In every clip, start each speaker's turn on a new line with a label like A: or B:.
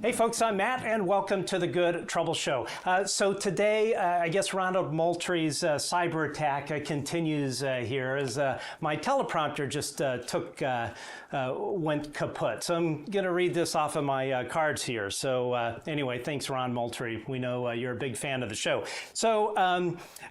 A: Hey folks, I'm Matt and welcome to the Good Trouble Show. So today, I guess Ronald Moultrie's cyber attack continues here as my teleprompter just went kaput. So I'm going to read this off of my cards here. So anyway, thanks Ron Moultrie. We know you're a big fan of the show. So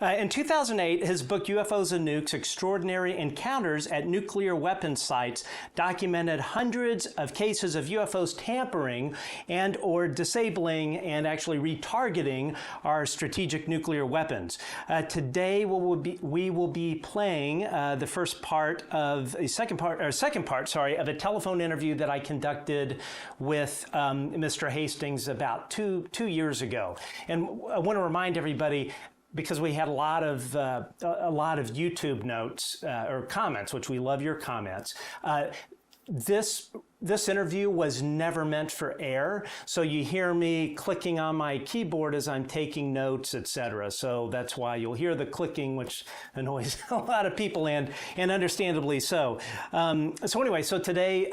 A: in 2008, his book UFOs and Nukes, Extraordinary Encounters at Nuclear Weapons Sites documented hundreds of cases of UFOs tampering and or disabling and actually retargeting our strategic nuclear weapons. Today we will be playing the second part of a telephone interview that I conducted with Mr. Hastings about two years ago. And I want to remind everybody, because we had a lot of YouTube notes or comments, which we love your comments. This interview was never meant for air, so you hear me clicking on my keyboard as I'm taking notes, etc. So that's why you'll hear the clicking, which annoys a lot of people, and understandably so. So anyway, so today,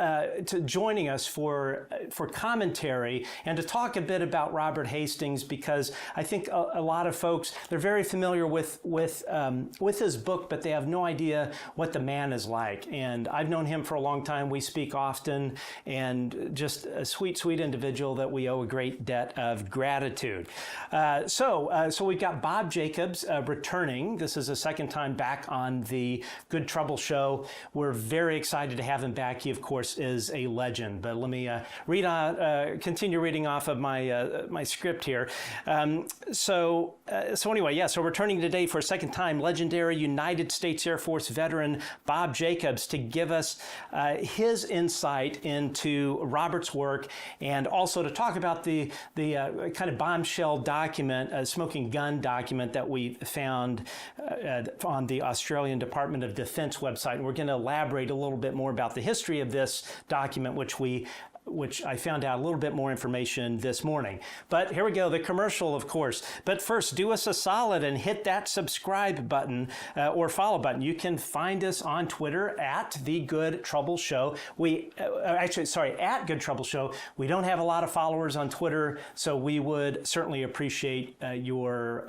A: joining us for commentary and to talk a bit about Robert Hastings, because I think a lot of folks, they're very familiar with his book, but they have no idea what the man is like. And I've known him for a long time. We speak often. And just a sweet, sweet individual that we owe a great debt of gratitude. So we've got Bob Jacobs returning. This is the second time back on the Good Trouble Show. We're very excited to have him back. He, of course, is a legend. But let me continue reading off of my script here. So anyway, yeah. So returning today for a second time, legendary United States Air Force veteran Bob Jacobs to give us his insight into Robert's work, and also to talk about the kind of bombshell document, smoking gun document that we found on the Australian Department of Defense website. And we're going to elaborate a little bit more about the history of this document, which I found out a little bit more information this morning. But here we go, the commercial, of course. But first, do us a solid and hit that subscribe button or follow button. You can find us on Twitter at The Good Trouble Show. At Good Trouble Show. We don't have a lot of followers on Twitter, so we would certainly appreciate your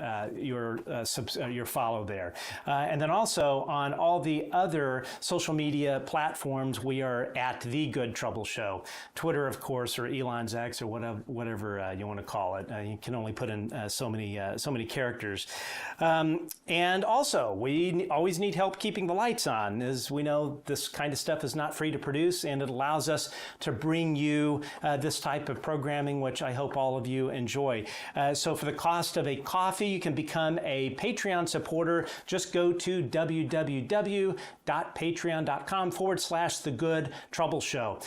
A: follow there. And then also on all the other social media platforms, we are at The Good Trouble Show. Twitter, of course, or Elon's X, or whatever you want to call it. You can only put in so many characters. And also, we always need help keeping the lights on. As we know, this kind of stuff is not free to produce, and it allows us to bring you this type of programming, which I hope all of you enjoy. So for the cost of a coffee, you can become a Patreon supporter. Just go to www.patreon.com/The Good Trouble Show.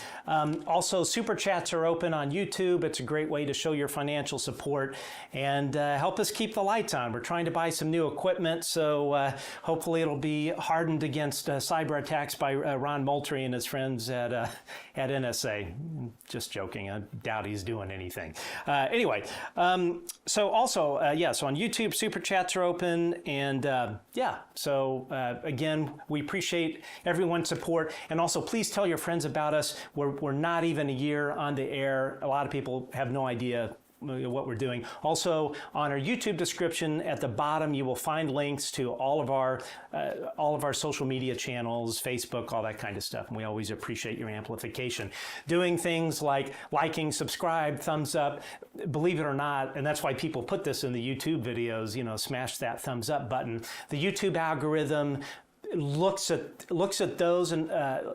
A: Also, Super Chats are open on YouTube. It's a great way to show your financial support and help us keep the lights on. We're trying to buy some new equipment, so hopefully it'll be hardened against cyber attacks by Ron Moultrie and his friends at NSA. Just joking. I doubt he's doing anything. Anyway, so also, so on YouTube, Super Chats are open. And so again, we appreciate everyone's support. And also, please tell your friends about us. We're not even a year on the air. A lot of people have no idea what we're doing. Also, on our YouTube description at the bottom, you will find links to all of our social media channels, Facebook, all that kind of stuff. And we always appreciate your amplification. Doing things like liking, subscribe, thumbs up, believe it or not, and that's why people put this in the YouTube videos, smash that thumbs up button. The YouTube algorithm looks at those and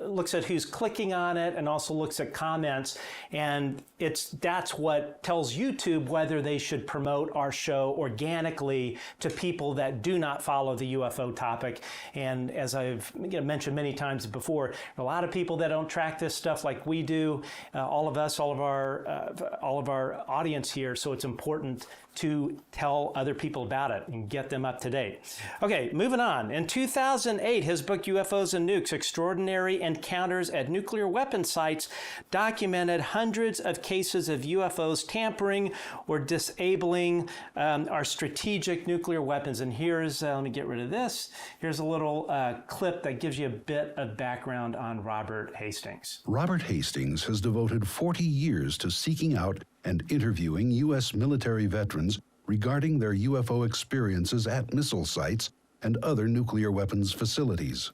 A: looks at who's clicking on it, and also looks at comments, and that's what tells YouTube whether they should promote our show organically to people that do not follow the UFO topic. And as I've mentioned many times before, a lot of people that don't track this stuff like we do, all of our audience here. So it's important to tell other people about it and get them up to date. Okay, moving on. In 2008, his book UFOs and Nukes, Extraordinary Encounters at Nuclear Weapon Sites, documented hundreds of cases of UFOs tampering or disabling our strategic nuclear weapons. And here's, let me get rid of this. Here's a little clip that gives you a bit of background on Robert Hastings.
B: Robert Hastings has devoted 40 years to seeking out and interviewing U.S. military veterans regarding their UFO experiences at missile sites and other nuclear weapons facilities.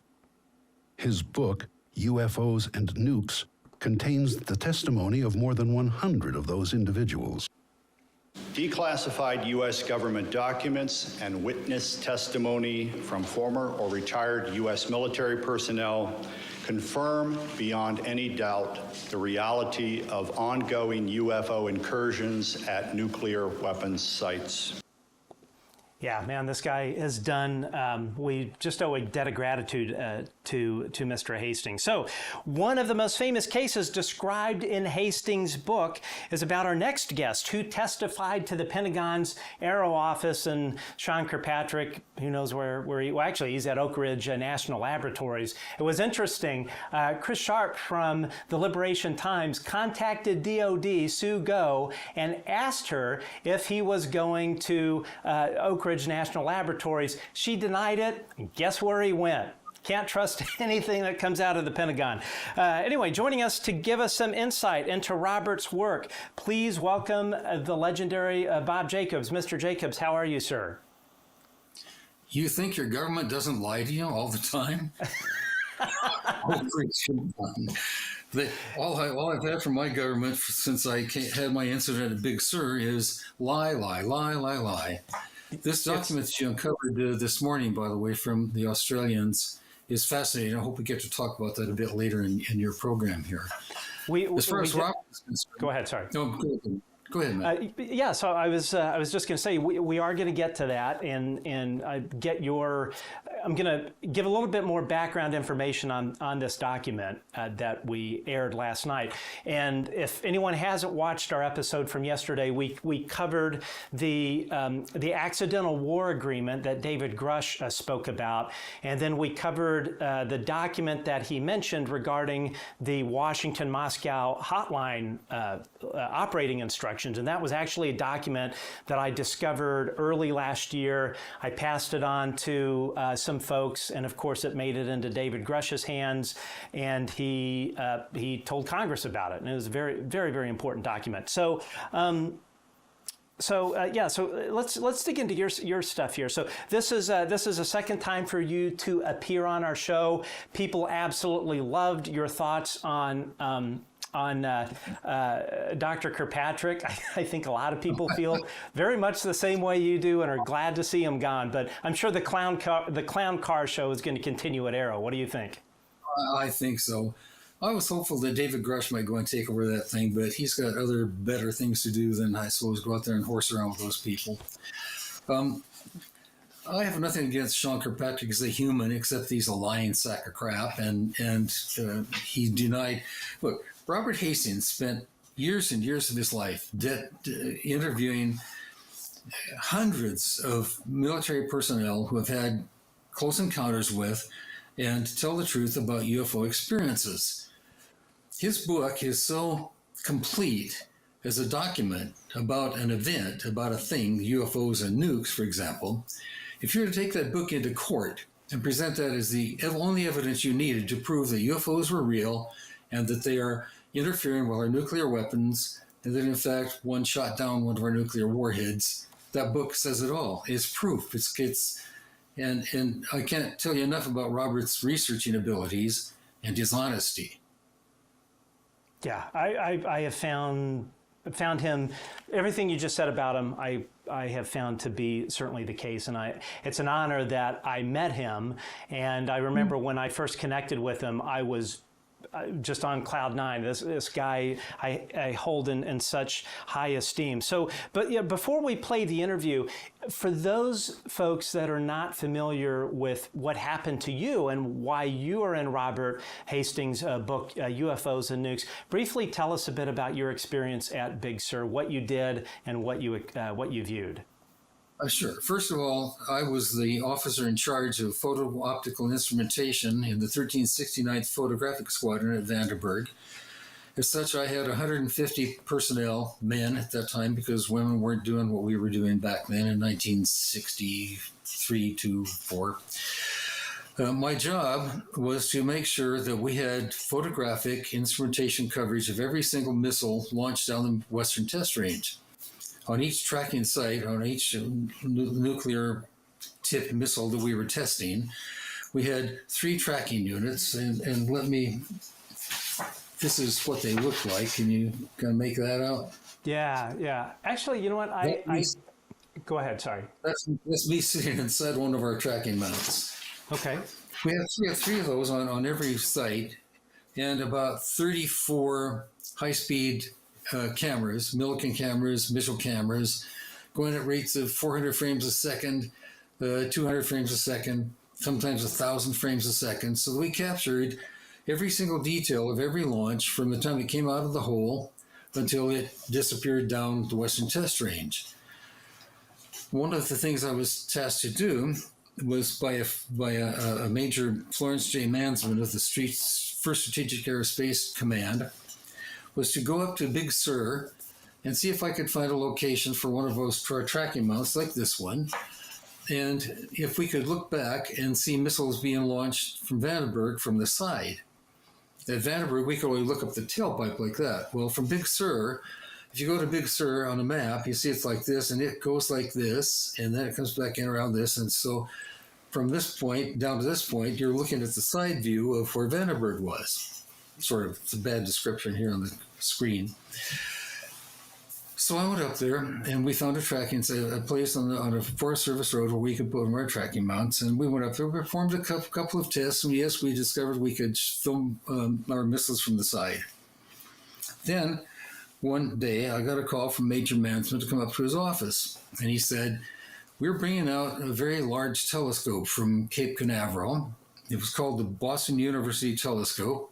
B: His book, UFOs and Nukes, contains the testimony of more than 100 of those individuals.
C: Declassified U.S. government documents and witness testimony from former or retired U.S. military personnel confirm beyond any doubt the reality of ongoing UFO incursions at nuclear weapons sites.
A: Yeah, man, this guy has done, we just owe a debt of gratitude to Mr. Hastings. So one of the most famous cases described in Hastings' book is about our next guest who testified to the Pentagon's AARO office, and Sean Kirkpatrick, who knows where he, well, actually he's at Oak Ridge National Laboratories. It was interesting. Chris Sharp from the Liberation Times contacted DOD Sue Go and asked her if he was going to Oak Ridge National Laboratories. She denied it. Guess where he went? Can't trust anything that comes out of the Pentagon. Anyway, joining us to give us some insight into Robert's work, please welcome the legendary Bob Jacobs. Mr. Jacobs, how are you, sir?
D: You think your government doesn't lie to you all the time? All I've had from my government since I had my incident at Big Sur is lie, lie, lie, lie, lie. This document that you uncovered this morning, by the way, from the Australians is fascinating. I hope we get to talk about that a bit later in your program here. As far as Robert is concerned,
A: go ahead, sorry.
D: No, go ahead, Matt.
A: Yeah, so I was just going to say we are going to get to that and get your. I'm going to give a little bit more background information on this document that we aired last night. And if anyone hasn't watched our episode from yesterday, we covered the accidental war agreement that David Grusch spoke about, and then we covered the document that he mentioned regarding the Washington-Moscow hotline operating instructions. And that was actually a document that I discovered early last year. I passed it on to some folks, and of course it made it into David Grusch's hands, and he told Congress about it, and it was a very, very, very important document. So let's dig into your stuff here. So this is a second time for you to appear on our show. People absolutely loved your thoughts on Dr. Kirkpatrick. I think a lot of people feel very much the same way you do and are glad to see him gone. But I'm sure the clown car show is going to continue at AARO. What do you think?
D: I think so. I was hopeful that David Grusch might go and take over that thing, but he's got other better things to do than, I suppose, go out there and horse around with those people. I have nothing against Sean Kirkpatrick as a human, except he's a lying sack of crap, and he denied. Look, Robert Hastings spent years and years of his life interviewing hundreds of military personnel who have had close encounters with and tell the truth about UFO experiences. His book is so complete as a document about an event, about a thing, UFOs and Nukes, for example. If you were to take that book into court and present that as the only evidence you needed to prove that UFOs were real and that they are interfering with our nuclear weapons, and that in fact one shot down one of our nuclear warheads, that book says it all. It's proof. And I can't tell you enough about Robert's researching abilities and his honesty.
A: Yeah, I have found him, everything you just said about him, I have found to be certainly the case. And it's an honor that I met him. And I remember when I first connected with him, I was just on cloud nine. This guy I hold in such high esteem. So, but yeah, before we play the interview, for those folks that are not familiar with what happened to you and why you are in Robert Hastings' book, UFOs and Nukes, briefly tell us a bit about your experience at Big Sur, what you did and what you viewed.
D: Sure. First of all, I was the officer in charge of photo-optical instrumentation in the 1369th Photographic Squadron at Vandenberg. As such, I had 150 personnel, men at that time, because women weren't doing what we were doing back then in 1963 to 4. My job was to make sure that we had photographic instrumentation coverage of every single missile launched down the Western Test Range. On each tracking site, on each nuclear tipped missile that we were testing, we had 3 tracking units. And let me, this is what they look like. Can you kind of make that out?
A: Yeah. Actually, you know what? Go ahead. Sorry.
D: That's me sitting inside one of our tracking mounts.
A: Okay.
D: We have 3 of those on every site, and about 34 high-speed cameras, Millikan cameras, Mitchell cameras, going at rates of 400 frames a second, 200 frames a second, sometimes 1,000 frames a second. So we captured every single detail of every launch from the time it came out of the hole until it disappeared down the Western Test Range. One of the things I was tasked to do was by a Major Florence J. Mansman of the First Strategic Aerospace Command, was to go up to Big Sur and see if I could find a location for one of those tracking mounts like this one. And if we could look back and see missiles being launched from Vandenberg from the side. At Vandenberg, we could only look up the tailpipe like that. Well, from Big Sur, if you go to Big Sur on a map, you see it's like this, and it goes like this, and then it comes back in around this. And so from this point down to this point, you're looking at the side view of where Vandenberg was. Sort of, it's a bad description here on the screen. So I went up there, and we found a place on a Forest Service road where we could put our tracking mounts. And we went up there, we performed a couple of tests, and yes, we discovered we could film our missiles from the side. Then one day, I got a call from Major Mansman to come up to his office, and he said, "We're bringing out a very large telescope from Cape Canaveral. It was called the Boston University Telescope,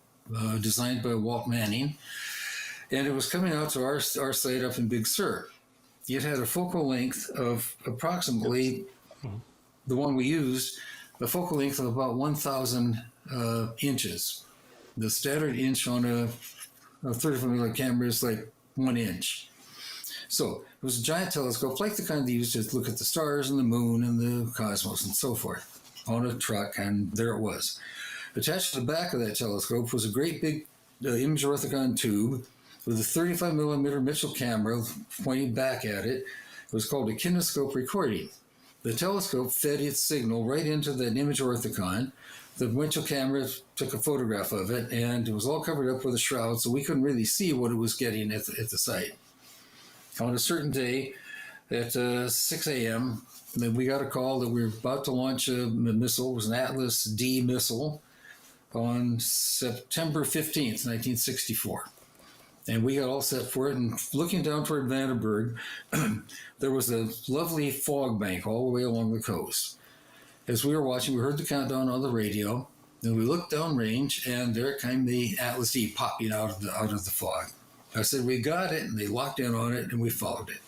D: designed by Walt Manning, and it was coming out to our site up in Big Sur. It had a focal length of approximately, the one we used, a focal length of about 1,000 inches. The standard inch on a 35mm camera is like 1 inch. So it was a giant telescope, like the kind they used to look at the stars and the moon and the cosmos and so forth, on a truck, and there it was. Attached to the back of that telescope was a great big image orthicon tube with a 35mm Mitchell camera pointing back at it. It was called a kinescope recording. The telescope fed its signal right into that image orthicon. The Mitchell camera took a photograph of it, and it was all covered up with a shroud, so we couldn't really see what it was getting at the site. On a certain day at 6 a.m., we got a call that we were about to launch a missile. It was an Atlas D missile on September 15th, 1964. And we got all set for it. And looking down toward Vandenberg, there was a lovely fog bank all the way along the coast. As we were watching, we heard the countdown on the radio. And we looked downrange, and there came the Atlas D popping out of the fog. I said, "We got it," and they locked in on it, and we followed it.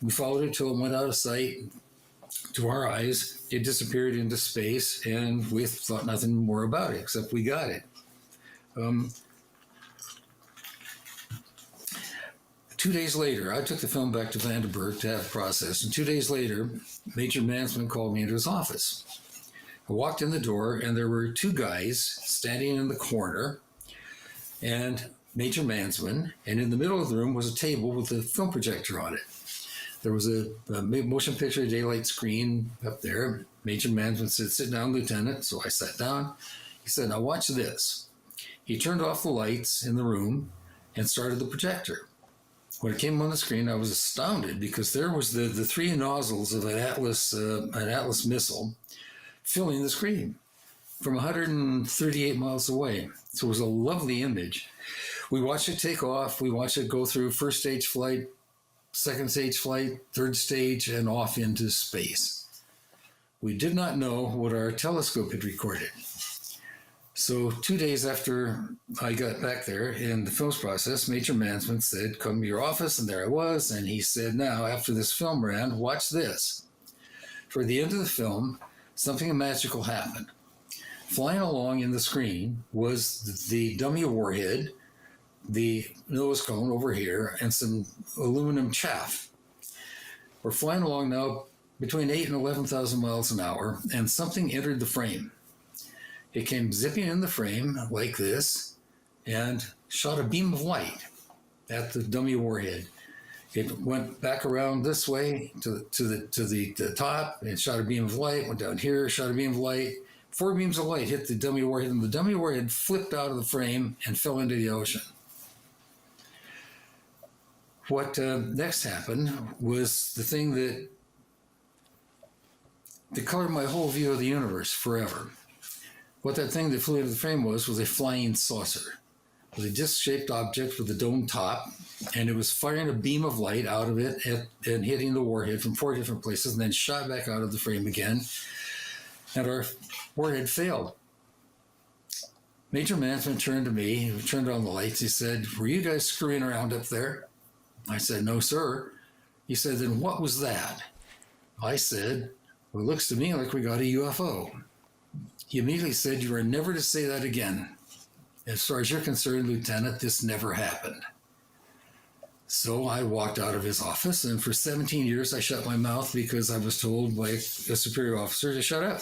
D: We followed it till it went out of sight. To our eyes, it disappeared into space, and we thought nothing more about it, except we got it. 2 days later, I took the film back to Vandenberg to have it processed, and 2 days later, Major Mansman called me into his office. I walked in the door, and there were 2 guys standing in the corner, and Major Mansman, and in the middle of the room was a table with a film projector on it. There was a motion picture daylight screen up there. Major Mansman said, "Sit down, Lieutenant." So I sat down. He said, "Now watch this." He turned off the lights in the room and started the projector. When it came on the screen, I was astounded because there was the 3 nozzles of an Atlas missile filling the screen from 138 miles away. So it was a lovely image. We watched it take off. We watched it go through first stage flight, second stage flight, third stage, and off into space. We did not know what our telescope had recorded. So 2 days after I got back there in the films process, Major Mansman said, "Come to your office," and there I was. And he said, "Now, after this film ran, watch this." For the end of the film, something magical happened. Flying along in the screen was the dummy warhead, the nose cone over here, and some aluminum chaff. We're flying along now between 8 and 11,000 miles an hour, and something entered the frame. It came zipping in the frame like this and shot a beam of light at the dummy warhead. It went back around this way to the top and shot a beam of light, went down here, shot a beam of light. 4 beams of light hit the dummy warhead, and the dummy warhead flipped out of the frame and fell into the ocean. What next happened was the thing that colored my whole view of the universe forever. What that thing that flew into the frame was a flying saucer. It was a disc-shaped object with a dome top, and it was firing a beam of light out of it and hitting the warhead from 4 different places, and then shot back out of the frame again, and our warhead failed. Major management turned to me, turned on the lights. He said, "Were you guys screwing around up there?" I said, "No, sir." He said, "Then what was that?" I said, "Well, it looks to me like we got a UFO." He immediately said, "You are never to say that again. As far as you're concerned, Lieutenant, this never happened." So I walked out of his office, and for 17 years I shut my mouth because I was told by a superior officer to shut up.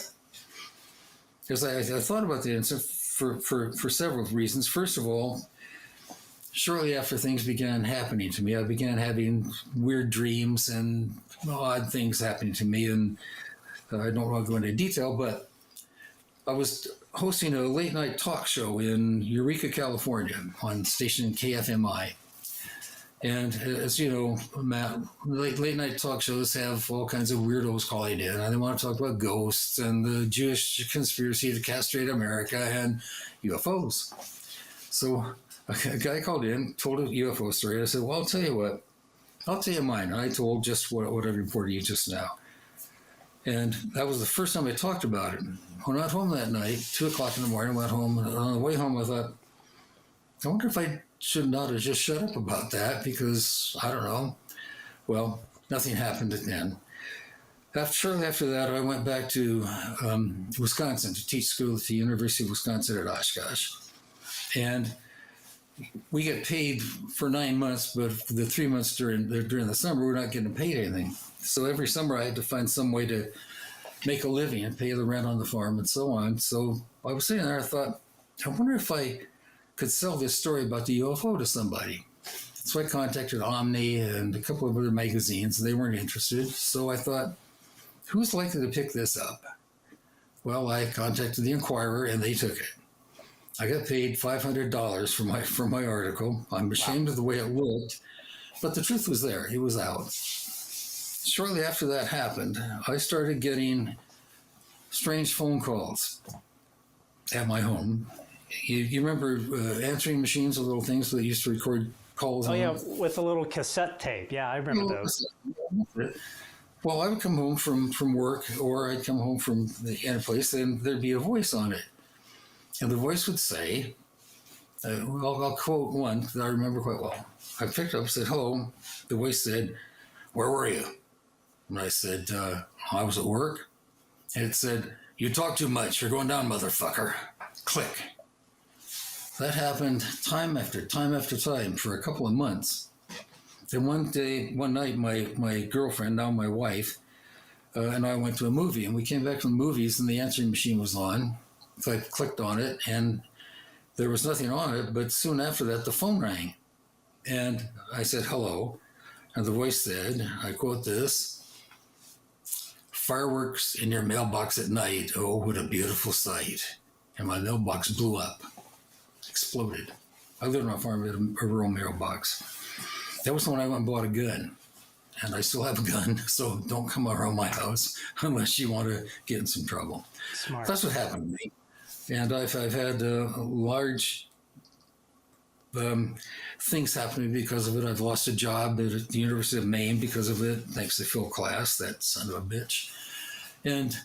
D: Because I thought about the incident for several reasons. First of all, shortly after things began happening to me, I began having weird dreams and odd things happening to me, and I don't want to go into detail, but I was hosting a late-night talk show in Eureka, California, on station KFMI. And as you know, Matt, late-night talk shows have all kinds of weirdos calling in, and they want to talk about ghosts and the Jewish conspiracy to castrate America and UFOs. So a guy called in, told a UFO story. I said, "Well, I'll tell you what. I'll tell you mine." I told just what I reported you just now. And that was the first time I talked about it. When I went home that night, 2 o'clock in the morning, I went home. And on the way home, I thought, I wonder if I should not have just shut up about that because, I don't know. Well, nothing happened then. Shortly after that, I went back to Wisconsin to teach school at the University of Wisconsin at Oshkosh. And we get paid for 9 months, but for the 3 months during the summer, we're not getting paid anything. So every summer I had to find some way to make a living and pay the rent on the farm and so on. So I was sitting there, I thought, I wonder if I could sell this story about the UFO to somebody. So I contacted Omni and a couple of other magazines, and they weren't interested. So I thought, who's likely to pick this up? Well, I contacted the Inquirer, and they took it. I got paid $500 for my article. I'm ashamed of the way it looked, but the truth was there. It was out. Shortly after that happened, I started getting strange phone calls at my home. You remember answering machines, the little things that used to record calls?
A: Oh, yeah, with a little cassette tape. Yeah, I remember those.
D: Well, I would come home from work, or I'd come home from any place, and there'd be a voice on it. And the voice would say, I'll quote one that I remember quite well. I picked up and said, "Hello." The voice said, "Where were you?" And I said, "I was at work." And it said, "You talk too much. You're going down, motherfucker." Click. That happened time after time after time for a couple of months. Then one night, my girlfriend, now my wife, and I went to a movie, and we came back from the movies, and the answering machine was on. So I clicked on it, and there was nothing on it, but soon after that, the phone rang. And I said, "Hello." And the voice said, I quote this, "Fireworks in your mailbox at night. Oh, what a beautiful sight." And my mailbox blew up, exploded. I lived on a farm with a rural mailbox. That was when I went and bought a gun. And I still have a gun, so don't come around my house unless you want to get in some trouble.
A: Smart.
D: That's what happened to me. And I've had large things happening because of it. I've lost a job at the University of Maine because of it, thanks to Phil Klass, that son of a bitch. And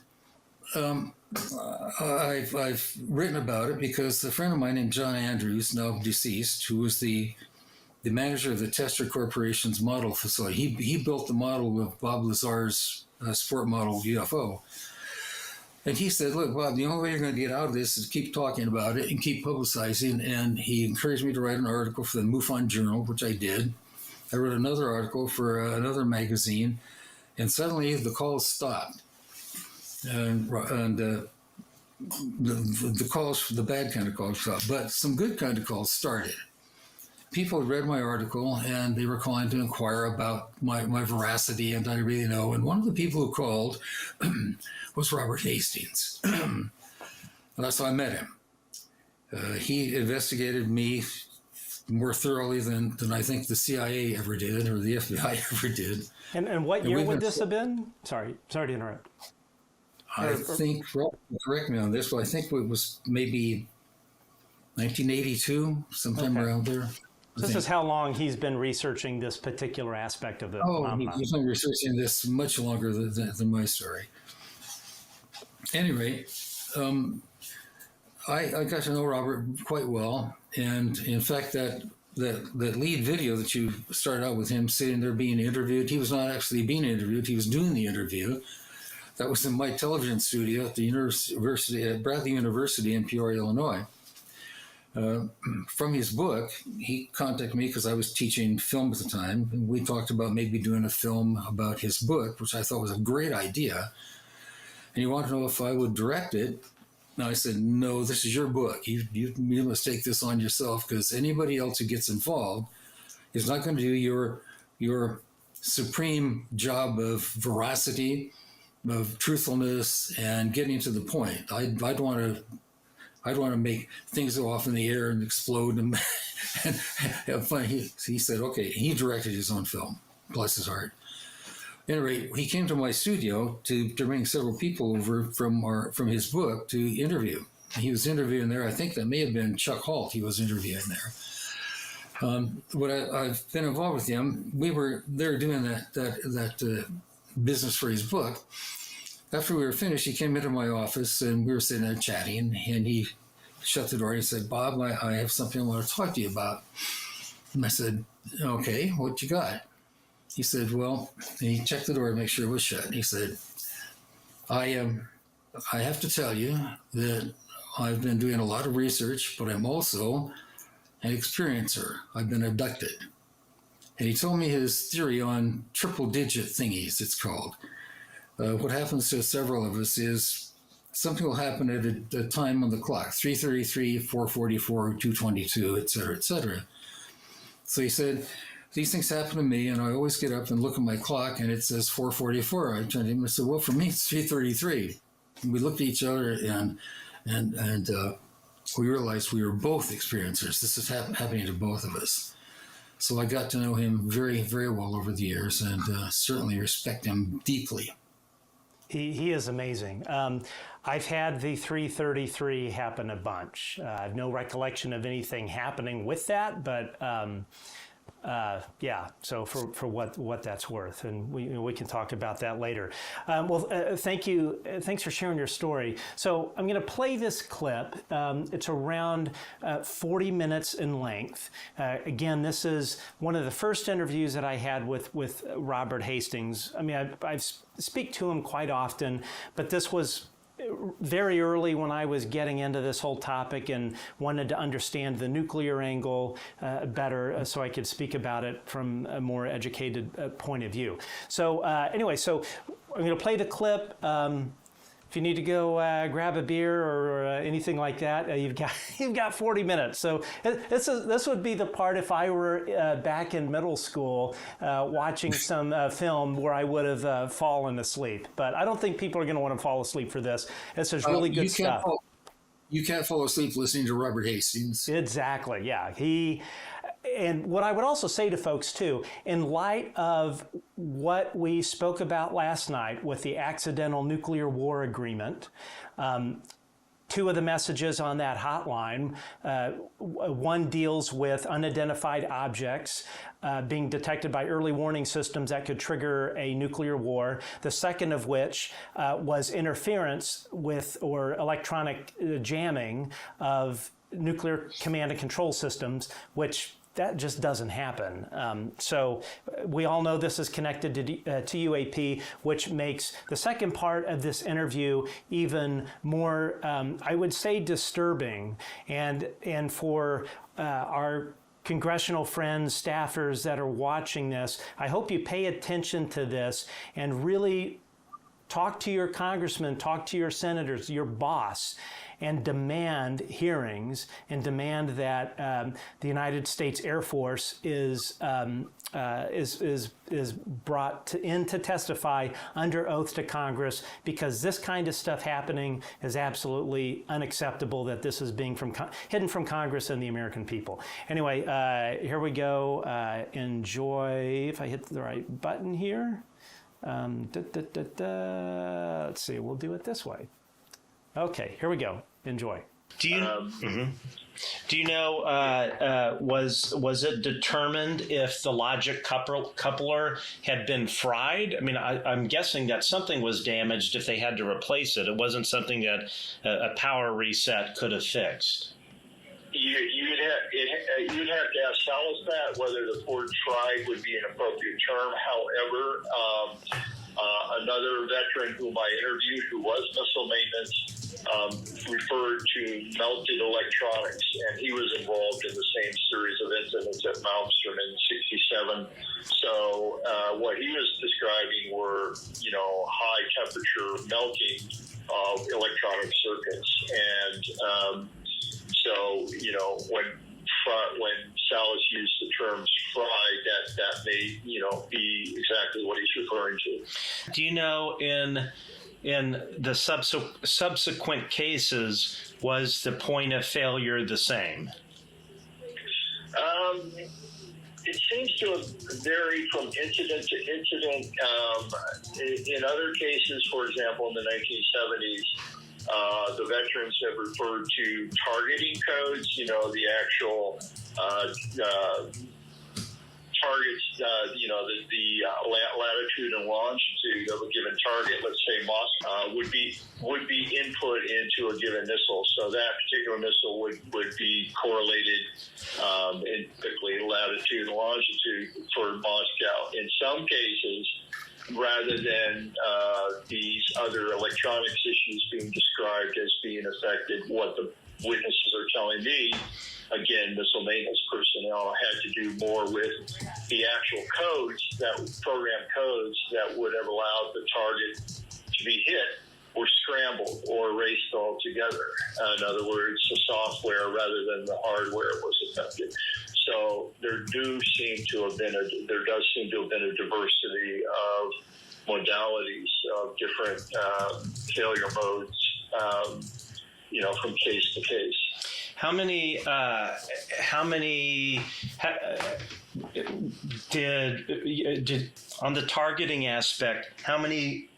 D: I've written about it because a friend of mine named John Andrews, now deceased, who was the manager of the Tester Corporation's model facility. He built the model of Bob Lazar's sport model UFO. And he said, "Look, Bob, the only way you're going to get out of this is keep talking about it and keep publicizing." And he encouraged me to write an article for the MUFON Journal, which I did. I wrote another article for another magazine. And suddenly the calls stopped. And the calls, the bad kind of calls stopped, but some good kind of calls started. People had read my article and they were calling to inquire about my veracity, and I really know. And one of the people who called was Robert Hastings. And that's how I met him. He investigated me more thoroughly than I think the CIA ever did or the FBI ever did.
A: And what year would this have been? Sorry to interrupt.
D: I think, well, correct me on this, but I think it was maybe 1982, sometime around there.
A: This is how long he's been researching this particular aspect of the phenomenon.
D: He's been researching this much longer than my story. Anyway, I got to know Robert quite well, and in fact, that lead video that you started out with him sitting there being interviewed, he was not actually being interviewed; he was doing the interview. That was in my television studio at the university at Bradley University in Peoria, Illinois. From his book, he contacted me because I was teaching film at the time, and we talked about maybe doing a film about his book, which I thought was a great idea. And he wanted to know if I would direct it. And I said, no, this is your book. You must take this on yourself, because anybody else who gets involved is not going to do your supreme job of veracity, of truthfulness, and getting to the point. I'd want to make things go off in the air and explode and have fun. He said, okay. He directed his own film, bless his heart. Anyway, he came to my studio to bring several people over from his book to interview. He was interviewing there. I think that may have been Chuck Holt. He was interviewing there. But I've been involved with him. They were doing that business for his book. After we were finished, he came into my office and we were sitting there chatting, and he shut the door and he said, Bob, I have something I want to talk to you about. And I said, okay, what you got? He said, well, he checked the door to make sure it was shut. And he said, I have to tell you that I've been doing a lot of research, but I'm also an experiencer. I've been abducted. And he told me his theory on triple-digit thingies, it's called. What happens to several of us is something will happen at a time on the clock, 3:33, 4:44, 2:22, et cetera, et cetera. So he said, these things happen to me, and I always get up and look at my clock, and it says 4:44. I turned to him and said, well, for me, it's 3:33. And we looked at each other, and we realized we were both experiencers. This is happening to both of us. So I got to know him very, very well over the years, and certainly respect him deeply.
A: He is amazing. I've had the 3:33 happen a bunch. I have no recollection of anything happening with that, but yeah, so for what that's worth, and we can talk about that later. Thank you. Thanks for sharing your story. So I'm going to play this clip. It's around 40 minutes in length. Again, this is one of the first interviews that I had with Robert Hastings. I mean, I speak to him quite often, but this was very early when I was getting into this whole topic and wanted to understand the nuclear angle better so I could speak about it from a more educated point of view. So anyway, so I'm going to play the clip. If you need to go grab a beer or anything like that, you've got 40 minutes. So this would be the part if I were back in middle school watching some film where I would have fallen asleep. But I don't think people are going to want to fall asleep for this. This is really good stuff.
D: You can't fall asleep listening to Robert Hastings.
A: Exactly. Yeah. And what I would also say to folks, too, in light of what we spoke about last night with the accidental nuclear war agreement, two of the messages on that hotline, one deals with unidentified objects being detected by early warning systems that could trigger a nuclear war. The second of which was interference with or electronic jamming of nuclear command and control systems, which that just doesn't happen. So we all know this is connected to UAP, which makes the second part of this interview even more, I would say, disturbing. And for our congressional friends, staffers that are watching this, I hope you pay attention to this and really talk to your congressman, talk to your senators, your boss, and demand hearings and demand that the United States Air Force is brought in to testify under oath to Congress, because this kind of stuff happening is absolutely unacceptable, that this is being hidden from Congress and the American people. Anyway, here we go. Enjoy, if I hit the right button here. Let's see, we'll do it this way. Okay, here we go. Enjoy.
E: Do you do you know was it determined if the logic coupler had been fried? I mean, I'm guessing that something was damaged if they had to replace it. It wasn't something that a power reset could have fixed.
F: You'd have to ask Salas that, whether the word fried would be an appropriate term. However, another veteran whom I interviewed who was missile maintenance referred to melted electronics, and he was involved in the same series of incidents at Malmstrom in '67. So what he was describing were, high temperature melting of electronic circuits, and so when Salas used the terms fried, that may be exactly what he's referring to.
E: Do you know in the subsequent cases, was the point of failure the same?
F: It seems to have varied from incident to incident. In other cases, for example, in the 1970s, the veterans have referred to targeting codes, the actual targets, the latitude and longitude of a given target, let's say Moscow, would be input into a given missile. So that particular missile would be correlated in typically latitude and longitude for Moscow. In some cases, rather than these other electronics issues being described as being affected, what the witnesses are telling me, again, missile maintenance personnel had to do more with the actual program codes that would have allowed the target to be hit or scrambled or erased altogether. In other words, the software rather than the hardware was affected. So there does seem to have been a diversity of modalities of different failure modes, from case to case.
E: How many did on the targeting aspect? How many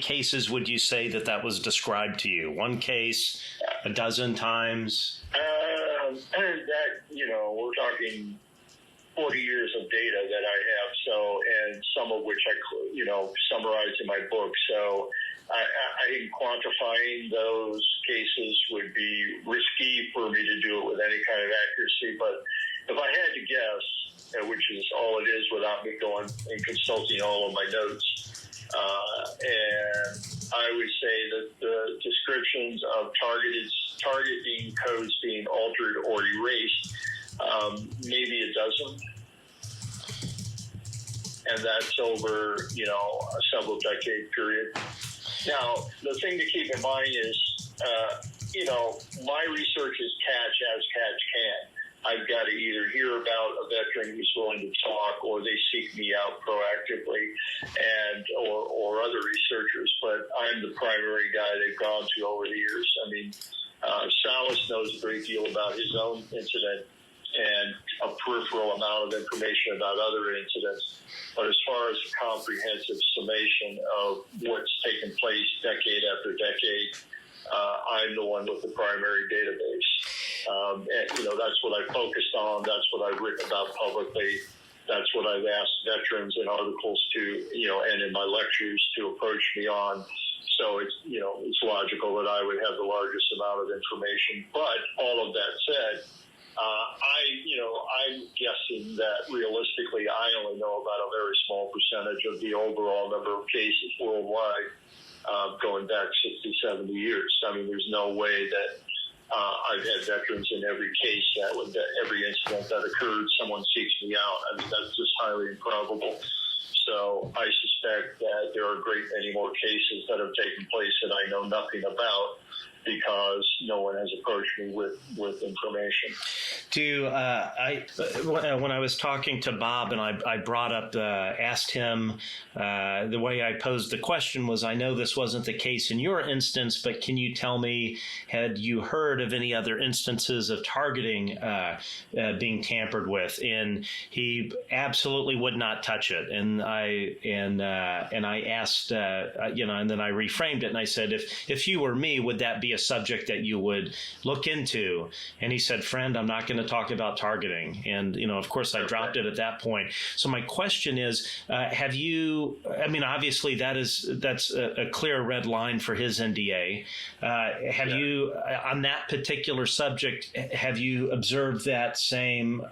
E: cases would you say that was described to you? One case, a dozen times? We're talking 40 years of data that I have, and some of which I summarize in my book. So I think quantifying those cases would be risky for me to do it with any kind of accuracy. But if I had to guess, which is all it is without me going and consulting all of my notes, and I would say that the descriptions of targeting codes being altered or erased, maybe a dozen. And that's over, a several decade period. Now, the thing to keep in mind is, my research is catch as catch can. I've got to either hear about a veteran who's willing to talk, or they seek me out proactively, or other researchers. But I'm the primary guy they've gone to over the years. I mean, Salas knows a great deal about his own incident and a peripheral amount of information about other incidents. But as far as a comprehensive summation of what's taken place decade after decade, I'm the one with the primary database. That's what I focused on. That's what I've written about publicly. That's what I've asked veterans in articles to, and in my lectures to approach me on. So it's logical that I would have the largest amount of information. But all of that said, I'm guessing that realistically, I only know about a very small percentage of the overall number of cases worldwide, going back 60, 70 years. I mean, there's no way that I've had veterans in every case every incident that occurred, someone seeks me out. I mean, that's just highly improbable. So I suspect that there are a great many more cases that have taken place that I know nothing about because no one has approached me with information.
A: When I was talking to Bob and I brought up, asked him, the way I posed the question was, I know this wasn't the case in your instance, but can you tell me, had you heard of any other instances of targeting being tampered with? And he absolutely would not touch it. And I asked, and then I reframed it and I said, if you were me, would that be a subject that you would look into? And he said, friend, I'm not going to talk about targeting. And, of course, I dropped it at that point. So my question is, have you, obviously that's a clear red line for his NDA. Have you, on that particular subject, have you observed that same,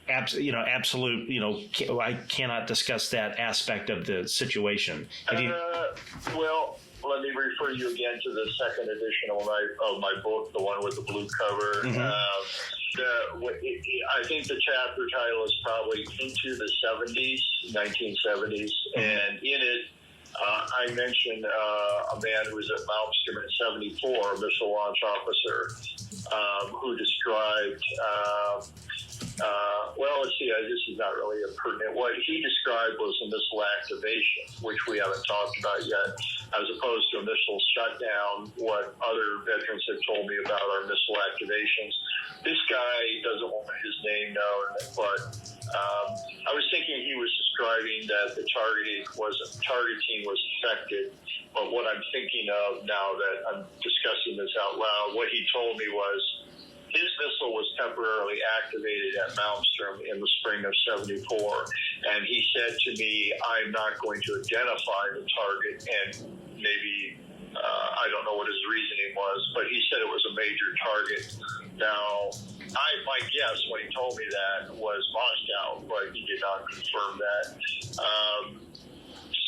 A: absolute, I cannot discuss that aspect of the situation?
E: Well, let me refer you again to the second edition of my book, the one with the blue cover.
A: Mm-hmm.
E: I think the chapter title is probably Into the 1970s, and in it, I mentioned a man who was at Malmstrom in 74, a missile launch officer, who described, this is not really a pertinent. What he described was a missile activation, which we haven't talked about yet, as opposed to a missile shutdown. What other veterans have told me about are missile activations. This guy doesn't want his name known, but I was thinking he was describing that the targeting was affected. But what I'm thinking of now that I'm discussing this out loud, what he told me was his missile was temporarily activated at Malmstrom in the spring of 74. And he said to me, I'm not going to identify the target, and maybe, I don't know what his reasoning was, but he said it was a major target. Now, my guess when he told me that was Moscow, but he did not confirm that.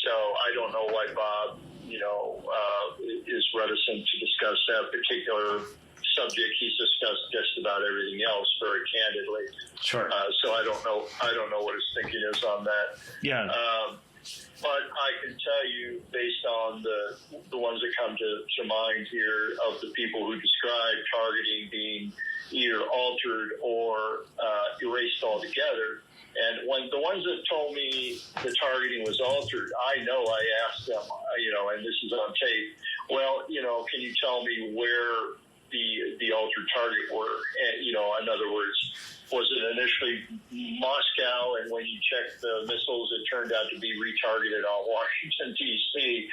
E: So I don't know why Bob, is reticent to discuss that particular subject. He's discussed just about everything else very candidly.
A: Sure.
E: So I don't know what his thinking is on that.
A: Yeah.
E: But I can tell you, based on the ones that come to mind here, of the people who describe targeting being either altered or erased altogether. And when the ones that told me the targeting was altered, I asked them, and this is on tape, well, can you tell me where the altered target were? And, in other words, was it initially Moscow, and when you checked the missiles, it turned out to be retargeted on Washington, D.C.?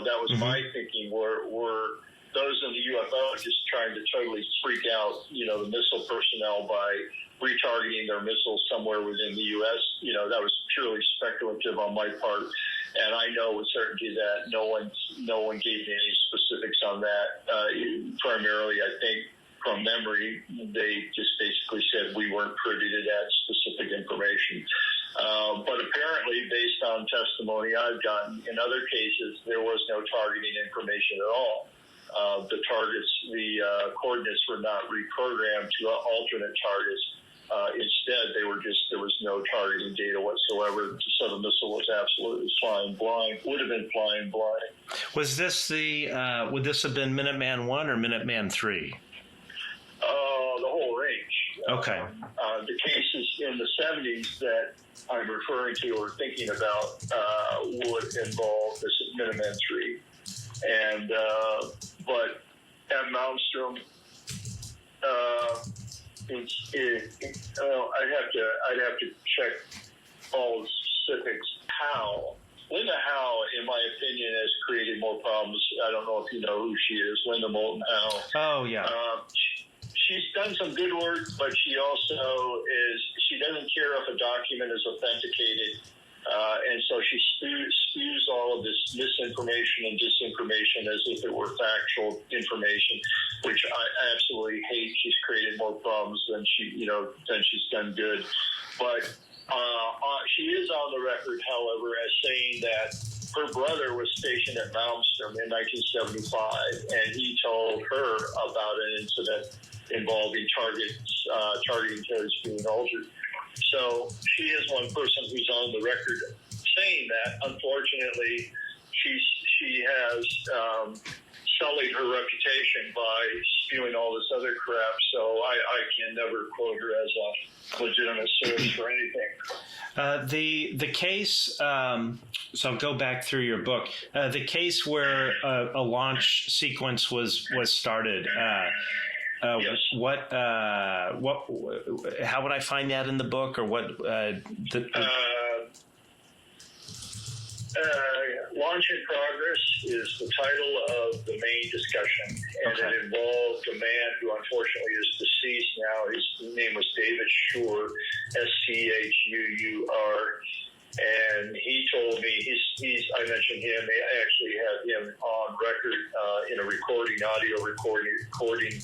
E: That was my thinking. Were those in the UFO just trying to totally freak out, the missile personnel by retargeting their missiles somewhere within the U.S.? That was purely speculative on my part. And I know with certainty that no one gave me any specifics on that. Primarily, I think, from memory, they just basically said we weren't privy to that specific information. But apparently, based on testimony I've gotten, in other cases, there was no targeting information at all. The coordinates were not reprogrammed to alternate targets. Instead, there was no targeting data whatsoever, so the missile was absolutely flying blind, would have been flying blind.
A: Was this would this have been Minuteman 1 or Minuteman 3?
E: The whole range.
A: Okay.
E: The cases in the 70s that I'm referring to or thinking about would involve this Minuteman 3. And, but at Malmstrom, I'd have to check all the specifics. Linda Howe, in my opinion, has created more problems. I don't know if you know who she is, Linda Moulton Howe.
A: Oh, yeah.
E: She's done some good work, but she doesn't care if a document is authenticated. And so she spews all of this misinformation and disinformation as if it were factual information, which I absolutely hate. She's created more problems than she's done good. But she is on the record, however, as saying that her brother was stationed at Malmstrom in 1975, and he told her about an incident involving targeting carriers being altered. So she is one person who's on the record saying that. Unfortunately, she has sullied her reputation by spewing all this other crap, so I can never quote her as a legitimate source for anything.
A: The case, so I'll go back through your book, the case where a launch sequence was started.
E: Yes.
A: How would I find that in the book, or what?
E: Launch in Progress is the title of the main discussion, and
A: Okay.
E: it involved a man who unfortunately is deceased now. His name was David Schur, Schur, and he told me, I mentioned him, I actually have him on record in a audio recording.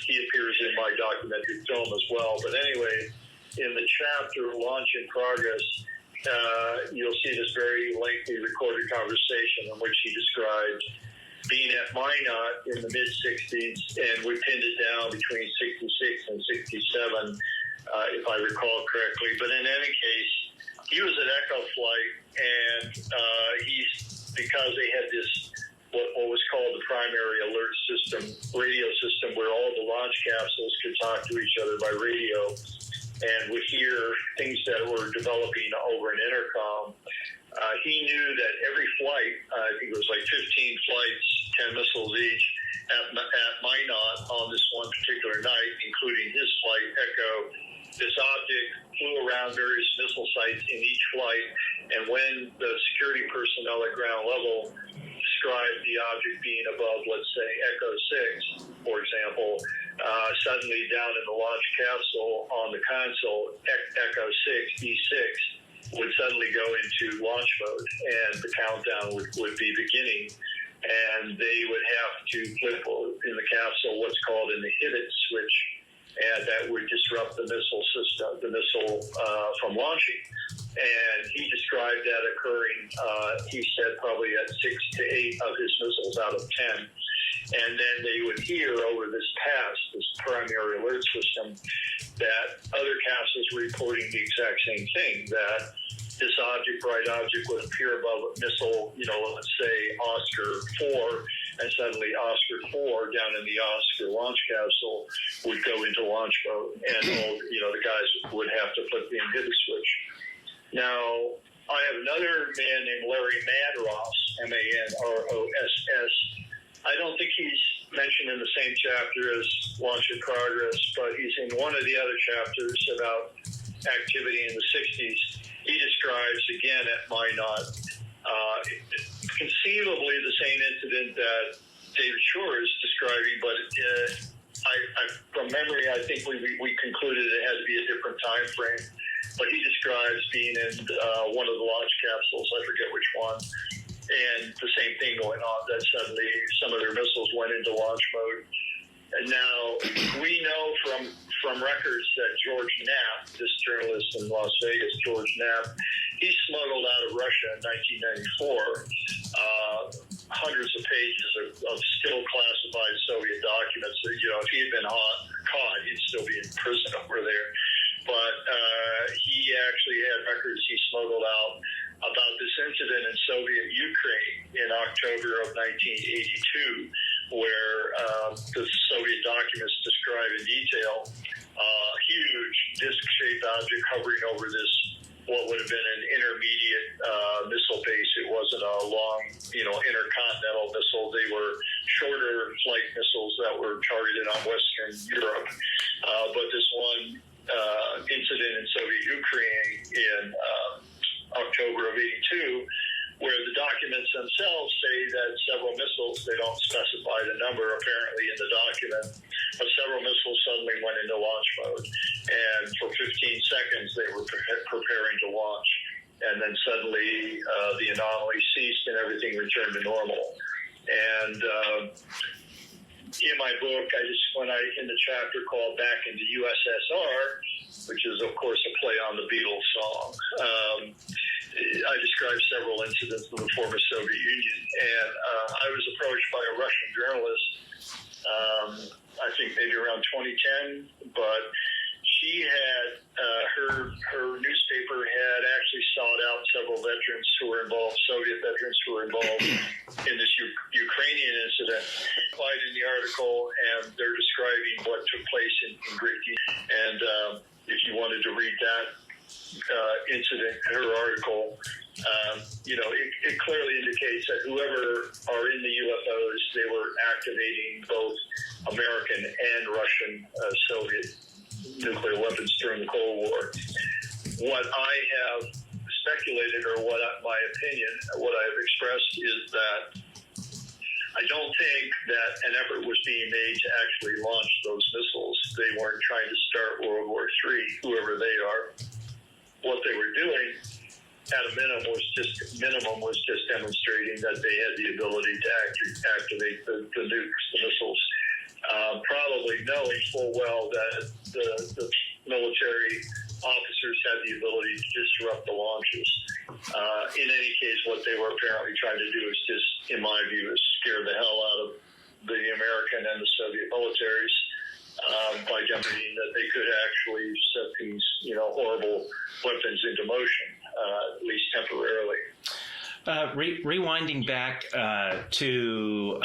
E: He appears in my documentary film as well. But anyway, in the chapter Launch in Progress, you'll see this very lengthy recorded conversation in which he described being at Minot in the mid-'60s, and we pinned it down between 66 and 67, if I recall correctly. But in any case, he was at Echo Flight, and because they had this, what was called the primary alert system, radio system, where all the launch capsules could talk to each other by radio and would hear things that were developing over an intercom. He knew that every flight, I think it was like 15 flights, 10 missiles each, at Minot on this one particular night, including his flight, Echo, this object flew around various missile sites in each flight, and when the security personnel at ground level described the object being above, let's say, Echo 6, for example, suddenly down in the launch capsule on the console, Echo 6, E6, would suddenly go into launch mode, and the countdown would be beginning. And they would have to flip in the capsule what's called an inhibit switch, and that would disrupt the missile system, the missile from launching. And he described that occurring, he said, probably at 6 to 8 of his missiles out of 10. And then they would hear over this primary alert system, that other capsules were reporting the exact same thing, that this bright object would appear above a missile, let's say Oscar 4, and suddenly Oscar 4 down in the Oscar launch capsule would go into launch mode, and the guys would have to flip the inhibit switch. Now, I have another man named Larry Manross, Manross. I don't think he's mentioned in the same chapter as Launch in Progress, but he's in one of the other chapters about activity in the 60s. He describes, again, at Minot, conceivably the same incident that David Schur is describing, but from memory, I think we concluded it had to be a different time frame. But he describes being in one of the launch capsules, I forget which one, and the same thing going on, that suddenly some of their missiles went into launch mode. And now we know from records that George Knapp, this journalist in Las Vegas, George Knapp, he smuggled out of Russia in 1994 hundreds of pages of still classified Soviet documents that, if he had been caught, he'd still be in prison over there. But he actually had records he smuggled out about this incident in Soviet Ukraine in October of 1982, where the Soviet documents describe in detail a huge disc-shaped object hovering over this, what would have been an intermediate missile base. It wasn't a long, intercontinental missile. They were shorter flight missiles that were targeted on Western Europe. But this one incident in Soviet Ukraine in October of 82, where the documents themselves say that several missiles, they don't specify the number apparently in the document, but several missiles suddenly went into launch mode. And for 15 seconds, they were preparing to launch. And then suddenly the anomaly ceased and everything returned to normal. And in my book, in the chapter called Back into USSR, which is, of course, a play on the Beatles song, I described several incidents in the former Soviet Union, and I was approached by a Russian journalist, I think maybe around 2010, but she had, her newspaper had actually sought out several veterans who were involved, Soviet veterans who were involved in this Ukrainian incident. Applied in the article, and they're describing what took place in great detail. And if you wanted to read that incident, her article, it clearly indicates that whoever are in the UFOs, they were activating both American and Russian Soviet nuclear weapons during the Cold War. What I have speculated, or my opinion, what I have expressed, is that I don't think that an effort was being made to actually launch those missiles. They weren't trying to start World War III, whoever they are. What they were doing, at a minimum, was just demonstrating that they had the ability to activate the nukes, the missiles. Probably knowing full well that the military officers had the ability to disrupt the launches. In any case, what they were apparently trying to do is just, in my view, is scare the hell out of the American and the Soviet militaries by demonstrating that they could actually set these, horrible weapons into motion, at least temporarily.
A: Rewinding back to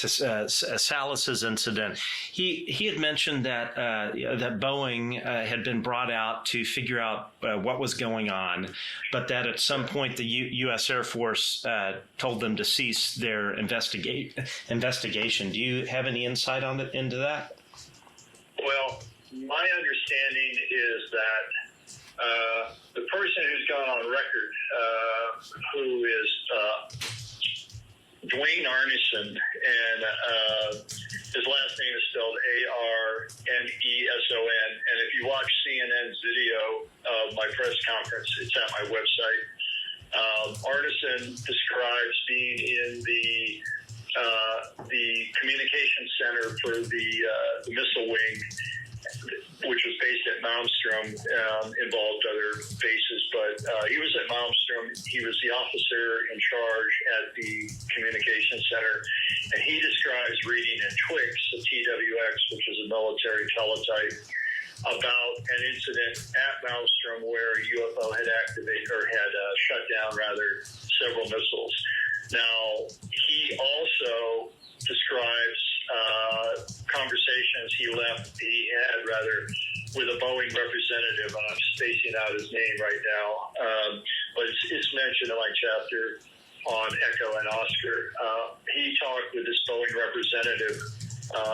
A: Salas's incident, he had mentioned that that Boeing had been brought out to figure out what was going on, but that at some point the U.S. Air Force told them to cease their investigation. Do you have any insight into that?
E: Well, my understanding is that the person who's gone on record, who is Dwayne Arneson, and his last name is spelled Arneson. And if you watch CNN's video of my press conference, it's at my website. Arneson describes being in the communication center for the missile wing, which was based at Malmstrom, involved other bases, but he was at Malmstrom. He was the officer in charge at the communication center, and he describes reading in Twix, a TWX, which is a military teletype, about an incident at Malmstrom where a UFO had shut down several missiles. Now, he also describes conversations he had with a Boeing representative, and I'm spacing out his name right now, but it's mentioned in my chapter on Echo and Oscar. He talked with this Boeing representative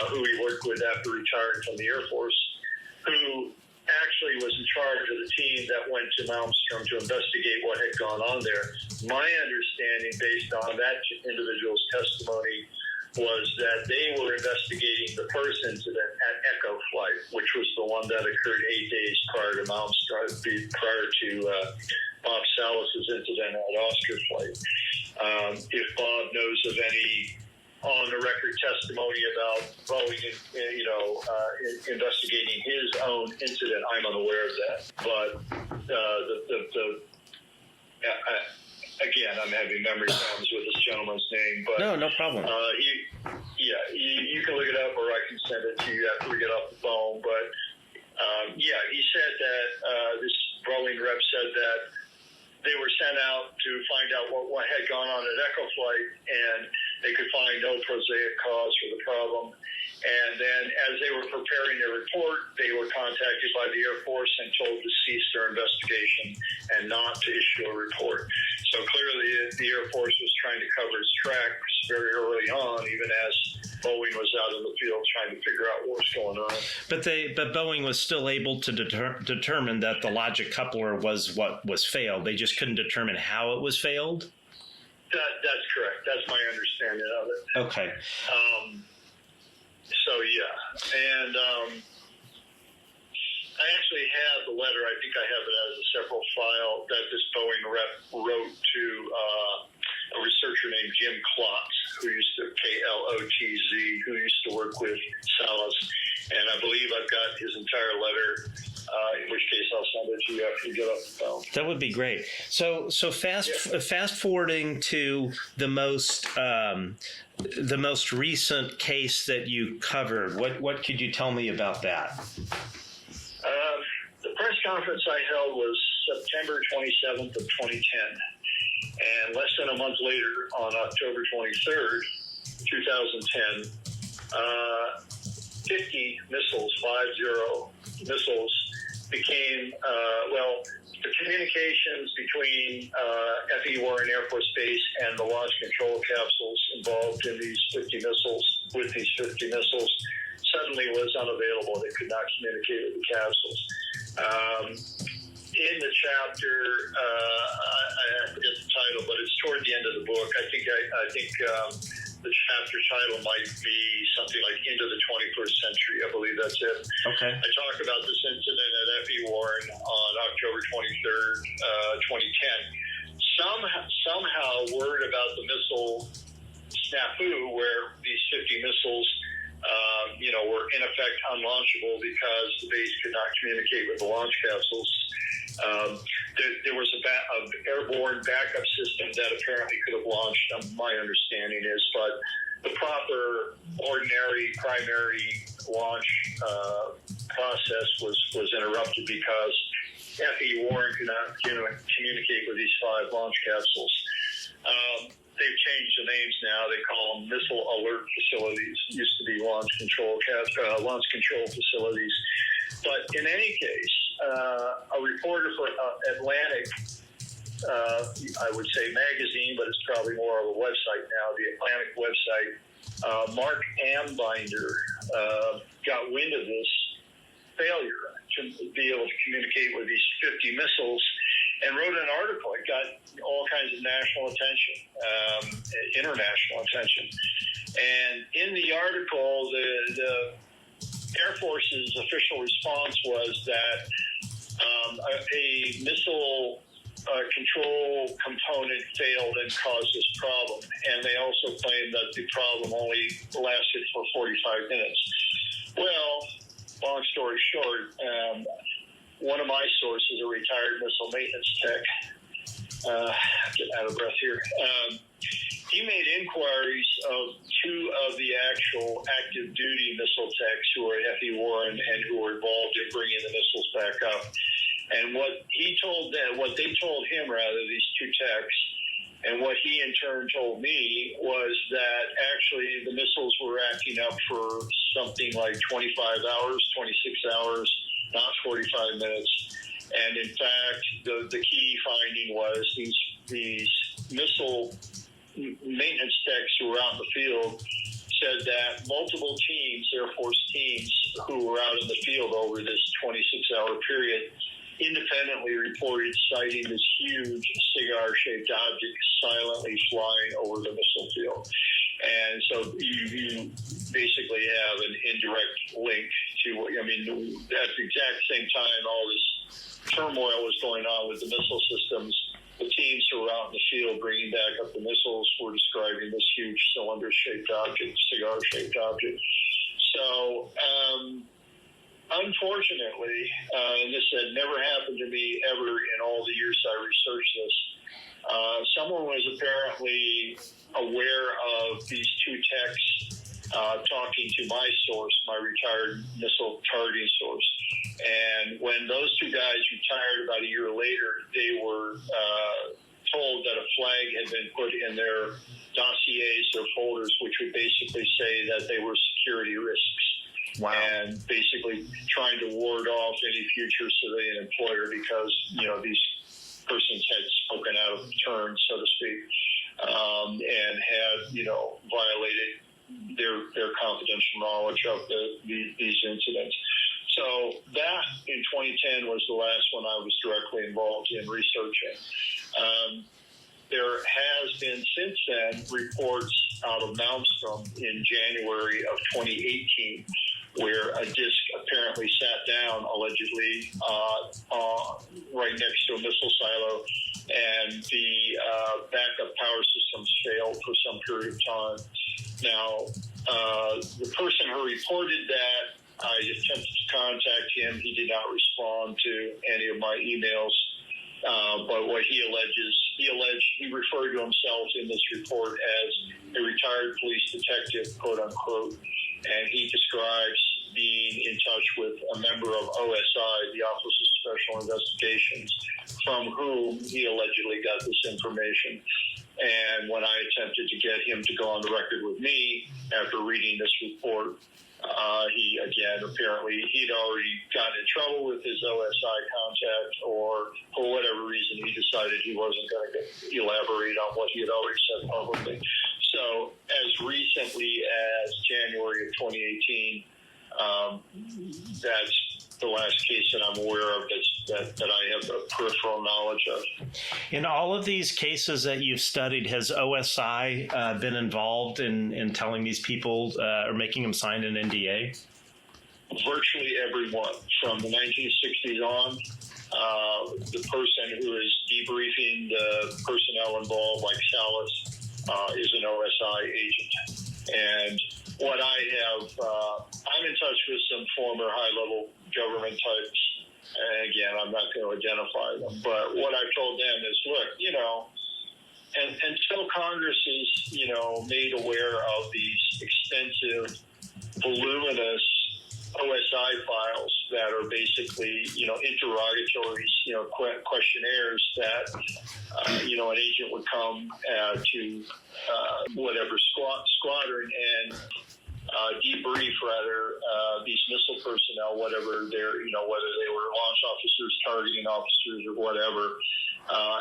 E: who he worked with after retiring from the Air Force, who actually was in charge of the team that went to Malmstrom to investigate what had gone on there. My understanding, based on that individual's testimony, was that they were investigating the first incident at Echo Flight, which was the one that occurred 8 days prior to prior to Bob Salas's incident at Oscar Flight. If Bob knows of any on-the-record testimony about Boeing, investigating his own incident, I'm unaware of that. But again, I'm having memory problems with this gentleman's name. But
A: No problem.
E: You can look it up, or I can send it to you after we get off the phone. But he said that this Boeing rep said that they were sent out to find out what had gone on at Echo Flight, and they could find no prosaic cause for the problem. And then as they were preparing their report, they were contacted by the Air Force and told to cease their investigation and not to issue a report. So clearly the Air Force was trying to cover its tracks very early on, even as Boeing was out in the field trying to figure out what was going on.
A: But Boeing was still able to determine that the logic coupler was what was failed. They just couldn't determine how it was failed?
E: That's correct. That's my understanding of it.
A: Okay.
E: And I actually have the letter. I think I have it as a separate file that this Boeing rep wrote to a researcher named Jim Klotz, who used to, Klotz, who used to work with Salas. And I believe I've got his entire letter, in which case I'll send it to you after you get off the phone.
A: That would be great. So fast forwarding to the most recent case that you covered. What could you tell me about that?
E: The press conference I held was September 27th of 2010. And less than a month later, on October 23rd, 2010, 50 missiles, 50 missiles, became, the communications between F.E. Warren Air Force Base and the launch control capsules involved in these 50 missiles, with these 50 missiles, suddenly was unavailable. They could not communicate with the capsules. In the chapter, I forget the title, but it's toward the end of the book. I think the chapter title might be something like Into the 21st Century. I believe that's it.
A: Okay.
E: I talk about this incident at F.E. Warren on October 23rd, 2010. Somehow word about the missile snafu, where these 50 missiles were in effect unlaunchable because the base could not communicate with the launch capsules. There was an airborne backup system that apparently could have launched, my understanding is, but the proper, ordinary, primary launch process was interrupted because F.E. Warren could not communicate with these 5 launch capsules. They've changed the names now. They call them missile alert facilities. Used to be launch control facilities. But in any case, a reporter for Atlantic, I would say magazine, but it's probably more of a website now, the Atlantic website, Mark Ambinder, got wind of this failure to be able to communicate with these 50 missiles and wrote an article. It got all kinds of national attention, international attention. And in the article, the Air Force's official response was that a missile control component failed and caused this problem. And they also claimed that the problem only lasted for 45 minutes. Well, long story short, one of my sources, a retired missile maintenance tech, getting out of breath here, he made inquiries of 2 of the actual active duty missile techs who were at F.E. Warren and who were involved in bringing the missiles back up. And what they told him, these 2 techs, and what he in turn told me was that actually the missiles were acting up for something like 25 hours, 26 hours, not 45 minutes. And in fact, the key finding was these missile maintenance techs who were out in the field said that multiple teams, Air Force teams, who were out in the field over this 26-hour period, independently reported sighting this huge cigar-shaped object silently flying over the missile field. And so you basically have an indirect link to, at the exact same time all this turmoil was going on with the missile systems, the teams who were out in the field bringing back up the missiles were describing this huge cylinder-shaped object, cigar-shaped object. So, unfortunately, and this had never happened to me ever in all the years I researched this, someone was apparently aware of these 2 techs talking to my source, my retired missile targeting source. And when those 2 guys retired about a year later, they were told that a flag had been put in their dossiers, their folders, which would basically say that they were security risks.
A: Wow.
E: And basically trying to ward off any future civilian employer because, these persons had spoken out of turn, so to speak, and had, violated their confidential knowledge of these incidents. So that in 2010 was the last one I was directly involved in researching. There has been since then reports out of Malmstrom in January of 2018 where a disc apparently sat down, allegedly, right next to a missile silo, and the backup power systems failed for some period of time. Now, the person who reported that, I attempted to contact him. He did not respond to any of my emails. But what he referred to himself in this report as a retired police detective, quote unquote, and he describes being in touch with a member of OSI, the Office of Special Investigations, from whom he allegedly got this information. And when I attempted to get him to go on the record with me after reading this report, he, again, apparently he'd already gotten in trouble with his OSI contact, or for whatever reason, he decided he wasn't going to elaborate on what he had already said publicly. So as recently as January of 2018, that's the last case that I'm aware of that I have a peripheral knowledge of.
A: In all of these cases that you've studied, has OSI been involved in telling these people or making them sign an NDA?
E: Virtually everyone, from the 1960s on. The person who is debriefing the personnel involved, like Salas, is an OSI agent. And what I have, I'm in touch with some former high-level government types. And again, I'm not going to identify them. But what I've told them is, look, until Congress is, made aware of these extensive, voluminous OSI files that are basically, interrogatories, questionnaires that, an agent would come to whatever squadron and debrief these missile personnel, whether they were launch officers, targeting officers, or whatever.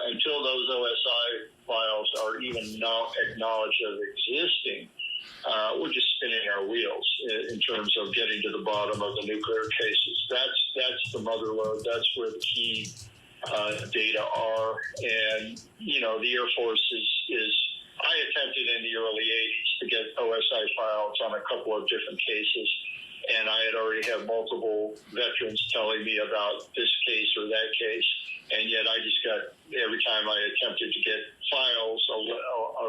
E: Until those OSI files are even now acknowledged as existing, we're just spinning our wheels in terms of getting to the bottom of the nuclear cases. That's the mother lode. That's where the key data are. And, the Air Force is I attempted in the early 80s to get OSI files on a couple of different cases, and I had already had multiple veterans telling me about this case or that case, and yet I just got, every time I attempted to get files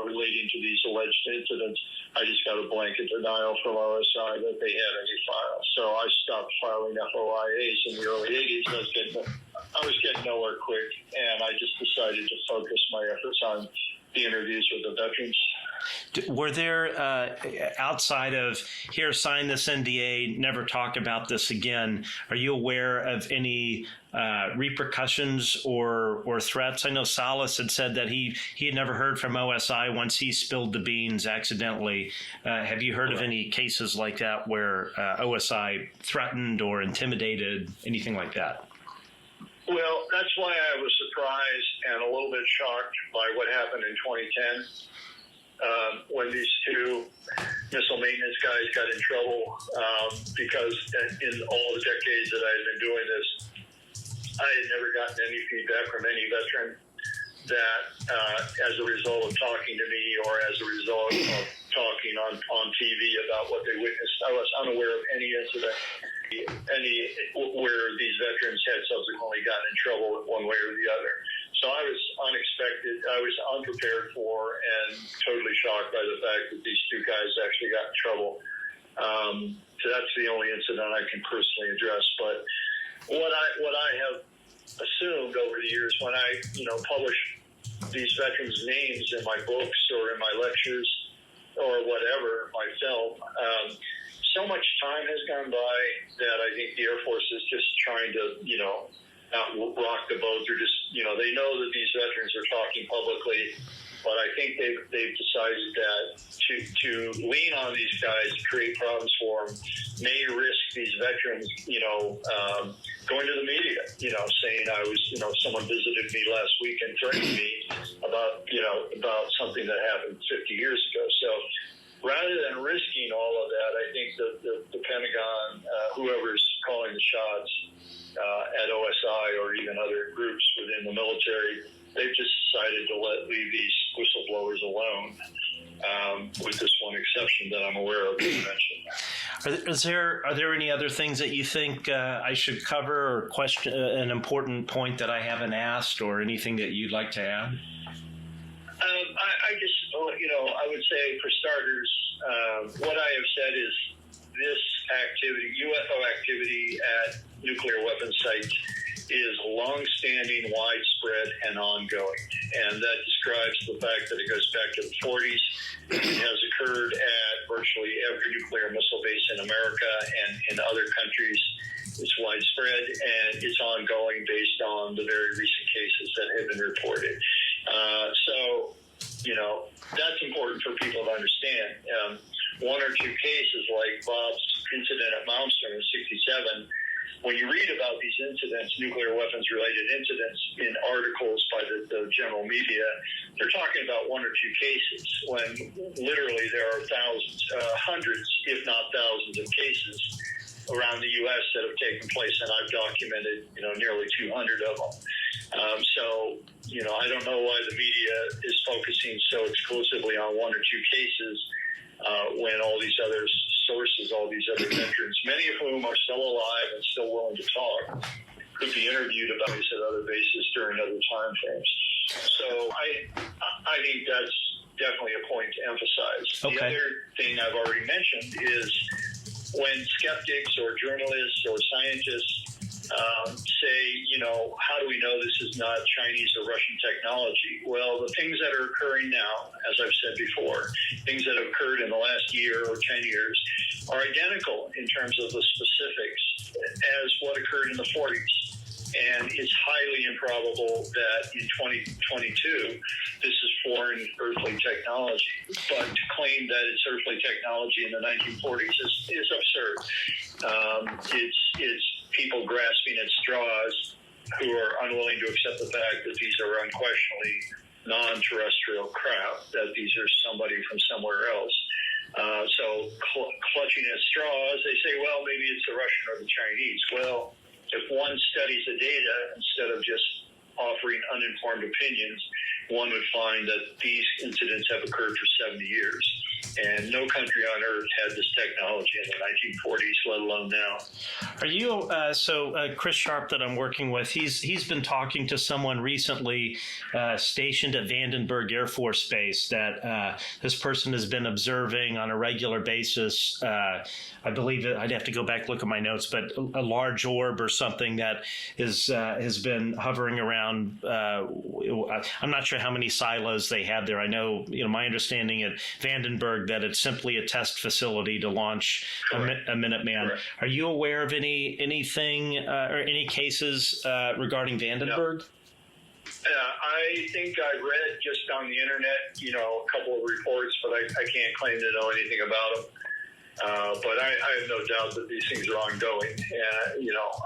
E: relating to these alleged incidents, I just got a blanket denial from OSI that they had any files. So I stopped filing FOIAs in the early 80s. I was getting nowhere quick, and I just decided to focus my efforts on the interviews with the veterans.
A: Were there, outside of, here, sign this NDA, never talk about this again, are you aware of any repercussions or threats? I know Salas had said that he had never heard from OSI once he spilled the beans accidentally. Have you heard of any cases like that where OSI threatened or intimidated, anything like that?
E: Well, that's why I was surprised and a little bit shocked by what happened in 2010 when these two missile maintenance guys got in trouble, because in all the decades that I had been doing this, I had never gotten any feedback from any veteran that as a result of talking to me or as a result of talking on TV about what they witnessed, I was unaware of any incident where these veterans had subsequently gotten in trouble one way or the other. So I was unprepared for and totally shocked by the fact that these two guys actually got in trouble. So that's the only incident I can personally address. But what I have assumed over the years when I publish these veterans' names in my books or in my lectures or whatever, my film, so much time has gone by that I think the Air Force is just trying to, not rock the boat. They're just, they know that these veterans are talking publicly, but I think they've decided that to lean on these guys to create problems for them may risk these veterans, going to the media, saying I was, someone visited me last week and threatened me about something that happened 50 years ago. So rather than risking all of that, I think the Pentagon, whoever's calling the shots at OSI or even other groups within the military, they've just decided to leave these whistleblowers alone, with this one exception that I'm aware of, you mentioned.
A: Are there any other things that you think I should cover, or question an important point that I haven't asked, or anything that you'd like to add?
E: I just, I would say for starters, what I have said is this activity, UFO activity at nuclear weapon sites, is long-standing, widespread, and ongoing. And that describes the fact that it goes back to the 40s. It has occurred at virtually every nuclear missile base in America and in other countries. It's widespread, and it's ongoing based on the very recent cases that have been reported. That's important for people to understand. One or two cases like Bob's incident at Malmstrom in 67, when you read about these incidents, nuclear weapons-related incidents, in articles by the general media, they're talking about one or two cases, when literally there are thousands, hundreds, if not thousands of cases around the U.S. that have taken place, and I've documented, nearly 200 of them. I don't know why the media is focusing so exclusively on one or two cases when all these other sources, all these other veterans, many of whom are still alive and still willing to talk, could be interviewed about these at other bases during other time frames. So I think that's definitely a point to emphasize.
A: Okay.
E: The other thing I've already mentioned is when skeptics or journalists or scientists say, how do we know this is not Chinese or Russian technology? Well, the things that are occurring now, as I've said before, things that have occurred in the last year or 10 years are identical in terms of the specifics as what occurred in the 40s. And it's highly improbable that in 2022, this is foreign earthly technology. But to claim that it's earthly technology in the 1940s is absurd. It's people grasping at straws who are unwilling to accept the fact that these are unquestionably non-terrestrial craft, that these are somebody from somewhere else. So clutching at straws, they say, well, maybe it's the Russian or the Chinese. Well, if one studies the data instead of just offering uninformed opinions, one would find that these incidents have occurred for 70 years. And no country on earth had this technology in the 1940s, let alone now.
A: Are you Chris Sharp that I'm working with? He's been talking to someone recently stationed at Vandenberg Air Force Base that this person has been observing on a regular basis. I believe I'd have to go back look at my notes, but a large orb or something that has been hovering around. I'm not sure how many silos they have there. I know, my understanding at Vandenberg that it's simply a test facility to launch a Minuteman. Correct. Are you aware of anything or any cases regarding Vandenberg?
E: I think I've read just on the internet, a couple of reports, but I can't claim to know anything about them. But I have no doubt that these things are ongoing.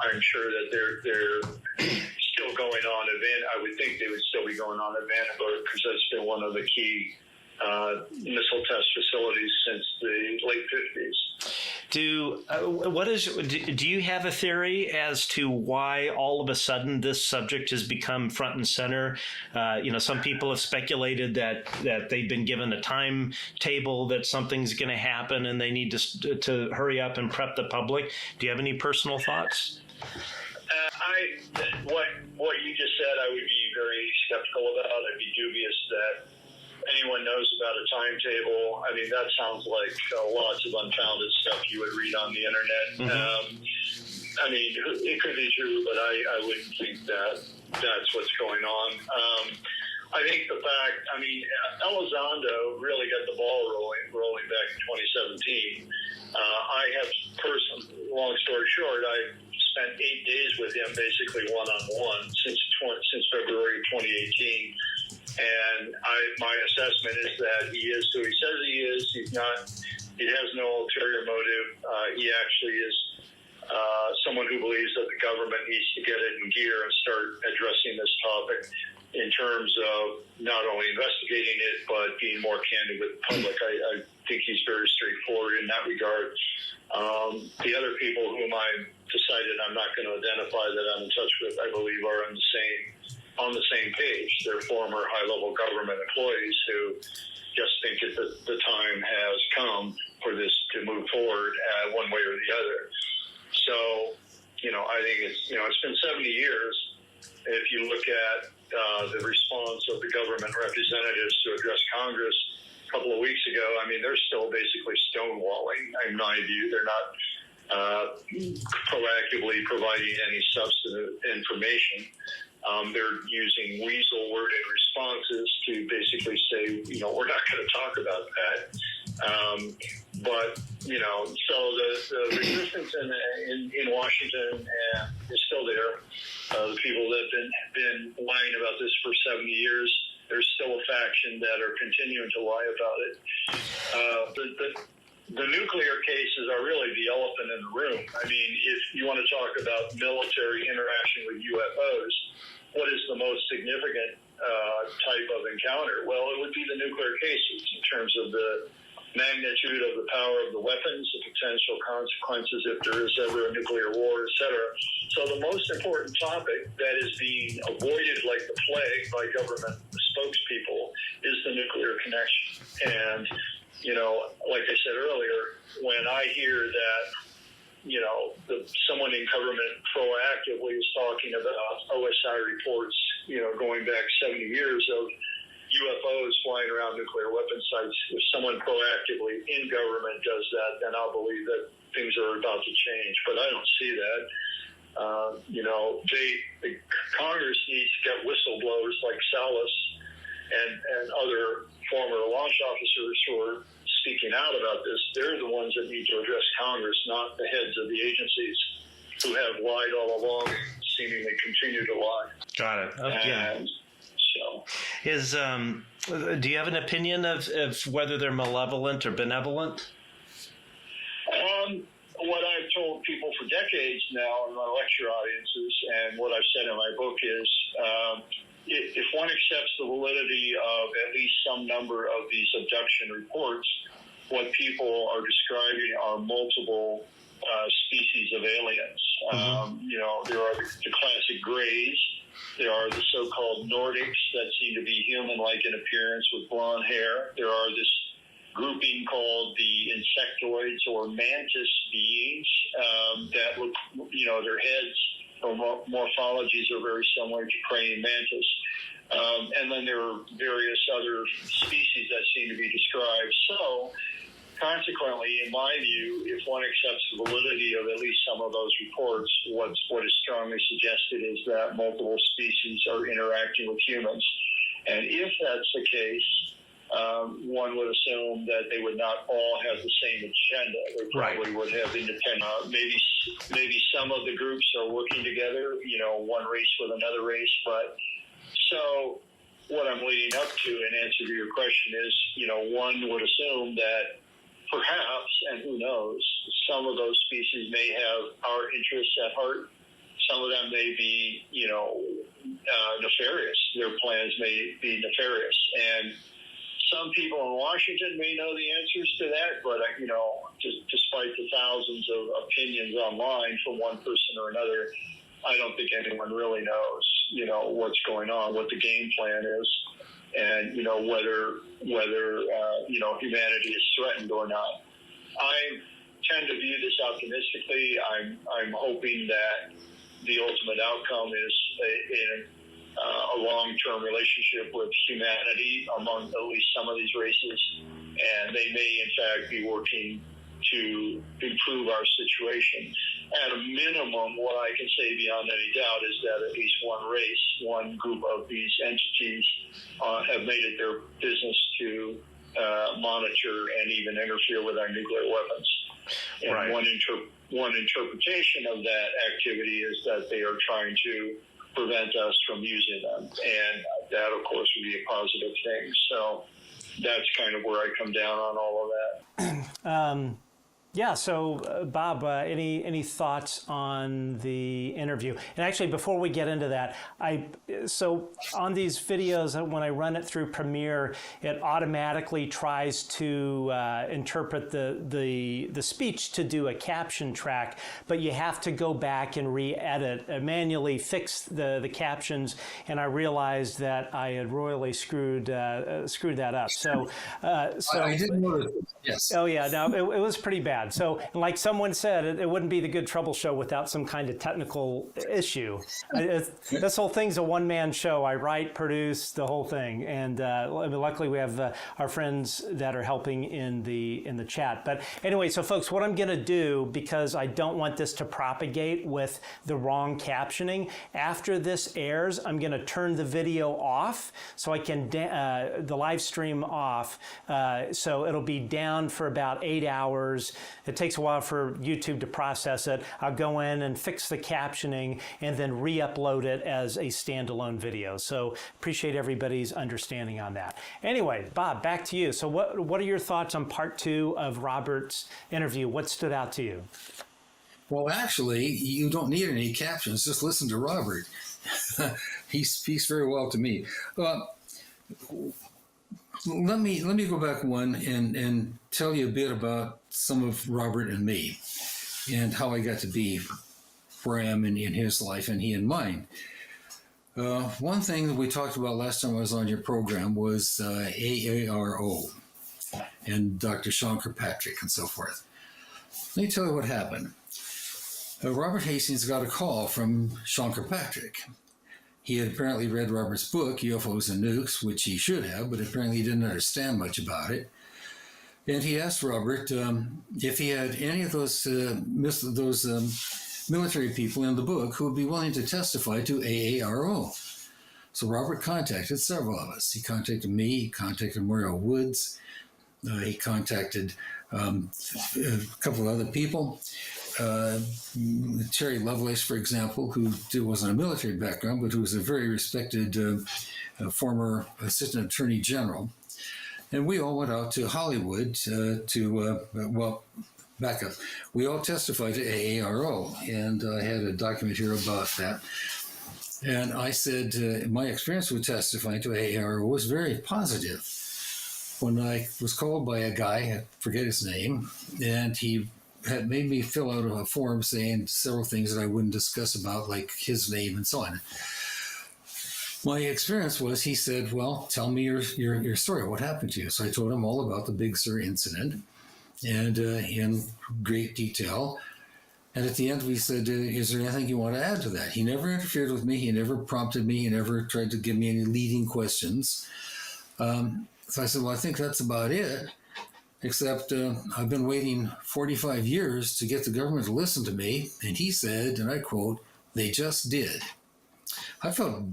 E: I'm sure that they're still going on at I would think they would still be going on at Vandenberg because that's been one of the key missile test facilities since the late 50s.
A: Do you have a theory as to why all of a sudden this subject has become front and center? Some people have speculated that they've been given a timetable that something's going to happen and they need to hurry up and prep the public. Do you have any personal thoughts?
E: What you just said, I would be very skeptical about. I'd be dubious that anyone knows about a timetable. I mean, that sounds like lots of unfounded stuff you would read on the internet. Mm-hmm. It could be true, but I wouldn't think that that's what's going on. I think the fact, Elizondo really got the ball rolling back in 2017. I have long story short, I spent 8 days with him, basically one-on-one since February 2018. And my assessment is that he is who he says he is. He has no ulterior motive. He actually is someone who believes that the government needs to get it in gear and start addressing this topic in terms of not only investigating it, but being more candid with the public. I think he's very straightforward in that regard. The other people whom I decided I'm not going to identify that I'm in touch with, I believe are on the same page. They're former high-level government employees who just think that the time has come for this to move forward. One the other. So, I think it's been 70 years. If you look at the response of the government representatives to address Congress a couple of weeks ago, I mean, they're still basically stonewalling, in my view. They're not proactively providing any substantive information. They're using weasel-worded responses to basically say, we're not going to talk about that. So the resistance in Washington is still there. The people that have been lying about this for 70 years, there's still a faction that are continuing to lie about it. The nuclear cases are really the elephant in the room. I mean, if you want to talk about military interaction with UFOs, what is the most significant type of encounter? Well, it would be the nuclear cases in terms of the magnitude of the power of the weapons, the potential consequences if there is ever a nuclear war, et cetera. So the most important topic that is being avoided like the plague by government spokespeople is the nuclear connection. And, like I said earlier, when I hear that, someone in government proactively is talking about OSI reports, going back 70 years of UFOs flying around nuclear weapon sites. If someone proactively in government does that, then I'll believe that things are about to change. But I don't see that. The Congress needs to get whistleblowers like Salas and other former launch officers who are speaking out about this. They're the ones that need to address Congress, not the heads of the agencies who have lied all along and seemingly continue to lie.
A: Got it.
E: And
A: so, do you have an opinion of whether they're malevolent or benevolent?
E: What I've told people for decades now in my lecture audiences, and what I've said in my book is, if one accepts the validity of at least some number of these abduction reports, what people are describing are multiple species of aliens. There are the classic grays. There are the so-called Nordics that seem to be human-like in appearance with blonde hair. There are this grouping called the insectoids or mantis beings that look, their heads or morphologies are very similar to praying mantis. And then there are various other species that seem to be described. So, consequently, in my view, if one accepts the validity of at least some of those reports, what is strongly suggested is that multiple species are interacting with humans. And if that's the case, one would assume that they would not all have the same agenda. They probably would have independent. Maybe some of the groups are working together, one race with another race. But so what I'm leading up to in answer to your question is, one would assume that perhaps, and who knows, some of those species may have our interests at heart. Some of them may be, nefarious. Their plans may be nefarious. And some people in Washington may know the answers to that, but, despite the thousands of opinions online from one person or another, I don't think anyone really knows, what's going on, what the game plan is, and, whether humanity is threatened or not. I tend to view this optimistically. I'm hoping that the ultimate outcome is a long-term relationship with humanity among at least some of these races, and they may, in fact, be working to improve our situation. At a minimum, what I can say beyond any doubt is that at least one race, one group of these entities have made it their business to monitor and even interfere with our nuclear weapons. And one interpretation of that activity is that they are trying to prevent us from using them. And that, of course, would be a positive thing. So that's kind of where I come down on all of that.
A: Yeah. So, Bob, any thoughts on the interview? And actually, before we get into that, so on these videos, when I run it through Premiere, it automatically tries to interpret the speech to do a caption track, but you have to go back and re-edit, manually fix the captions. And I realized that I had royally screwed that up. So
D: I didn't notice. Yes.
A: Oh yeah, no, it was pretty bad. bad. So, like someone said, it wouldn't be the Good Trouble Show without some kind of technical issue. This whole thing's a one-man show. I write, produce the whole thing, and luckily we have our friends that are helping in the chat. But anyway, so folks, what I'm going to do, because I don't want this to propagate with the wrong captioning, after this airs, I'm going to turn the video off so I can the live stream off. So it'll be down for about 8 hours. It takes a while for YouTube to process it. I'll go in and fix the captioning and then re-upload it as a standalone video. So appreciate everybody's understanding on that. Anyway, Bob, back to you. So what are your thoughts on part 2 of Robert's interview? What stood out to you?
D: Well, actually, you don't need any captions. Just listen to Robert. He speaks very well to me. Let me go back one and tell you a bit about some of Robert and me and how I got to be where I am in his life and he in mine. One thing that we talked about last time I was on your program was AARO and Dr. Sean Kirkpatrick and so forth. Let me tell you what happened. Robert Hastings got a call from Sean Kirkpatrick. He had apparently read Robert's book, UFOs and Nukes, which he should have, but apparently he didn't understand much about it. And he asked Robert if he had any of those military people in the book who would be willing to testify to AARO. So Robert contacted several of us. He contacted me, he contacted Mario Woods, he contacted a couple of other people. Terry Lovelace, for example, who wasn't a military background, but who was a very respected former assistant attorney general. And we all went out to Hollywood back up. We all testified to AARO, and I had a document here about that. And I said my experience with testifying to AARO was very positive. When I was called by a guy, I forget his name, and he had made me fill out a form saying several things that I wouldn't discuss about, like his name and so on. My experience was, he said, well, tell me your story. What happened to you? So I told him all about the Big Sur incident and in great detail. And at the end, we said, is there anything you want to add to that? He never interfered with me. He never prompted me. He never tried to give me any leading questions. So I said, well, I think that's about it. Except I've been waiting 45 years to get the government to listen to me. And he said, and I quote, they just did. I felt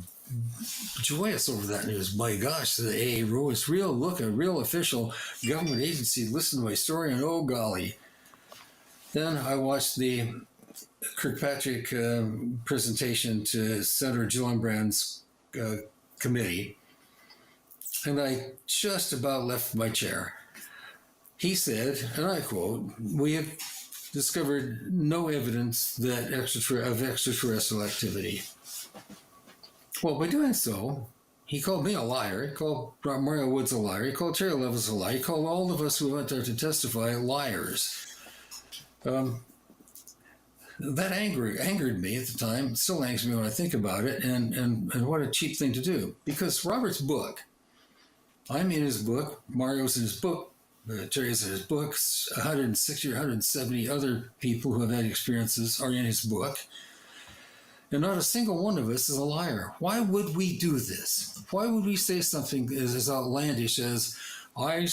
D: joyous over that news. My gosh, the AARO is real. Look, a real official government agency listened to my story, and oh golly. Then I watched the Kirkpatrick presentation to Senator Gillibrand's committee, and I just about left my chair. He said, and I quote, we have discovered no evidence that of extraterrestrial activity. Well, by doing so, he called me a liar. He called Mario Woods a liar. He called Terry Levis a liar. He called all of us who went there to testify liars. That angered me at the time. It still angers me when I think about it. And what a cheap thing to do. Because Robert's book, I'm in his book, Mario's in his book, Terry's in his books, 160 or 170 other people who have had experiences are in his book. And not a single one of us is a liar. Why would we do this? Why would we say something as outlandish as, I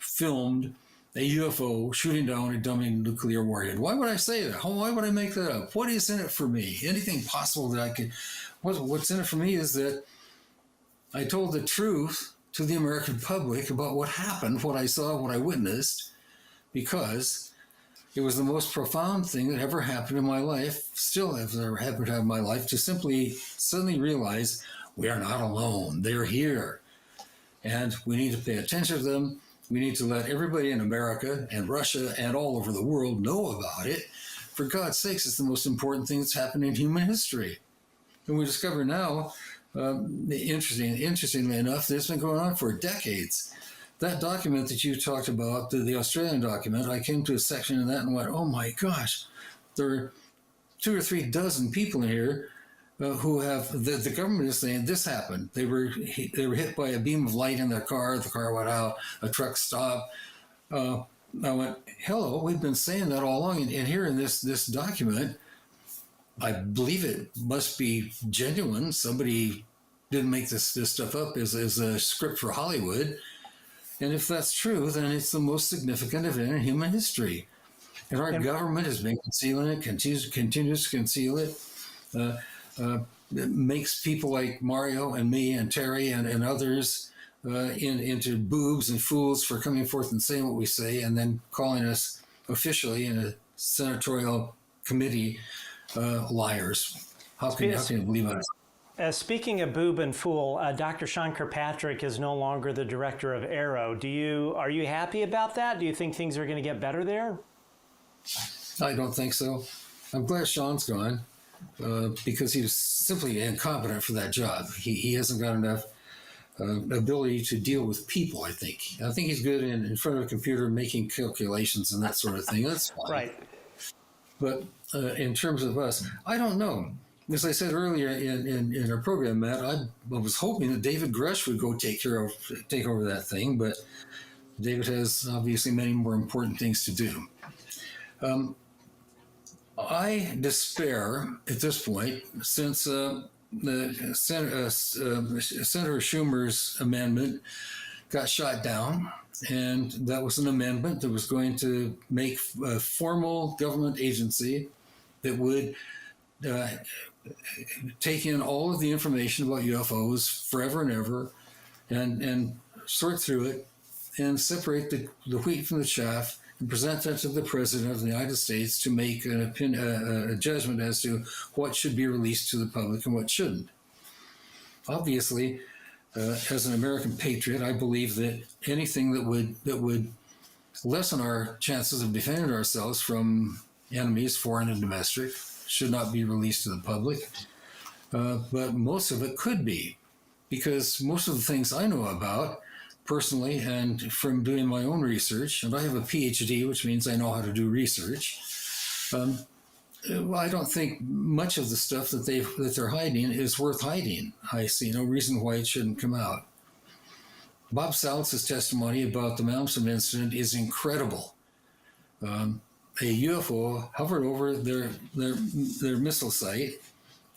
D: filmed a UFO shooting down a dummy nuclear warhead? Why would I say that? Why would I make that up? What is in it for me? Anything possible that I could... What's in it for me is that I told the truth to the American public about what happened, what I saw, what I witnessed, because it was the most profound thing that ever happened in my life, still has ever happened in my life, to simply suddenly realize we are not alone. They're here. And we need to pay attention to them. We need to let everybody in America and Russia and all over the world know about it. For God's sakes, it's the most important thing that's happened in human history. And we discover now, interestingly enough, that it's been going on for decades. That document that you talked about, the Australian document, I came to a section in that and went, oh my gosh, there are 2 or 3 dozen people in here who have, the government is saying this happened. They were hit by a beam of light in their car, the car went out, a truck stopped. I went, hello, we've been saying that all along. And here in this document, I believe it must be genuine. Somebody didn't make this stuff up as a script for Hollywood. And if that's true, then it's the most significant event in human history. And our government has been concealing it, continues to conceal it. It makes people like Mario and me and Terry and others into boobs and fools for coming forth and saying what we say, and then calling us officially in a senatorial committee liars. How can you believe it?
A: Speaking of boob and fool, Dr. Sean Kirkpatrick is no longer the director of AARO. Are you happy about that? Do you think things are going to get better there?
D: I don't think so. I'm glad Sean's gone because he was simply incompetent for that job. He hasn't got enough ability to deal with people, I think. I think he's good in front of a computer making calculations and that sort of thing. That's fine.
A: Right.
D: But in terms of us, I don't know. As I said earlier in our program, Matt, I was hoping that David Grusch would go take over that thing, but David has obviously many more important things to do. I despair at this point, since Senator Schumer's amendment got shot down, and that was an amendment that was going to make a formal government agency that would take in all of the information about UFOs forever and ever, and sort through it and separate the wheat from the chaff and present that to the President of the United States to make a judgment as to what should be released to the public and what shouldn't. Obviously, as an American patriot, I believe that anything that would lessen our chances of defending ourselves from enemies, foreign and domestic, should not be released to the public. But most of it could be, because most of the things I know about personally and from doing my own research, and I have a PhD, which means I know how to do research. I don't think much of the stuff that they're hiding is worth hiding. I see no reason why it shouldn't come out. Bob Salas's testimony about the Malmstrom incident is incredible. A UFO hovered over their missile site.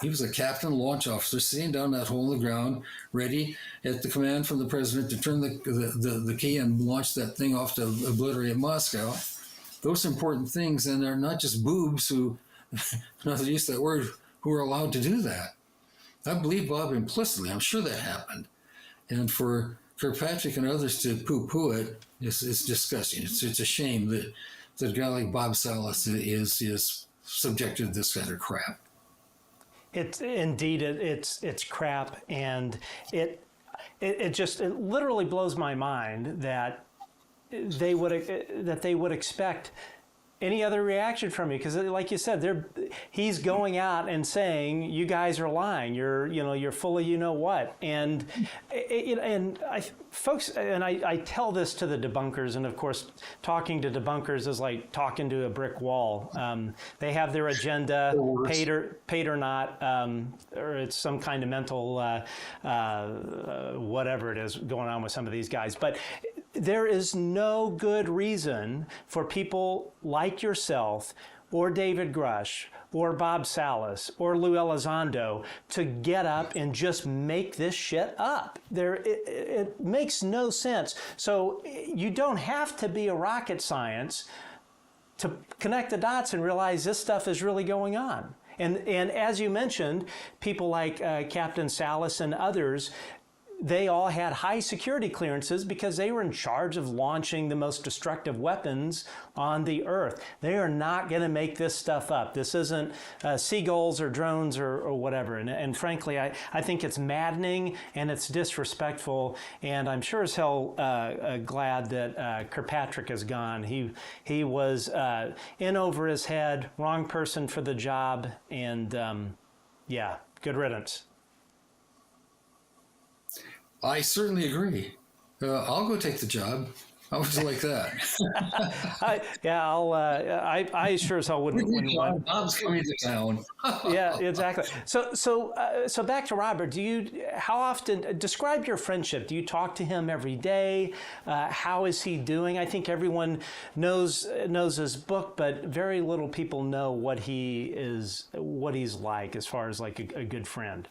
D: He was a captain launch officer sitting down that hole in the ground, ready at the command from the president to turn the key and launch that thing off to obliterate Moscow. Those are important things, and they're not just boobs who, not to use that word, who are allowed to do that. I believe Bob implicitly. I'm sure that happened. And for Kirkpatrick and others to poo-poo it is disgusting. It's a shame that a guy like Bob Salas is subjected to this kind of crap.
A: It's indeed it's crap, and it literally blows my mind that they would expect any other reaction from you, because like you said, he's going out and saying you guys are lying, you're full of you know what, and folks, and I tell this to the debunkers, and of course talking to debunkers is like talking to a brick wall. They have their agenda, paid or not, or it's some kind of mental whatever it is going on with some of these guys, but there is no good reason for people like yourself or David Grusch or Bob Salas or Lou Elizondo to get up and just make this shit up. It makes no sense. So you don't have to be a rocket science to connect the dots and realize this stuff is really going on. And as you mentioned, people like Captain Salas and others, they all had high security clearances because they were in charge of launching the most destructive weapons on the earth. They are not going to make this stuff up. This isn't seagulls or drones or whatever. And frankly, I think it's maddening and it's disrespectful. And I'm sure as hell glad that Kirkpatrick is gone. He was in over his head, wrong person for the job. And yeah, good riddance.
D: I certainly agree. I'll go take the job. How would you like that?
A: I sure as hell wouldn't want.
D: Bob's coming to town.
A: Yeah, exactly. So back to Robert. How often describe your friendship? Do you talk to him every day? How is he doing? I think everyone knows his book, but very little people know what he's like as far as like a good friend.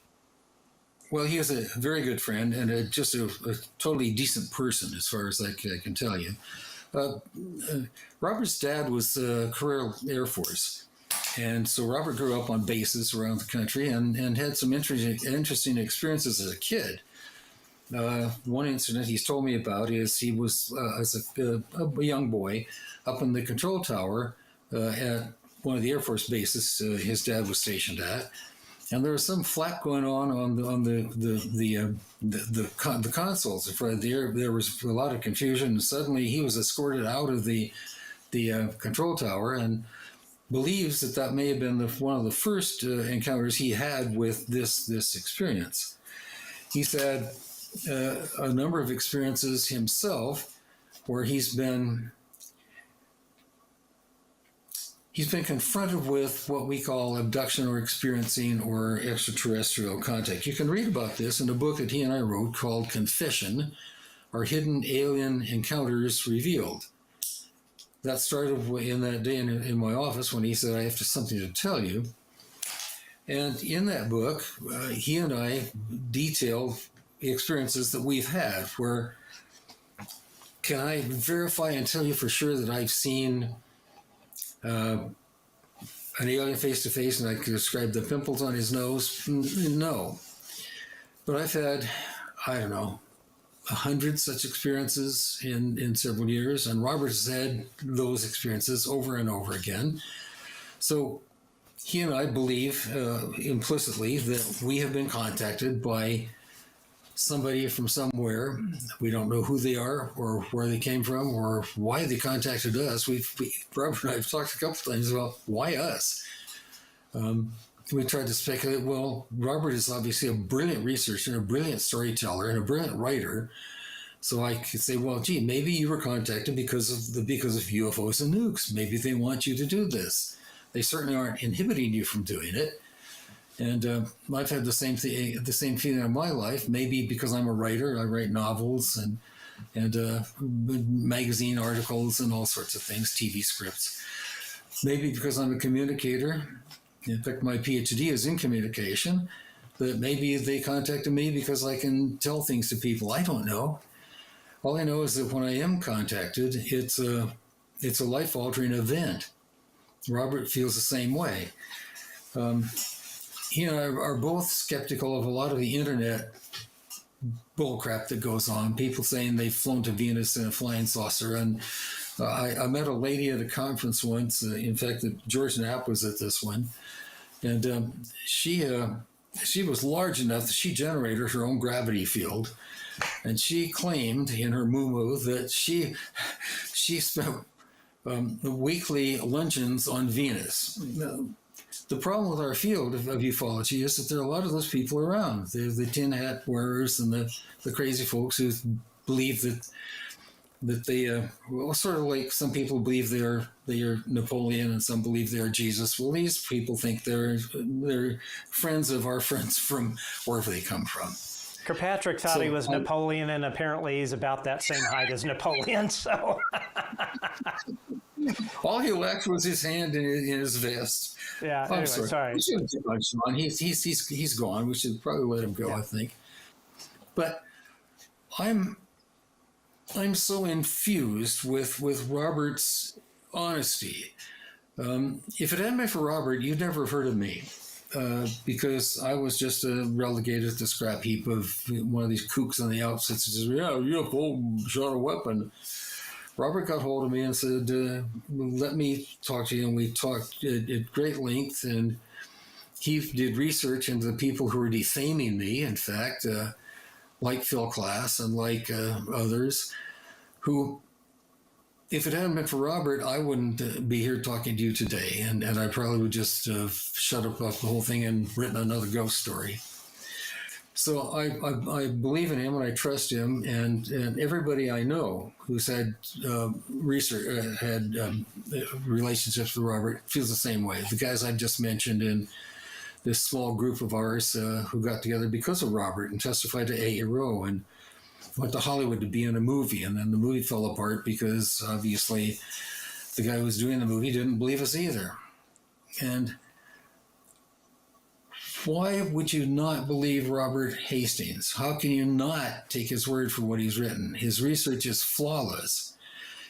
D: Well, he is a very good friend and just a totally decent person, as far as I can tell you. Robert's dad was career Air Force. And so Robert grew up on bases around the country and had some interesting experiences as a kid. One incident he's told me about is he was, as a young boy, up in the control tower at one of the Air Force bases his dad was stationed at. And there was some flak going on the consoles in front of the air. There was a lot of confusion, and suddenly he was escorted out of the control tower, and believes that may have been one of the first encounters he had with this experience. He's had a number of experiences himself where he's been confronted with what we call abduction or experiencing or extraterrestrial contact. You can read about this in a book that he and I wrote called Confession, Our Hidden Alien Encounters Revealed. That started in that day in my office when he said, I have something to tell you. And in that book, he and I detail the experiences that we've had where, can I verify and tell you for sure that I've seen an alien face-to-face and I can describe the pimples on his nose? No. But I've had, 100 such experiences in several years, and Robert has had those experiences over and over again. So he and I believe implicitly that we have been contacted by somebody from somewhere. We don't know who they are or where they came from or why they contacted us. Robert and I have talked a couple times about why us. We tried to speculate, well, Robert is obviously a brilliant researcher and a brilliant storyteller and a brilliant writer. So I could say, well, gee, maybe you were contacted because of UFOs and Nukes. Maybe they want you to do this. They certainly aren't inhibiting you from doing it. And I've had the same feeling in my life. Maybe because I'm a writer, I write novels and magazine articles and all sorts of things, TV scripts. Maybe because I'm a communicator. In fact, my PhD is in communication. That maybe they contacted me because I can tell things to people. I don't know. All I know is that when I am contacted, it's a life-altering event. Robert feels the same way. He and I are both skeptical of a lot of the internet bullcrap that goes on. People saying they've flown to Venus in a flying saucer. And I met a lady at a conference once. In fact, George Knapp was at this one. And she was large enough that she generated her own gravity field. And she claimed in her moo-moo that she spent weekly luncheons on Venus. The problem with our field of ufology is that there are a lot of those people around. There's the tin hat wearers and the crazy folks who believe that they, sort of like some people believe they are Napoleon and some believe they are Jesus. Well, these people think they're friends of our friends from wherever they come from.
A: Kirkpatrick thought he was Napoleon, and apparently he's about that same height as Napoleon. So
D: all he lacked was his hand in his vest.
A: Yeah. Anyway, sorry.
D: We shouldn't do much on. He's gone. We should probably let him go. Yeah. I think. But I'm so infused with Robert's honesty. If it hadn't been for Robert, you'd never have heard of me. Because I was just relegated to the scrap heap of one of these kooks on the outset that says, yeah, UFO shot a weapon. Robert got hold of me and said, let me talk to you. And we talked at great length. And he did research into the people who were defaming me, in fact, like Phil Klass and like others, who, if it hadn't been for Robert, I wouldn't be here talking to you today. And I probably would just shut up the whole thing and written another ghost story. So I believe in him and I trust him, and everybody I know who's had research relationships with Robert feels the same way. The guys I've just mentioned in this small group of ours who got together because of Robert and testified to AARO and went to Hollywood to be in a movie, and then the movie fell apart because obviously the guy who was doing the movie didn't believe us either. And why would you not believe Robert Hastings? How can you not take his word for what he's written? His research is flawless.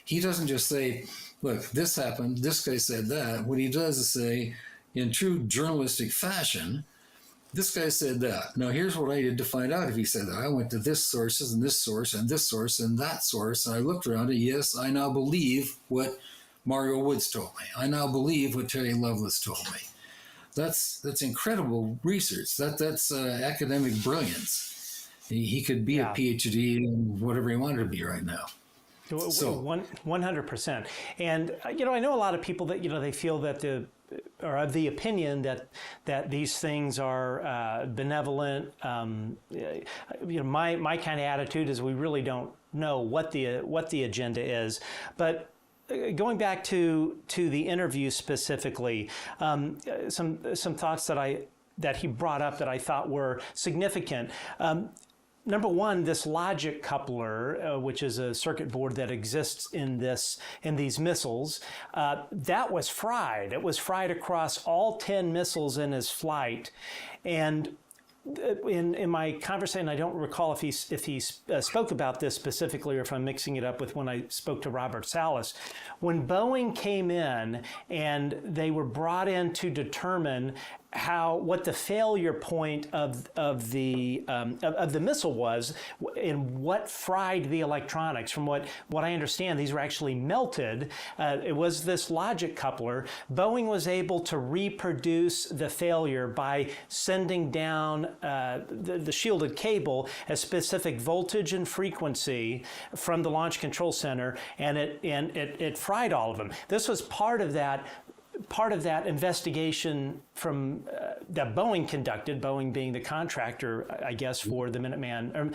D: He doesn't just say, look, this happened, this guy said that. What he does is say, in true journalistic fashion, this guy said that. Now, here's what I did to find out if he said that. I went to this sources and this source and this source and that source, and I looked around and yes, I now believe what Mario Woods told me. I now believe what Terry Lovelace told me. That's incredible research. That's academic brilliance. He could be a PhD in whatever he wanted to be right now.
A: So 100%. And I know a lot of people that they feel that are of the opinion that these things are benevolent. My kind of attitude is we really don't know what the agenda is, but. Going back to the interview specifically, some thoughts that he brought up that I thought were significant. Number one, this logic coupler, which is a circuit board that exists in these missiles, that was fried. It was fried across all 10 missiles in his flight, and in my conversation, I don't recall if he spoke about this specifically or if I'm mixing it up with when I spoke to Robert Salas. When Boeing came in and they were brought in to determine what the failure point of the missile was and what fried the electronics. From what I understand, these were actually melted. It was this logic coupler. Boeing was able to reproduce the failure by sending down the shielded cable at specific voltage and frequency from the Launch Control Center, and it fried all of them. This was part of that investigation from that Boeing conducted, Boeing being the contractor, I guess, for the Minuteman,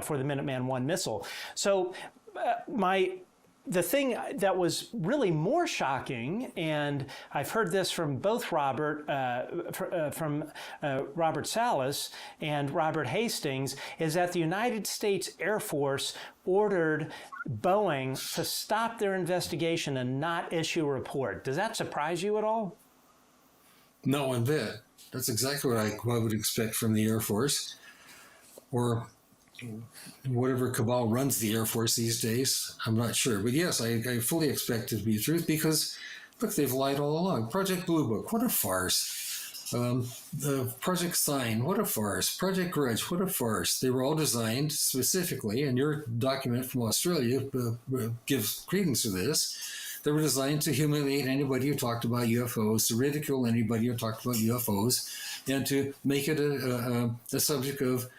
A: for the Minuteman I missile. So the thing that was really more shocking, and I've heard this from both Robert Salas and Robert Hastings, is that the United States Air Force ordered Boeing to stop their investigation and not issue a report. Does that surprise you at all?
D: No one bit. That's exactly what I would expect from the Air Force, or whatever cabal runs the Air Force these days. I'm not sure. But yes, I fully expect it to be the truth because, look, they've lied all along. Project Blue Book, what a farce. Project Sign, what a farce. Project Grudge, what a farce. They were all designed specifically, and your document from Australia gives credence to this. They were designed to humiliate anybody who talked about UFOs, to ridicule anybody who talked about UFOs, and to make it a subject of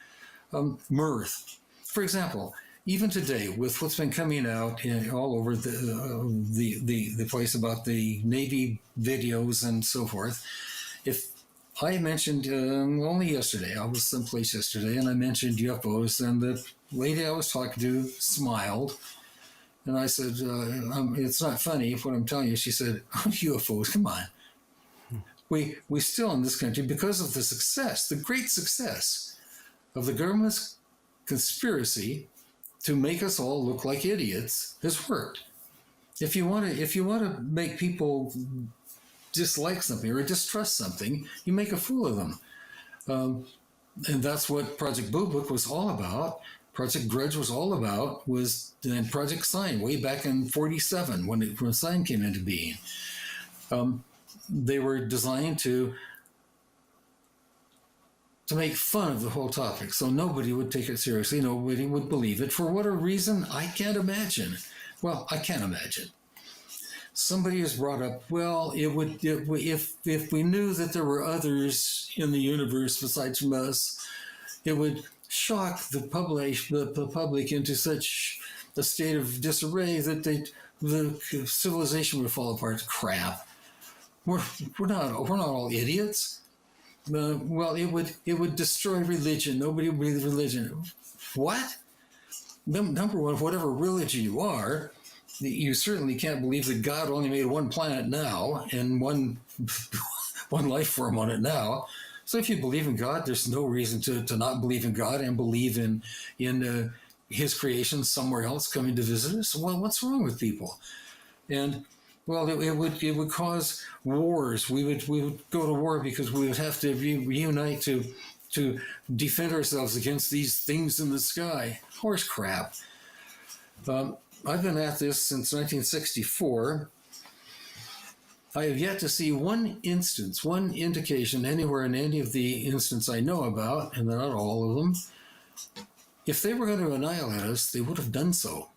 D: mirth. For example, even today, with what's been coming out all over the place about the Navy videos and so forth, if I mentioned only yesterday, I was someplace yesterday, and I mentioned UFOs, and the lady I was talking to smiled, and I said, "It's not funny what I'm telling you." She said, "Oh, UFOs, come on." We still in this country, because of the success, the great success of the government's conspiracy to make us all look like idiots, has worked. If you want to make people dislike something or distrust something, you make a fool of them, and that's what Project Blue Book was all about. Project Grudge was all about, and Project Sign way back in '47 when Sign came into being. They were designed to make fun of the whole topic, so nobody would take it seriously, nobody would believe it. For what a reason, I can't imagine. Well, I can't imagine. Somebody has brought up, well, if we knew that there were others in the universe besides from us, it would shock the public into such a state of disarray that the civilization would fall apart. Crap. We're not all idiots. well, it would destroy religion. Nobody would believe religion. What? Number one, whatever religion you are, you certainly can't believe that God only made one planet now and one life form on it now. So if you believe in God, there's no reason to not believe in God and believe in his creation somewhere else coming to visit us. Well, what's wrong with people? And well, it would cause wars. We would go to war because we would have to reunite to defend ourselves against these things in the sky. Horse crap. I've been at this since 1964. I have yet to see one instance, one indication anywhere in any of the instances I know about, and they're not all of them. If they were going to annihilate us, they would have done so.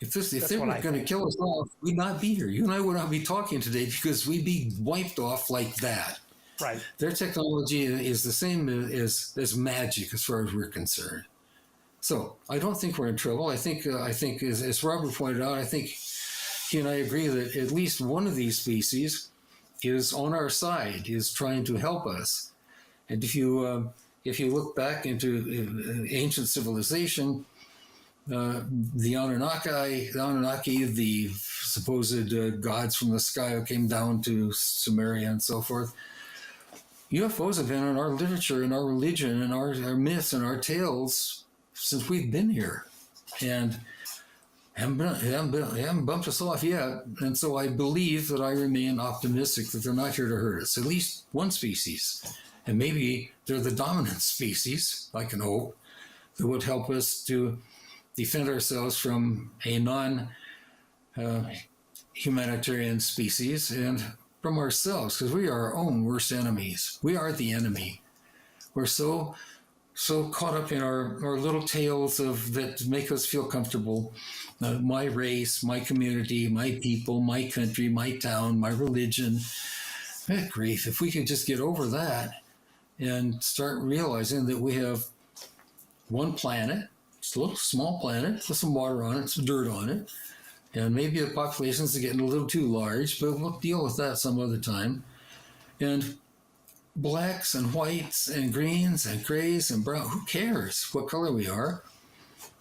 D: If they were going to kill us off, we'd not be here. You and I would not be talking today because we'd be wiped off like that.
A: Right.
D: Their technology is the same as magic as far as we're concerned. So I don't think we're in trouble. I think as Robert pointed out, I think he and I agree that at least one of these species is on our side, is trying to help us. And if you look back into ancient civilization, the Anunnaki, the supposed gods from the sky who came down to Sumeria and so forth, UFOs have been in our literature, in our religion, in our myths, and our tales since we've been here. And haven't bumped us off yet. And so I believe that I remain optimistic that they're not here to hurt us, at least one species. And maybe they're the dominant species, I can hope, that would help us to defend ourselves from a non-humanitarian species and from ourselves, because we are our own worst enemies. We are the enemy. We're so caught up in our little tales that make us feel comfortable. My race, my community, my people, my country, my town, my religion. Good grief, if we could just get over that and start realizing that we have one planet, it's a little small planet with some water on it, some dirt on it, and maybe the populations are getting a little too large, but we'll deal with that some other time. And blacks and whites and greens and grays and brown, who cares what color we are?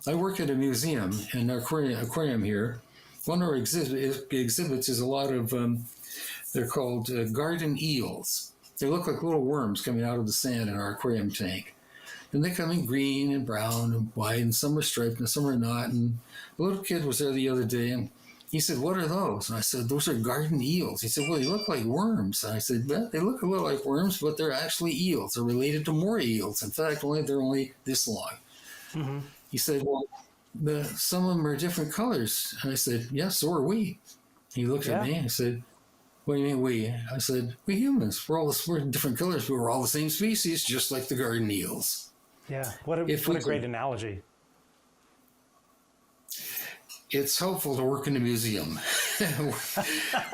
D: I work at a museum, an aquarium here. One of our exhibits is a lot of, they're called garden eels. They look like little worms coming out of the sand in our aquarium tank. And they come in green and brown and white, and some are striped and some are not. And a little kid was there the other day, and he said, "What are those?" And I said, "Those are garden eels." He said, "Well, they look like worms." And I said, "Well, they look a little like worms, but they're actually eels. They're related to more eels. In fact, they're only this long." Mm-hmm. He said, "Well, some of them are different colors." And I said, "Yeah, so are we." He looked at me and said, "What do you mean we?" I said, "We humans. We're different colors, but we're all the same species, just like the garden eels."
A: Yeah, what a great analogy.
D: It's helpful to work in a museum. You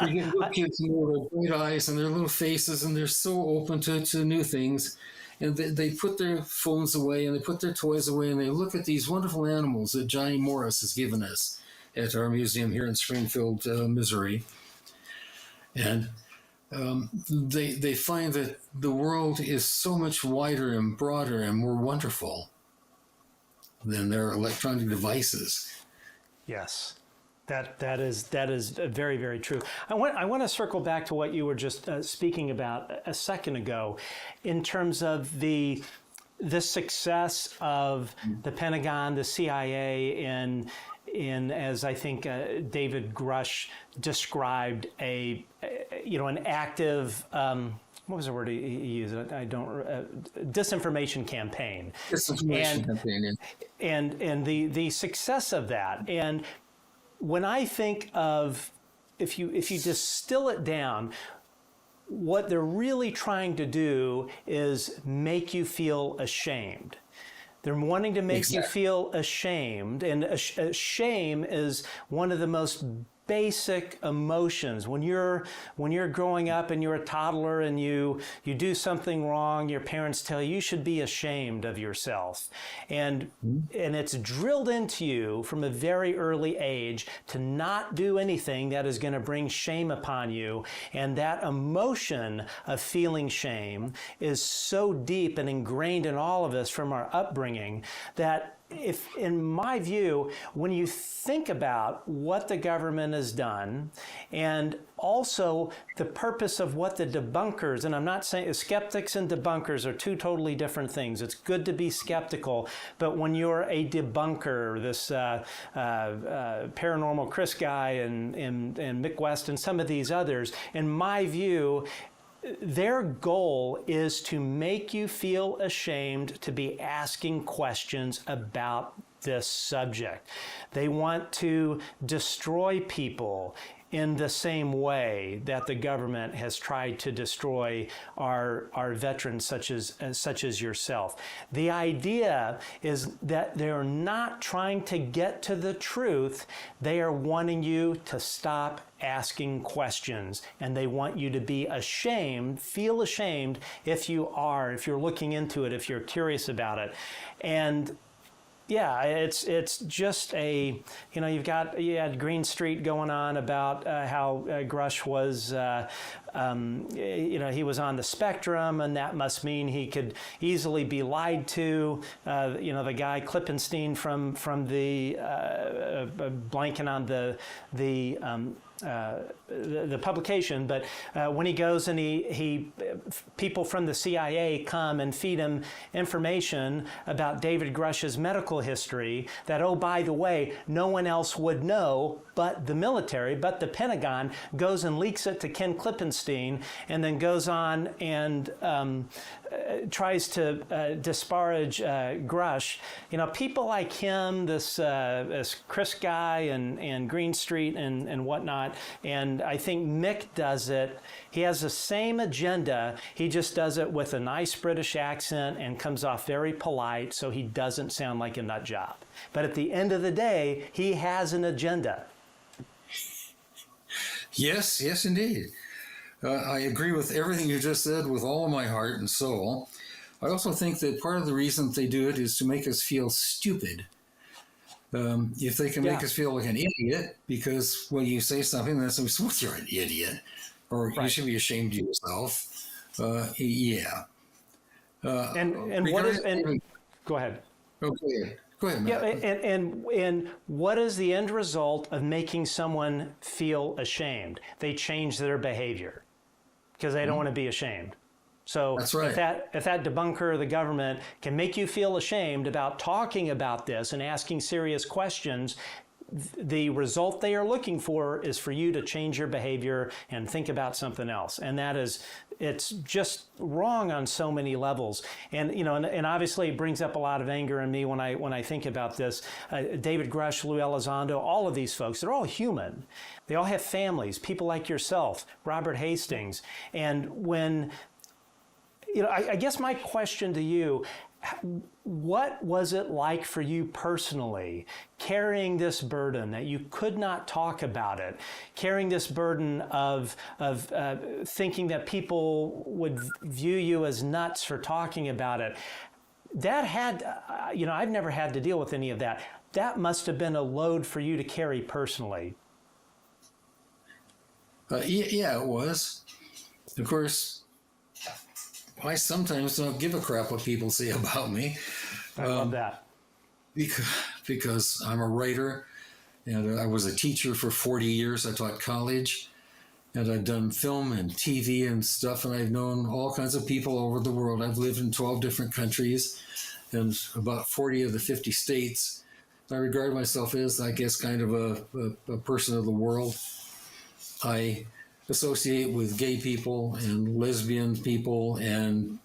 D: get little kids with their bright eyes and their little faces, and they're so open to new things. And they put their phones away and they put their toys away and they look at these wonderful animals that Johnny Morris has given us at our museum here in Springfield, Missouri. And they find that the world is so much wider and broader and more wonderful than their electronic devices.
A: Yes, that is very, very true. I want to circle back to what you were just speaking about a second ago, in terms of the success of the Pentagon, the CIA in as I think David Grusch described an active. What was the word he used? Disinformation campaign.
D: Disinformation campaign.
A: And the success of that. And when I think of, if you distill it down, what they're really trying to do is make you feel ashamed. They're wanting to make you feel ashamed, and shame is one of the most basic emotions. When you're growing up and you're a toddler and you do something wrong, your parents tell you should be ashamed of yourself. And it's drilled into you from a very early age to not do anything that is going to bring shame upon you. And that emotion of feeling shame is so deep and ingrained in all of us from our upbringing that if, in my view, when you think about what the government has done and also the purpose of what the debunkers, and I'm not saying skeptics and debunkers are two totally different things. It's good to be skeptical, but when you're a debunker, this Paranormal Chris guy and Mick West and some of these others, in my view, their goal is to make you feel ashamed to be asking questions about this subject. They want to destroy people in the same way that the government has tried to destroy our veterans such as yourself. The idea is that they're not trying to get to the truth. They are wanting you to stop asking questions, and they want you to be ashamed, feel ashamed if you're looking into it, if you're curious about it. And yeah, it's just you had Green Street going on about how Grusch was, he was on the spectrum, and that must mean he could easily be lied to. The guy Klippenstein from the blanking on the publication, but when he goes and he people from the CIA come and feed him information about David Grusch's medical history that, oh, by the way, no one else would know but the military, but the Pentagon goes and leaks it to Ken Klippenstein and then goes on and tries to disparage Grusch. People like him, this Chris guy and Green Street and whatnot, and I think Mick does it. He has the same agenda. He just does it with a nice British accent and comes off very polite so he doesn't sound like a nut job. But at the end of the day, he has an agenda.
D: Yes, indeed. I agree with everything you just said with all of my heart and soul. I also think that part of the reason they do it is to make us feel stupid. If they can make us feel like an idiot, because when you say something, that's well, you're an idiot, or right. You should be ashamed of yourself. Yeah.
A: Go ahead.
D: Okay. Go ahead, Matt.
A: Yeah, and what is the end result of making someone feel ashamed? They change their behavior because they don't want to be ashamed. So
D: that's right.
A: if that debunker of the government can make you feel ashamed about talking about this and asking serious questions, the result they are looking for is for you to change your behavior and think about something else. And it's just wrong on so many levels. And, and obviously it brings up a lot of anger in me when I think about this. David Grusch, Lou Elizondo, all of these folks, they're all human. They all have families, people like yourself, Robert Hastings. And when, I guess my question to you, what was it like for you personally, carrying this burden that you could not talk about it, carrying this burden of thinking that people would view you as nuts for talking about it? That had, I've never had to deal with any of that. That must have been a load for you to carry personally.
D: Yeah, it was. Of course, I sometimes don't give a crap what people say about me.
A: I love that.
D: Because I'm a writer, and I was a teacher for 40 years. I taught college, and I've done film and TV and stuff, and I've known all kinds of people over the world. I've lived in 12 different countries and about 40 of the 50 states. I regard myself as, I guess, kind of a person of the world. I associate with gay people and lesbian people, and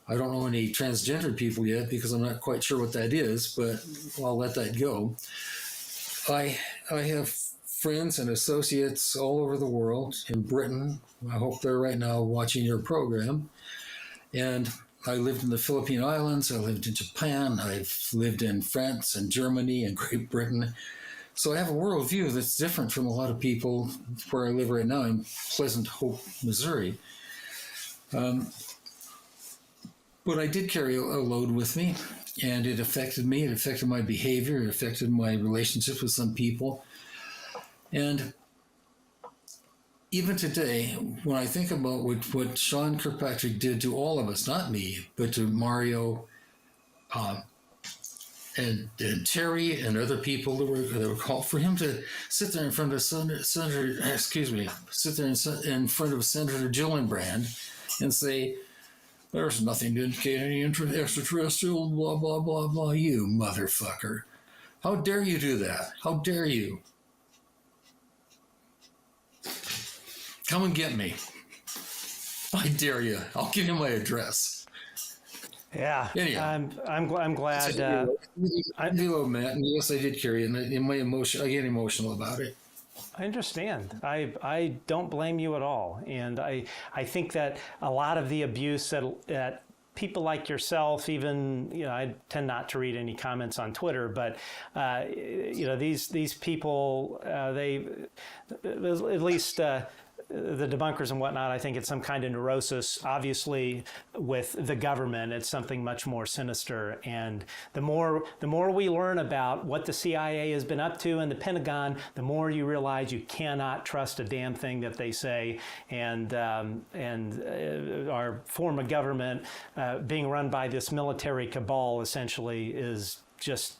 D: I don't know any transgender people yet because I'm not quite sure what that is, but I'll let that go. I have friends and associates all over the world, in Britain. I hope they're right now watching your program. And I lived in the Philippine Islands. I lived in Japan. I've lived in France and Germany and Great Britain. So I have a worldview that's different from a lot of people where I live right now in Pleasant Hope, Missouri. But I did carry a load with me, and it affected me. It affected my behavior. It affected my relationship with some people. And even today, when I think about what Sean Kirkpatrick did to all of us, not me, but to Mario, and Terry and other people that were called, for him to sit there in front of Senator Gillibrand and say, "There's nothing to indicate any extraterrestrial, blah, blah, blah, blah," you motherfucker. How dare you do that? How dare you? Come and get me. I dare you. I'll give you my address.
A: Yeah,
D: Anyhow.
A: I'm glad.
D: Matt, and yes, I did carry it, and in my emotion, I get emotional about it.
A: I understand. I don't blame you at all, and I think that a lot of the abuse that people like yourself, even, I tend not to read any comments on Twitter, but these people, they at least. The debunkers and whatnot, I think it's some kind of neurosis. Obviously, with the government, it's something much more sinister. And the more we learn about what the CIA has been up to and the Pentagon, the more you realize you cannot trust a damn thing that they say. And our form of government being run by this military cabal essentially is just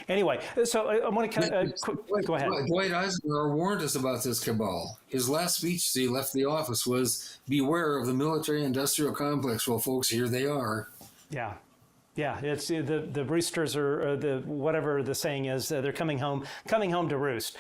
A: Anyway, so I want to go ahead.
D: Dwight Eisenhower warned us about this cabal. His last speech as he left the office was, "Beware of the military-industrial complex." Well, folks, here they are.
A: Yeah, it's the roosters, or the whatever the saying is. They're coming home to roost.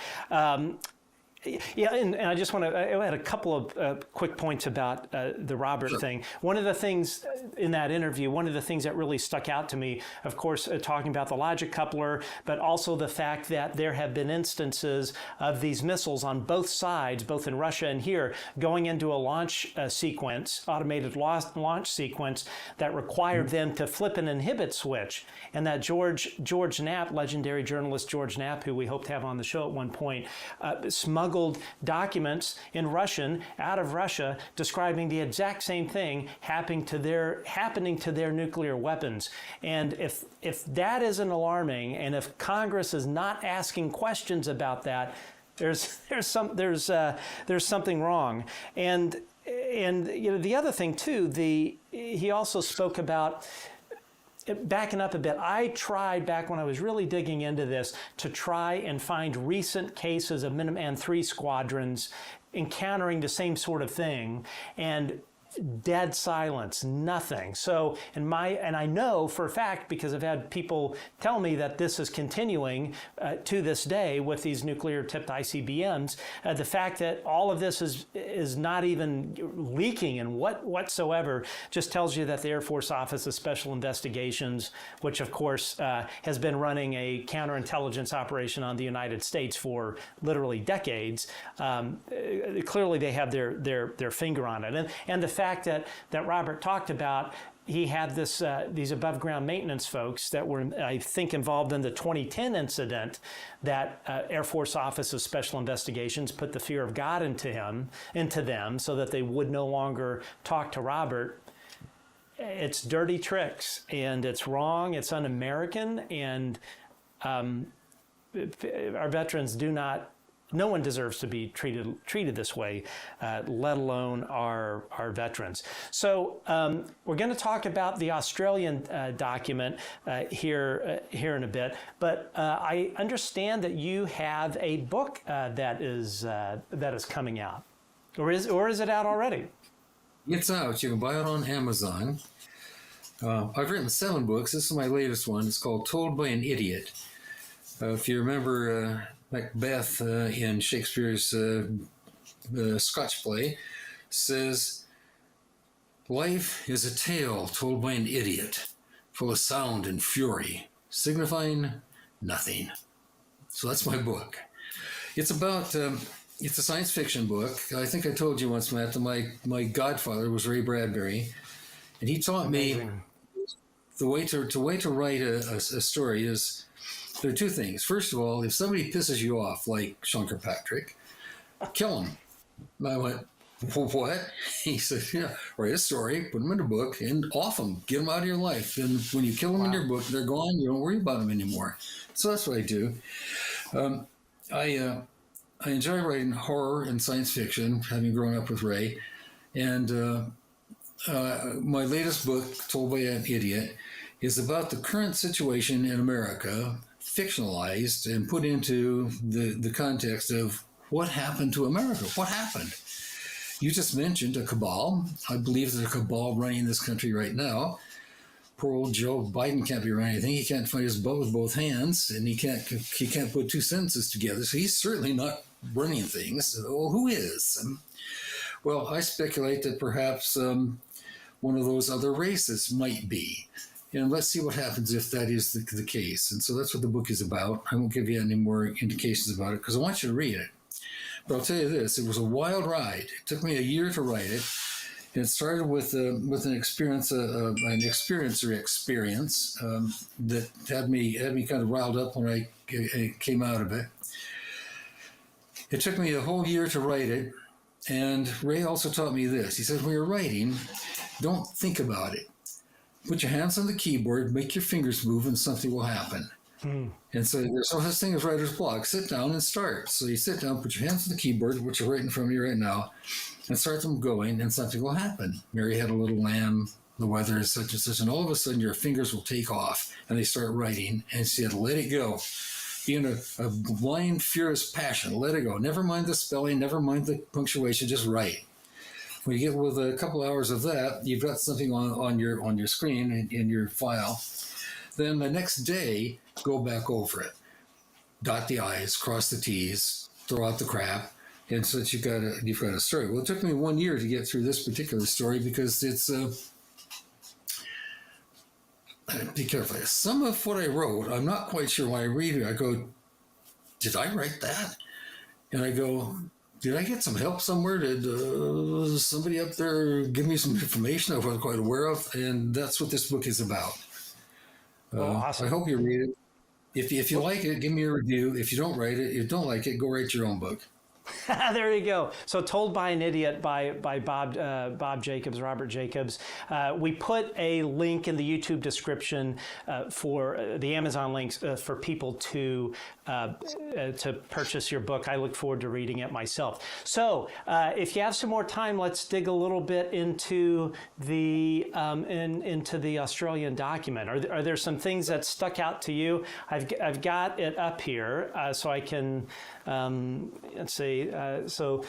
A: Yeah, and I just want to add a couple of quick points about the Robert thing. One of the things in that interview, one of the things that really stuck out to me, of course, talking about the logic coupler, but also the fact that there have been instances of these missiles on both sides, both in Russia and here, going into a launch sequence, automated launch sequence that required them to flip an inhibit switch. And that George Knapp, legendary journalist George Knapp, who we hope to have on the show at one point, smuggled documents in Russian out of Russia describing the exact same thing happening to their nuclear weapons. And if that isn't alarming, and if Congress is not asking questions about that, there's something wrong. And the other thing too, he also spoke about, backing up a bit, I tried back when I was really digging into this to try and find recent cases of Minuteman III squadrons encountering the same sort of thing, and dead silence, nothing. So, and I know for a fact, because I've had people tell me that this is continuing to this day with these nuclear-tipped ICBMs. The fact that all of this is not even leaking and whatsoever just tells you that the Air Force Office of Special Investigations, which of course has been running a counterintelligence operation on the United States for literally decades, clearly they have their finger on it. And the fact that Robert talked about, he had these above ground maintenance folks that were, I think, involved in the 2010 incident that Air Force Office of Special Investigations put the fear of God into them so that they would no longer talk to Robert. It's dirty tricks, and it's wrong, it's un-American, and our veterans no one deserves to be treated this way, let alone our veterans. So we're going to talk about the Australian document here in a bit, but I understand that you have a book that is coming out, or is it out already?
D: It's out. You can buy it on Amazon. I've written 7 books. This is my latest one. It's called "Told by an Idiot." If you remember Macbeth in Shakespeare's Scotch play, says, "Life is a tale told by an idiot, full of sound and fury, signifying nothing." So that's my book. It's about, it's a science fiction book. I think I told you once, Matt, that my godfather was Ray Bradbury, and he taught me the way to write a story is there are two things. First of all, if somebody pisses you off, like Kirkpatrick, kill him. I went, what? He said, yeah, write a story, put them in a book, and off them. Get them out of your life. And when you kill them in your book, they're gone. You don't worry about them anymore. So that's what I do. I enjoy writing horror and science fiction, having grown up with Ray. And my latest book, Told by an Idiot, is about the current situation in America, fictionalized and put into the context of what happened to America. What happened? You just mentioned a cabal. I believe there's a cabal running this country right now. Poor old Joe Biden can't be running anything. He can't find his butt with both hands, and he can't put two sentences together. So he's certainly not running things. Well, who is? Well, I speculate that perhaps one of those other races might be. And let's see what happens if that is the case. And so that's what the book is about. I won't give you any more indications about it because I want you to read it. But I'll tell you this, it was a wild ride. It took me a year to write it. And it started with an experiencer experience that had me kind of riled up when I came out of it. It took me a whole year to write it. And Ray also taught me this. He said, when you're writing, don't think about it. Put your hands on the keyboard, make your fingers move, and something will happen. And so there's no such thing as writer's block. Sit down and start. So you sit down, put your hands on the keyboard, which are right in front of you right now, and start them going, and something will happen. Mary had a little lamb, the weather is such and such, and all of a sudden your fingers will take off, and they start writing, and she said, let it go. Be in a blind, furious passion. Let it go. Never mind the spelling, never mind the punctuation, just write. When you get with a couple hours of that, you've got something on your screen in your file. Then the next day, go back over it. Dot the I's, cross the T's, throw out the crap, and so that you've got a story. Well, it took me 1 year to get through this particular story because it's be careful. Some of what I wrote, I'm not quite sure why I read it. I go, did I write that? And I go, did I get some help somewhere? Did somebody up there give me some information I wasn't quite aware of? And that's what this book is about.
A: Awesome.
D: I hope you read it. If you like it, give me a review. If you don't write it, if you don't like it, go write your own book.
A: There you go. So Told by an Idiot by Bob Jacobs, Robert Jacobs. We put a link in the YouTube description for the Amazon links for people to purchase your book. I look forward to reading it myself. So if you have some more time, let's dig a little bit into the Australian document. Are there some things that stuck out to you? I've got it up here so I can let's see. So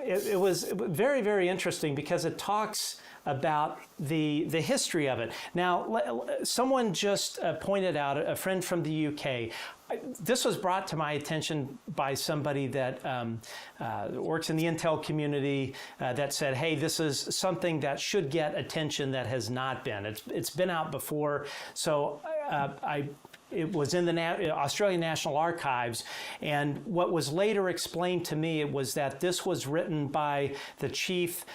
A: it was very, very interesting because it talks about the history of it. Now, someone just pointed out, a friend from the UK, this was brought to my attention by somebody that works in the intel community that said, hey, this is something that should get attention that has not been. It's been out before, so it was in the Australian National Archives, and what was later explained to me was that this was written by the chief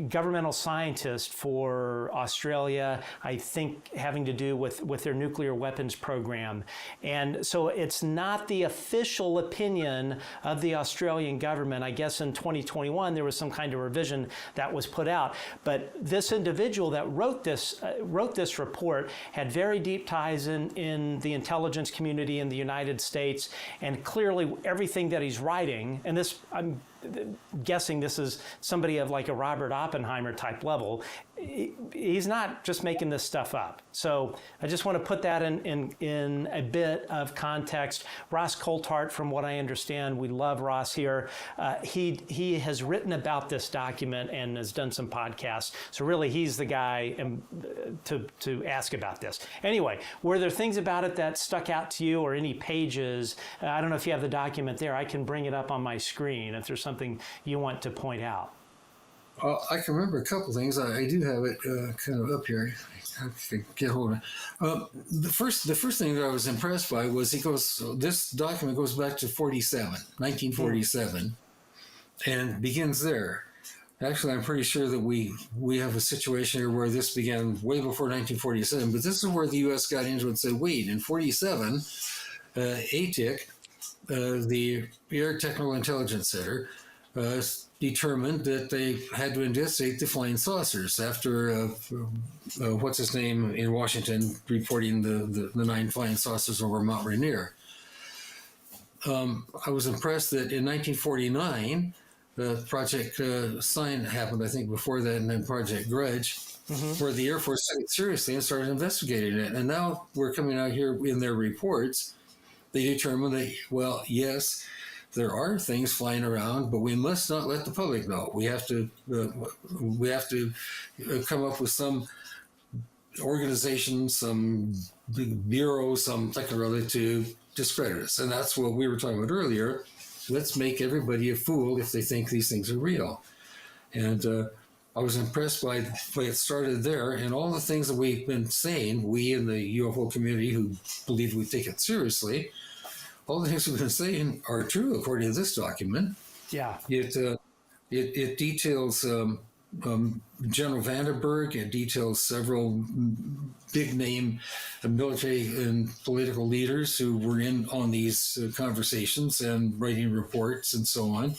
A: governmental scientist for Australia, I think having to do with their nuclear weapons program. And so it's not the official opinion of the Australian government. I guess in 2021 there was some kind of revision that was put out. But this individual that wrote this report had very deep ties in the intelligence community in the United States, and clearly everything that he's writing, and this I'm guessing this is somebody of like a Robert Oppenheimer type level. He's not just making this stuff up. So I just want to put that in a bit of context. Ross Coulthart, from what I understand, we love Ross here. He has written about this document and has done some podcasts. So really, he's the guy to ask about this. Anyway, were there things about it that stuck out to you, or any pages? I don't know if you have the document there. I can bring it up on my screen if there's something you want to point out.
D: I can remember a couple things. I do have it kind of up here. I can get hold of it. The first thing that I was impressed by was this document goes back to 1947, and begins there. Actually, I'm pretty sure that we have a situation here where this began way before 1947, but this is where the U.S. got into it and said, wait, in 47, ATIC, the Air Technical Intelligence Center, determined that they had to investigate the flying saucers after, what's his name in Washington reporting the 9 flying saucers over Mount Rainier. I was impressed that in 1949, Project Sign happened, I think, before that, and then Project Grudge, where the Air Force took it seriously and started investigating it. And now we're coming out here in their reports. They determined that, well, yes, there are things flying around, but we must not let the public know. We have to come up with some organization, some big bureau, something or other to discredit us. And that's what we were talking about earlier. Let's make everybody a fool if they think these things are real. And I was impressed by it started there, and all the things that we've been saying, we in the UFO community who believe we take it seriously, all the things we've been saying are true according to this document.
A: Yeah.
D: It details General Vandenberg. It details several big-name military and political leaders who were in on these conversations and writing reports and so on.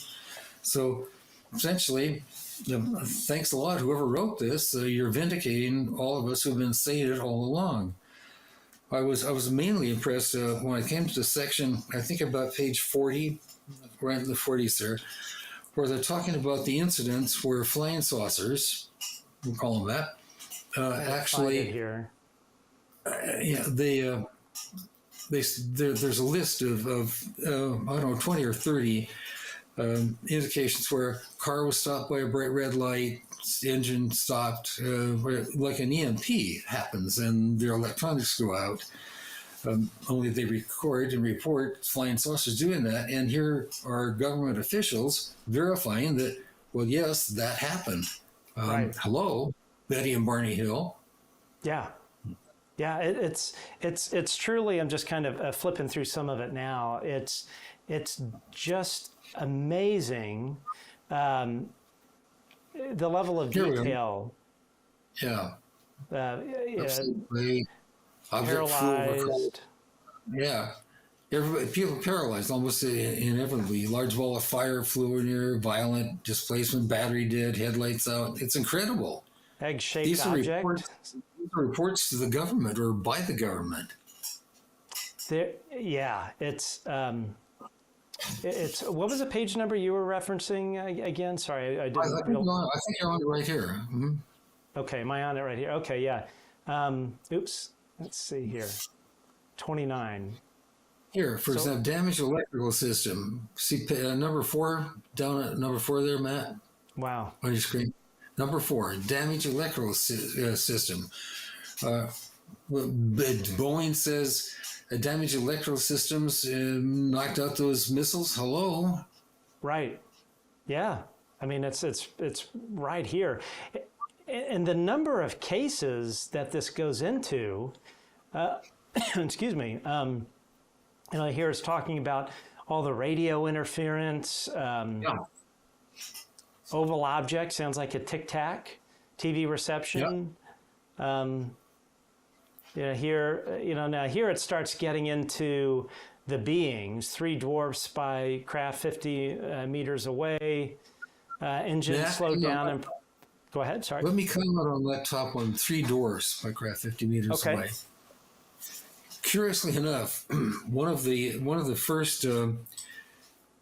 D: So essentially, thanks a lot, whoever wrote this. You're vindicating all of us who've been saying it all along. I was mainly impressed when I came to the section, I think about page 40, right in the 40s there, where they're talking about the incidents where flying saucers, we'll call them that, actually,
A: here.
D: There's a list of I don't know, 20 or 30 indications where a car was stopped by a bright red light, engine stopped, like an EMP happens and their electronics go out. Only they record and report flying saucers doing that. And here are government officials verifying that, well, yes, that happened.
A: Right.
D: Hello, Betty and Barney Hill.
A: Yeah. Yeah, it's truly, I'm just kind of flipping through some of it now. It's just amazing, the level of detail.
D: Yeah.
A: Paralyzed.
D: Yeah. Everybody, people paralyzed almost inevitably. Large ball of fire flew in here, violent displacement, battery dead, headlights out. It's incredible.
A: Egg-shaped object.
D: These are reports to the government or by the government.
A: Yeah, it's what was the page number you were referencing again? Sorry, I didn't.
D: I think you're on it right here. Mm-hmm.
A: Okay, am I on it right here? Okay, yeah. Oops. Let's see here. 29.
D: Here, for example, damaged electrical system. See number 4, down at number 4 there, Matt?
A: Wow.
D: On your screen. Number 4, damaged electrical system. Boeing says damaged electrical systems knocked out those missiles. Hello?
A: Right. Yeah. I mean, it's right here. And the number of cases that this goes into, excuse me, here it's talking about all the radio interference, oval object, sounds like a tic-tac, TV reception. Now here it starts getting into the beings, 3 dwarfs by craft 50 meters away, engine slowed down and... Go ahead, sorry.
D: Let me comment on that top one, 3 dwarfs by craft 50 meters away. Curiously enough, one of the first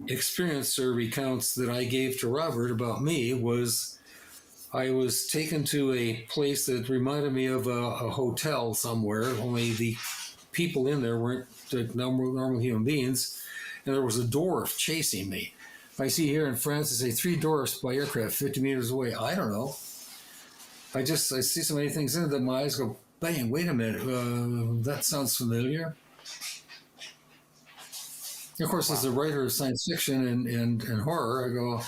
D: experience or recounts that I gave to Robert about me was I was taken to a place that reminded me of a hotel somewhere, only the people in there weren't normal human beings, and there was a dwarf chasing me. I see here in France, they say 3 dwarfs by aircraft 50 meters away. I don't know. I see so many things in it that my eyes go, bang, wait a minute, that sounds familiar. Of course, as a writer of science fiction and horror, I go,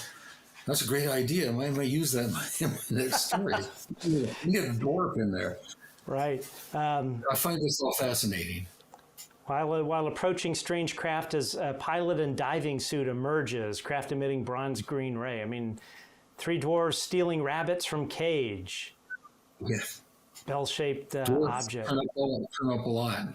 D: that's a great idea. I might use that in my next story. You get a dwarf in there.
A: Right.
D: I find this all fascinating.
A: While approaching strange craft as a pilot in diving suit emerges, craft emitting bronze green ray. I mean, Three dwarves stealing rabbits from cage.
D: Yeah.
A: Bell-shaped object.
D: Turn up a lot.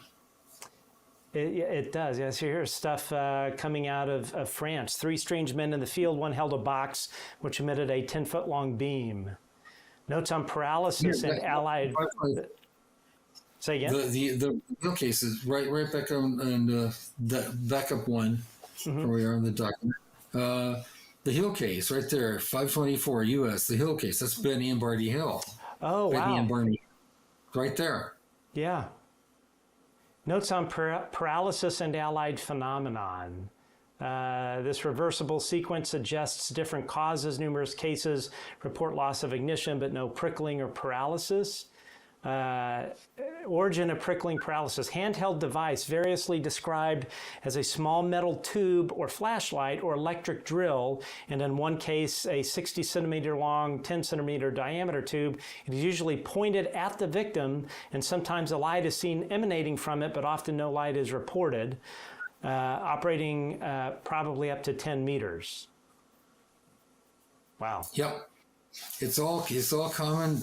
A: It does. Yes, here's stuff coming out of France. Three strange men in the field. One held a box which emitted a 10-foot-long beam. Notes on paralysis and allied. Say again.
D: The real case is right back on and back up one where we are in the document. The Hill case right there, 524 U.S. The Hill case. That's Benny and Barney Hill.
A: Oh,
D: Benny
A: wow.
D: and Barney, right there.
A: Yeah. Notes on paralysis and allied phenomenon. This reversible sequence suggests different causes. Numerous cases report loss of ignition, but no prickling or paralysis. Origin of prickling paralysis. Handheld device variously described as a small metal tube or flashlight or electric drill, and in one case a 60 centimeter long, 10 centimeter diameter tube. It is usually pointed at the victim, and sometimes a light is seen emanating from it, but often no light is reported. Operating probably up to 10 meters. Wow.
D: Yep. It's all common.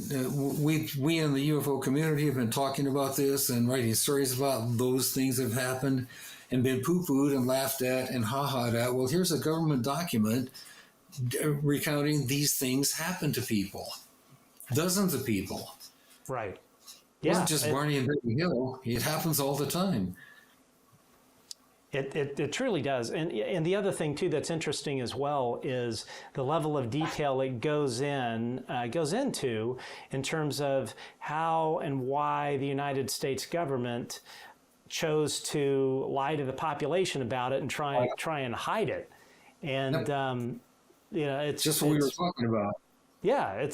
D: We in the UFO community have been talking about this and writing stories about those things that have happened and been poo-pooed and laughed at and ha-ha'd at. Well, here's a government document recounting these things happen to people. Dozens of people.
A: Right.
D: It wasn't just Barney and Benny Hill. It happens all the time.
A: It truly does. And the other thing, too, that's interesting as well is the level of detail it goes into in terms of how and why the United States government chose to lie to the population about it and try and hide it. And, it's
D: just what we were talking about.
A: Yeah,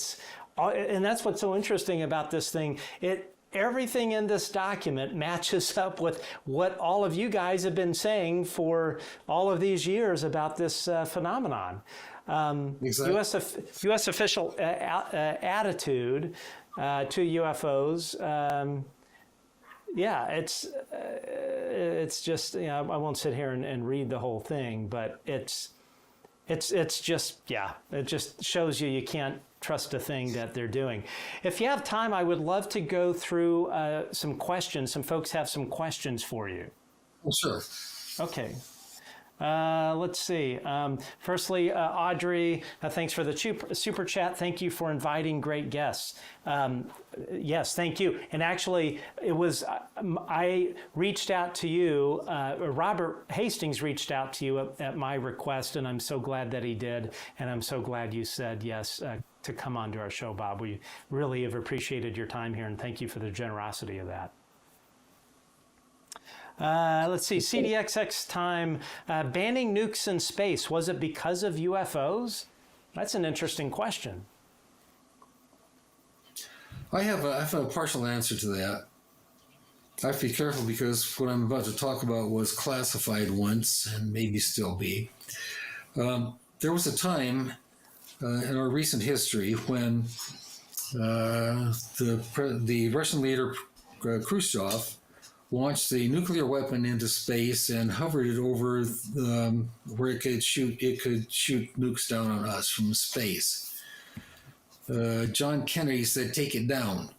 A: and that's what's so interesting about this thing. Everything in this document matches up with what all of you guys have been saying for all of these years about this phenomenon.
D: Exactly.
A: U.S. official attitude to UFOs. It's just, I won't sit here and read the whole thing, but it just shows you can't trust a thing that they're doing. If you have time, I would love to go through some questions. Some folks have some questions for you.
D: Well, sure.
A: Okay. Let's see. Firstly, Audrey, thanks for the super chat. Thank you for inviting great guests. Yes, thank you. And actually, it was I reached out to you. Robert Hastings reached out to you at my request, and I'm so glad that he did. And I'm so glad you said yes to come onto our show, Bob. We really have appreciated your time here, and thank you for the generosity of that. Let's see, CDXX time, banning nukes in space, was it because of UFOs? That's an interesting question.
D: I have a partial answer to that. I have to be careful because what I'm about to talk about was classified once and maybe still be. There was a time in our recent history when the Russian leader Khrushchev launched a nuclear weapon into space and hovered it over where it could shoot nukes down on us from space. John Kennedy said, "Take it down."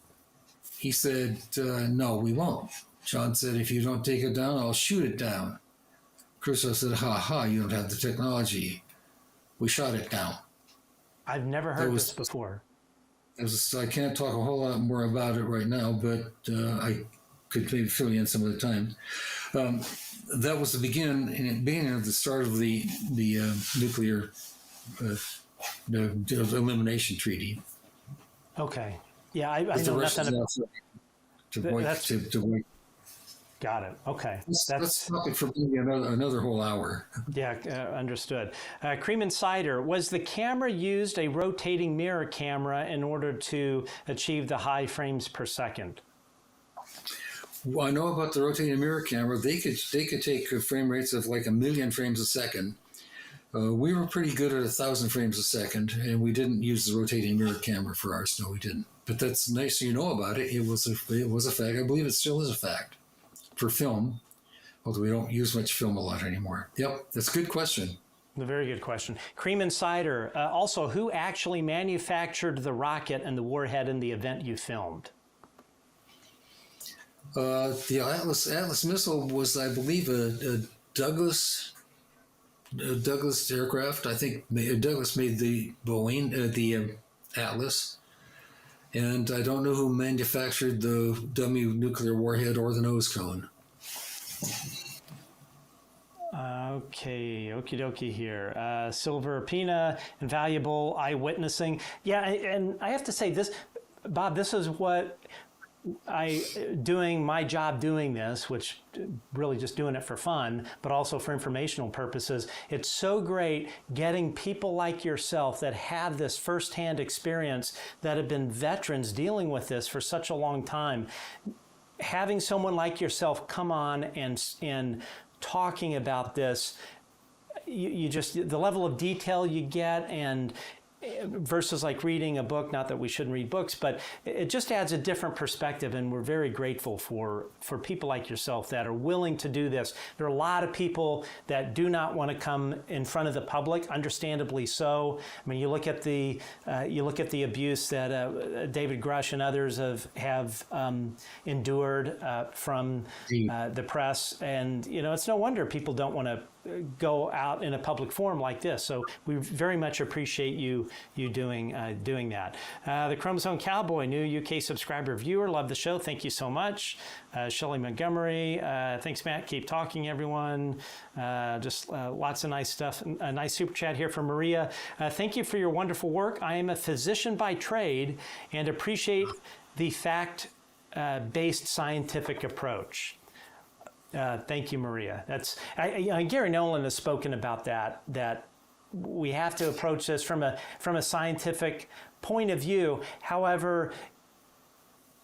D: He said, "No, we won't." John said, "If you don't take it down, I'll shoot it down." Khrushchev said, "Ha ha, you don't have the technology." We shot it down.
A: I've never heard this before.
D: I can't talk a whole lot more about it right now, but I could maybe fill you in some of the time. That was the beginning of the start of the nuclear elimination treaty.
A: Okay. Yeah, I know nothing about
D: to
A: Got it. Okay.
D: That's topic for maybe another whole hour.
A: Yeah, understood. Cream and Cider, was the camera used a rotating mirror camera in order to achieve the high frames per second?
D: Well, I know about the rotating mirror camera. They could take frame rates of like 1 million frames a second. We were pretty good at 1,000 frames a second, and we didn't use the rotating mirror camera for ours. No, we didn't. But that's nice you know about it. It was a fact. I believe it still is a fact for film, although we don't use much film a lot anymore. Yep, that's a good question.
A: A very good question. Cream Insider, also, who actually manufactured the rocket and the warhead in the event you filmed?
D: The Atlas missile was, I believe, a Douglas aircraft. I think Douglas made the Boeing, the Atlas. And I don't know who manufactured the dummy nuclear warhead or the nose cone.
A: Okay, okie dokie here. Silver Pina, invaluable eyewitnessing. Yeah, and I have to say this, Bob, this is what doing my job doing this, which really just doing it for fun, but also for informational purposes. It's so great getting people like yourself that have this firsthand experience, that have been veterans dealing with this for such a long time. Having someone like yourself come on and talking about this, you just, the level of detail you get, and versus like reading a book, not that we shouldn't read books, but it just adds a different perspective, and we're very grateful for people like yourself that are willing to do this. There are a lot of people that do not want to come in front of the public, understandably so. I mean, you look at the abuse that David Grusch and others have endured from the press, and it's no wonder people don't want to go out in a public forum like this. So we very much appreciate you doing that. The Chromosome Cowboy, new UK subscriber viewer, love the show. Thank you so much. Shelley Montgomery, thanks, Matt. Keep talking, everyone. Just lots of nice stuff. A nice super chat here from Maria. Thank you for your wonderful work. I am a physician by trade and appreciate the fact-based scientific approach. Thank you, Maria. Gary Nolan has spoken about that we have to approach this from a scientific point of view. However,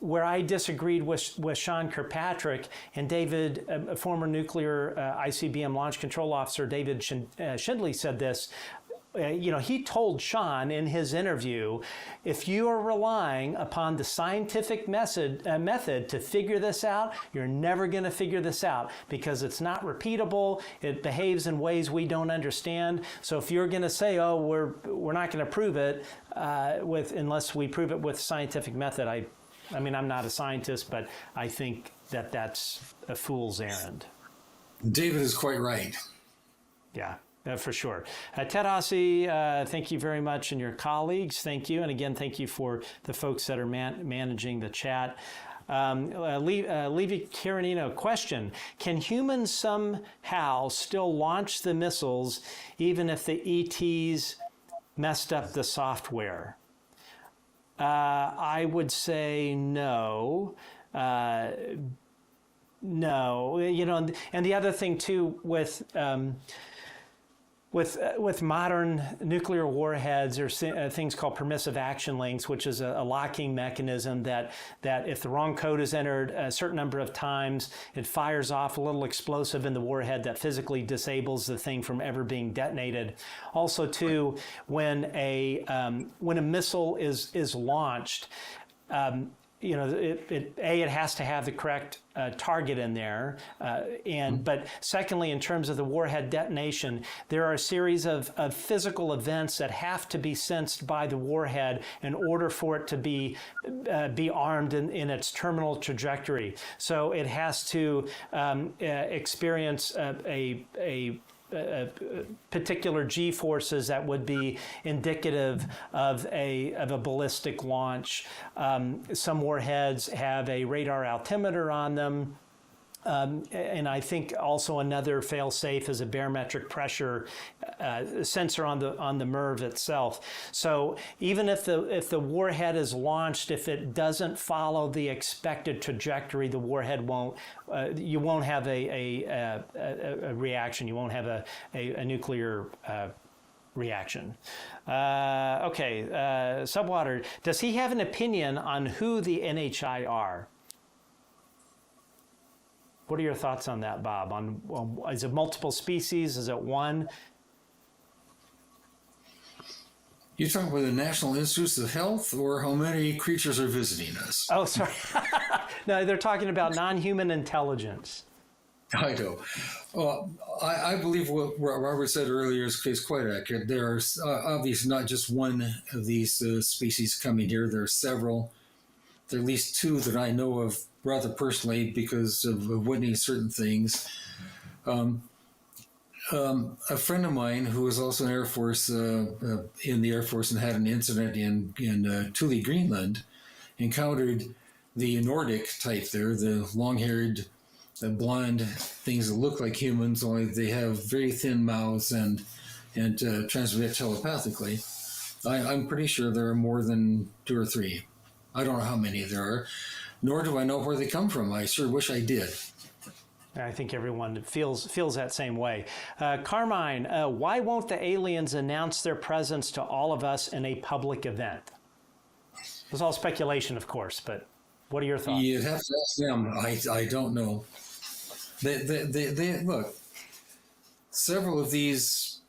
A: where I disagreed with Sean Kirkpatrick and David, a former nuclear ICBM launch control officer, David Schindley, said this. He told Sean in his interview, if you are relying upon the scientific method to figure this out, you're never going to figure this out, because it's not repeatable. It behaves in ways we don't understand. So if you're going to say, oh, we're not going to prove it unless we prove it with scientific method, I mean, I'm not a scientist, but I think that that's a fool's errand.
D: David is quite right.
A: Yeah. For sure. Ted Ossie, thank you very much, and your colleagues, thank you. And again, thank you for the folks that are managing the chat. Levi Karanino, question: can humans somehow still launch the missiles even if the ETs messed up the software? I would say no. No. And the other thing too with modern nuclear warheads, there's things called permissive action links, which is a locking mechanism that if the wrong code is entered a certain number of times, it fires off a little explosive in the warhead that physically disables the thing from ever being detonated. Also, too, when a missile is launched, it has to have the correct target in there, but secondly, in terms of the warhead detonation, there are a series of physical events that have to be sensed by the warhead in order for it to be armed in its terminal trajectory. So it has to experience a particular G forces that would be indicative of a ballistic launch. Some warheads have a radar altimeter on them. And I think also another fail-safe is a barometric pressure sensor on the MIRV itself. So even if the warhead is launched, if it doesn't follow the expected trajectory, the warhead won't. You won't have a reaction. You won't have a nuclear reaction. Subwater, does he have an opinion on who the NHI are? What are your thoughts on that, Bob? Is it multiple species? Is it one?
D: You're talking about the National Institutes of Health, or how many creatures are visiting us?
A: Oh, sorry. No, they're talking about non-human intelligence.
D: I know. I believe what Robert said earlier is quite accurate. There are obviously not just one of these species coming here. There are several. There are at least two that I know of rather personally because of witnessing certain things. A friend of mine who was also in Air Force, in the Air Force, and had an incident in Thule, Greenland, encountered the Nordic type there, the long-haired, blonde things that look like humans, only they have very thin mouths and transmit telepathically. I'm pretty sure there are more than 2 or 3. I don't know how many there are, nor do I know where they come from. I sure wish I did.
A: I think everyone feels that same way. Carmine, why won't the aliens announce their presence to all of us in a public event? It was all speculation, of course, but what are your thoughts?
D: You'd have to ask them. I don't know. They look, several of these,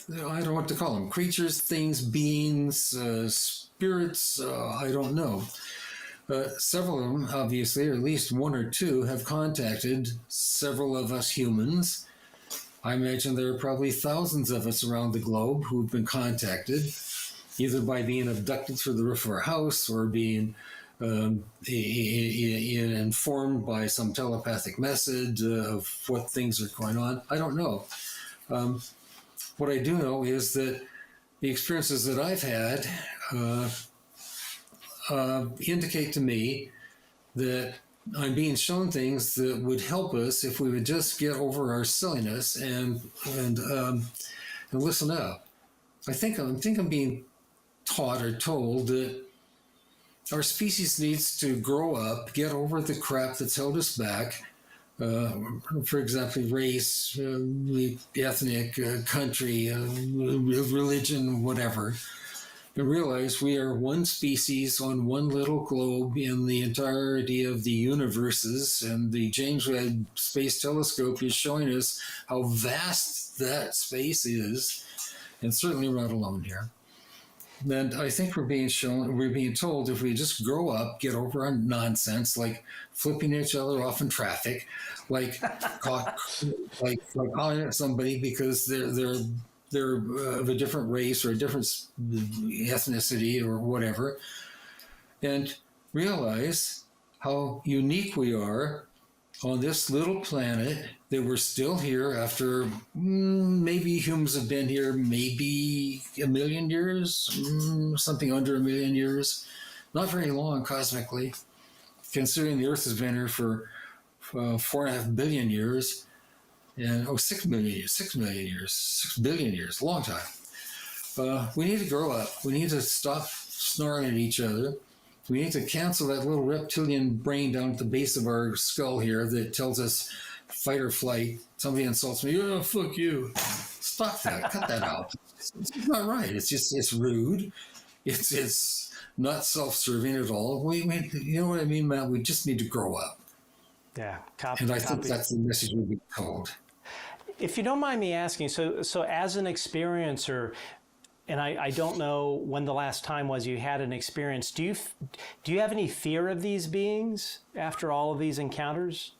D: I don't know what to call them, creatures, things, beings, spirits, I don't know. Several of them, obviously, or at least 1 or 2, have contacted several of us humans. I imagine there are probably thousands of us around the globe who've been contacted, either by being abducted through the roof of our house or being informed by some telepathic message of what things are going on. I don't know. What I do know is that the experiences that I've had indicate to me that I'm being shown things that would help us if we would just get over our silliness and listen up. I think I'm being taught or told that our species needs to grow up, get over the crap that's held us back. For example, race, ethnic, country, religion, whatever. And realize we are one species on one little globe in the entirety of the universes, and the James Webb Space Telescope is showing us how vast that space is, and certainly we're not alone here. And I think we're being told if we just grow up, get over our nonsense, like flipping each other off in traffic, like calling at somebody because they're of a different race or a different ethnicity or whatever, and realize how unique we are on this little planet, that we're still here after maybe humans have been here maybe 1 million years, something under 1 million years, not very long cosmically, considering the Earth has been here for 4.5 billion years. And 6 million years, 6 billion years, a long time. We need to grow up. We need to stop snarling at each other. We need to cancel that little reptilian brain down at the base of our skull here that tells us fight or flight. Somebody insults me, oh, fuck you. Stop that, cut that out. It's not right. It's rude. It's not self-serving at all. You know what I mean, Matt? We just need to grow up.
A: Yeah,
D: and I think that's the message we've been told.
A: If you don't mind me asking, so as an experiencer, and I don't know when the last time was you had an experience, do you have any fear of these beings after all of these encounters?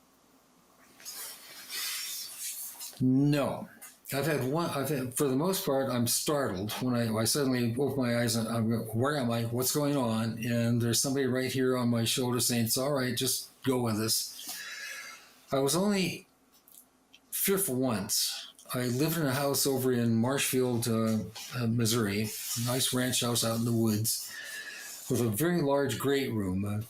D: No. I've had, for the most part, I'm startled when I suddenly open my eyes and I'm going, where am I? What's going on? And there's somebody right here on my shoulder saying, it's all right, just go with us. I was only fearful once. I lived in a house over in Marshfield, Missouri, a nice ranch house out in the woods, with a very large great room.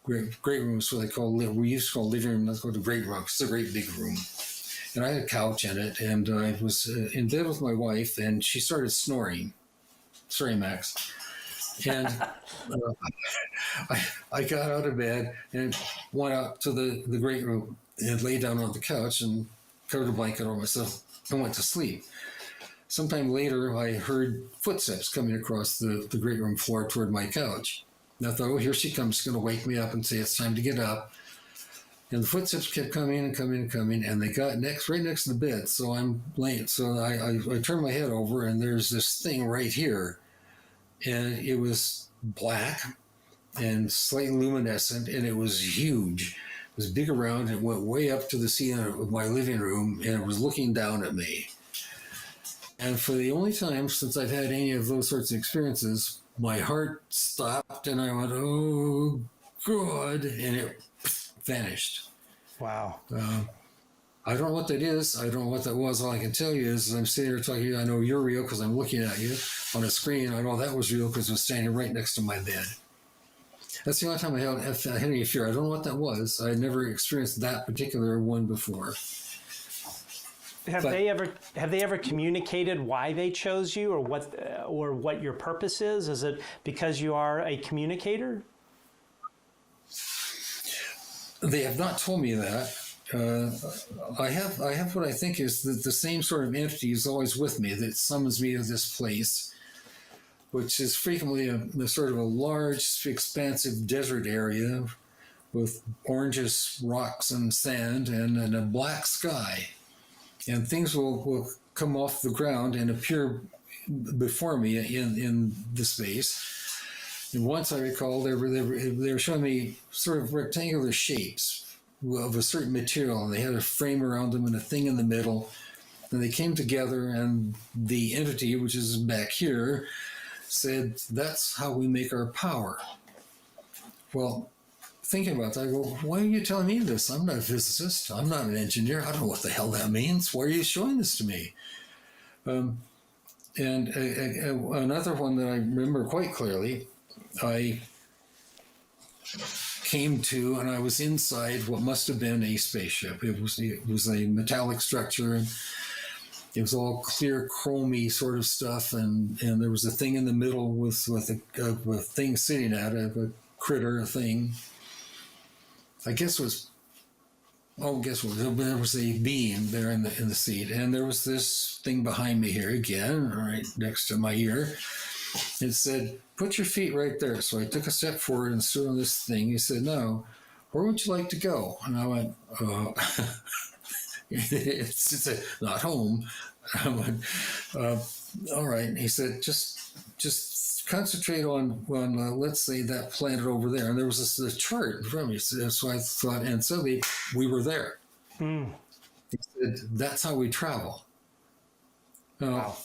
D: Great room is what they call, we used to call living room, let's go to great room. It's a great big room. And I had a couch in it, and I was in bed with my wife, and she started snoring. Sorry, Max. And I got out of bed and went out to the great room and laid down on the couch and covered a blanket over myself and went to sleep. Sometime later, I heard footsteps coming across the great room floor toward my couch. And I thought, oh, here she comes. She's going to wake me up and say it's time to get up. And the footsteps kept coming and coming and coming, and they got right next to the bed. So I'm laying. So I turned my head over, and there's this thing right here. And it was black and slightly luminescent, and it was huge. was big around and went way up to the ceiling of my living room, and it was looking down at me. And for the only time since I've had any of those sorts of experiences, my heart stopped and I went, oh, God, and it vanished.
A: Wow.
D: I don't know what that is. I don't know what that was. All I can tell you is I'm sitting here talking to you. I know you're real because I'm looking at you on a screen. I know that was real because I was standing right next to my bed. That's the only time I had any fear. I don't know what that was. I had never experienced that particular one before.
A: Have they ever communicated why they chose you, or what your purpose is? Is it because you are a communicator?
D: They have not told me that. I have what I think is the same sort of entity is always with me that summons me to this place, which is frequently a sort of a large, expansive desert area with orangish rocks and sand and a black sky. And things will come off the ground and appear before me in the space. And once I recall, they were showing me sort of rectangular shapes of a certain material, and they had a frame around them and a thing in the middle. And they came together, and the entity, which is back here, said, "That's how we make our power." Well, thinking about that, I go, why are you telling me this? I'm not a physicist. I'm not an engineer. I don't know what the hell that means. Why are you showing this to me? And another one that I remember quite clearly, I came to, and I was inside what must have been a spaceship. It was a metallic structure, and it was all clear, chromy sort of stuff, and there was a thing in the middle with a thing sitting at it, a critter, a thing. I guess there was a beam there in the seat, and there was this thing behind me here again, right next to my ear. It said, "Put your feet right there." So I took a step forward and stood on this thing. He said, "No, where would you like to go?" And I went, it's not home. I went, all right. And he said, just concentrate on let's say that planet over there. And there was this chart in front of me. So I thought, and suddenly we were there. He said, "That's how we travel."
A: Wow.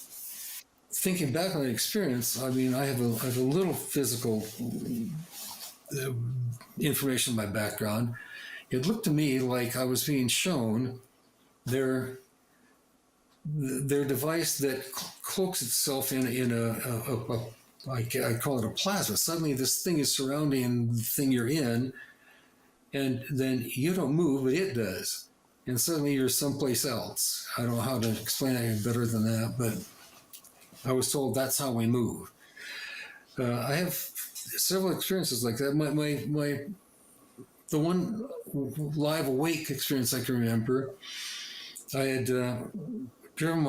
D: Thinking back on the experience, I mean, I have a little physical information in my background. It looked to me like I was being shown their device that cloaks itself in I call it a plasma. Suddenly this thing is surrounding the thing you're in, and then you don't move, but it does. And suddenly you're someplace else. I don't know how to explain it any better than that, but I was told that's how we move. I have several experiences like that. The one live awake experience I can remember, I had driven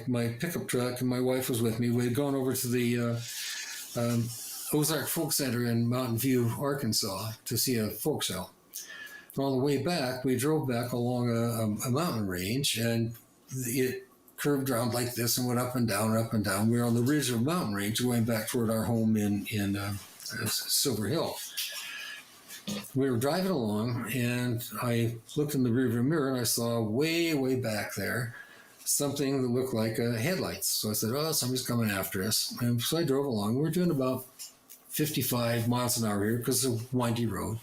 D: my pickup truck, and my wife was with me. We had gone over to the Ozark Folk Center in Mountain View, Arkansas, to see a folk show. And on the way back, we drove back along a mountain range, and it curved around like this and went up and down, up and down. We were on the ridge of a mountain range going back toward our home in Silver Hill. We were driving along, and I looked in the rearview mirror, and I saw way, way back there something that looked like headlights. So I said, "Oh, somebody's coming after us." And so I drove along. We're doing about 55 miles an hour here because it's a windy road.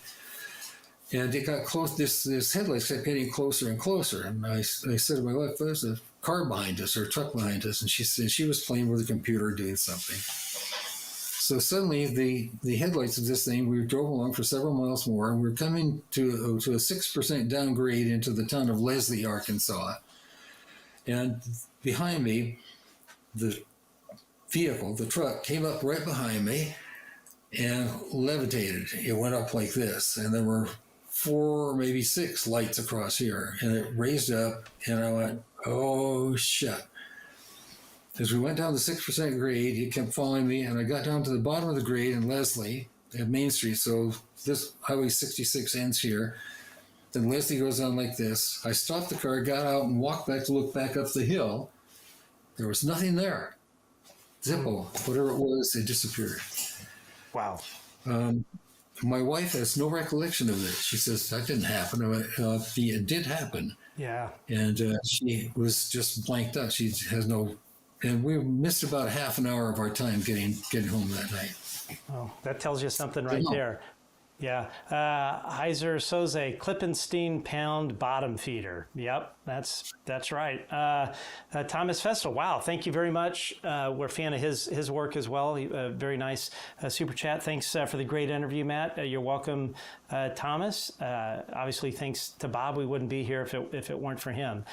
D: And it got close. This headlights kept getting closer and closer. And I said to my wife, "There's a car behind us or a truck behind us." And she said she was playing with a computer doing something. So suddenly the headlights of this thing, we drove along for several miles more, and we're coming to a 6% downgrade into the town of Leslie, Arkansas. And behind me, the vehicle, the truck, came up right behind me and levitated. It went up like this, and there were 4, maybe 6 lights across here, and it raised up, and I went, "Oh, shit." As we went down the 6% grade, he kept following me, and I got down to the bottom of the grade in Leslie at Main Street. So this Highway 66 ends here. Then Leslie goes on like this. I stopped the car, got out, and walked back to look back up the hill. There was nothing there. Zippo, whatever it was, it disappeared.
A: Wow.
D: my wife has no recollection of this. She says, that didn't happen. It did happen.
A: Yeah.
D: And she was just blanked out. She has no, and we missed about half an hour of our time getting home that night.
A: Oh, that tells you something right there. Yeah. Heiser Soze, Klippenstein pound bottom feeder. Yep, that's right. Thomas Festel, wow, thank you very much. We're a fan of his work as well. Very nice super chat. Thanks for the great interview, Matt. You're welcome, Thomas. Obviously, thanks to Bob. We wouldn't be here if it weren't for him.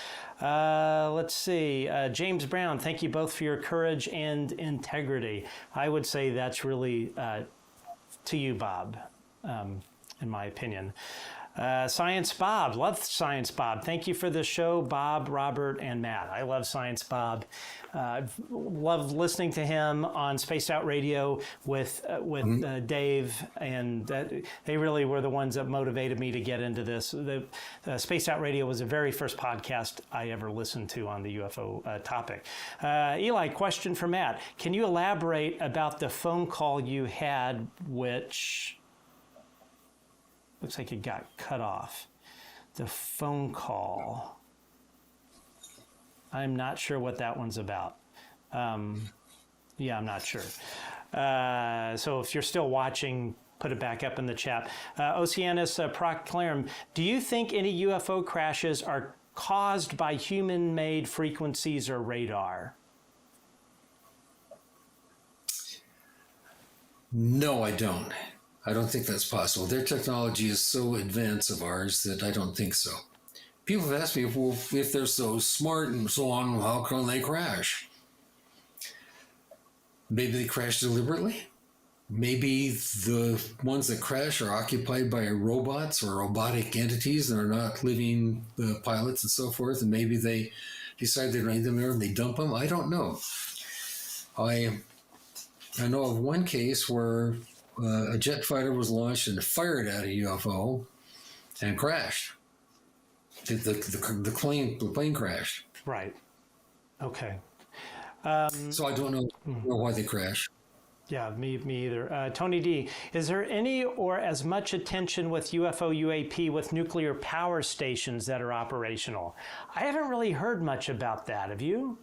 A: Let's see. James Brown, thank you both for your courage and integrity. I would say that's really to you, Bob. In my opinion. Science Bob, love Science Bob. Thank you for the show, Bob, Robert, and Matt. I love Science Bob. Love listening to him on Spaced Out Radio with Dave, and they really were the ones that motivated me to get into this. The Spaced Out Radio was the very first podcast I ever listened to on the UFO topic. Eli, question for Matt. Can you elaborate about the phone call you had, which looks like it got cut off? The phone call. I'm not sure what that one's about. Yeah, I'm not sure. So if you're still watching, put it back up in the chat. Oceanus Proclarum, do you think any UFO crashes are caused by human-made frequencies or radar?
D: No, I don't. I don't think that's possible. Their technology is so advanced of ours that I don't think so. People have asked me, well, if they're so smart and so on, how can they crash? Maybe they crash deliberately. Maybe the ones that crash are occupied by robots or robotic entities that are not living pilots and so forth, and maybe they decide they don't need them there and they dump them. I don't know. I know of one case where a jet fighter was launched and fired at a UFO and crashed. The plane crashed.
A: Right. Okay.
D: So I don't know why they crashed.
A: Yeah, me either. Tony D, is there any or as much attention with UFO UAP with nuclear power stations that are operational? I haven't really heard much about that. Have you?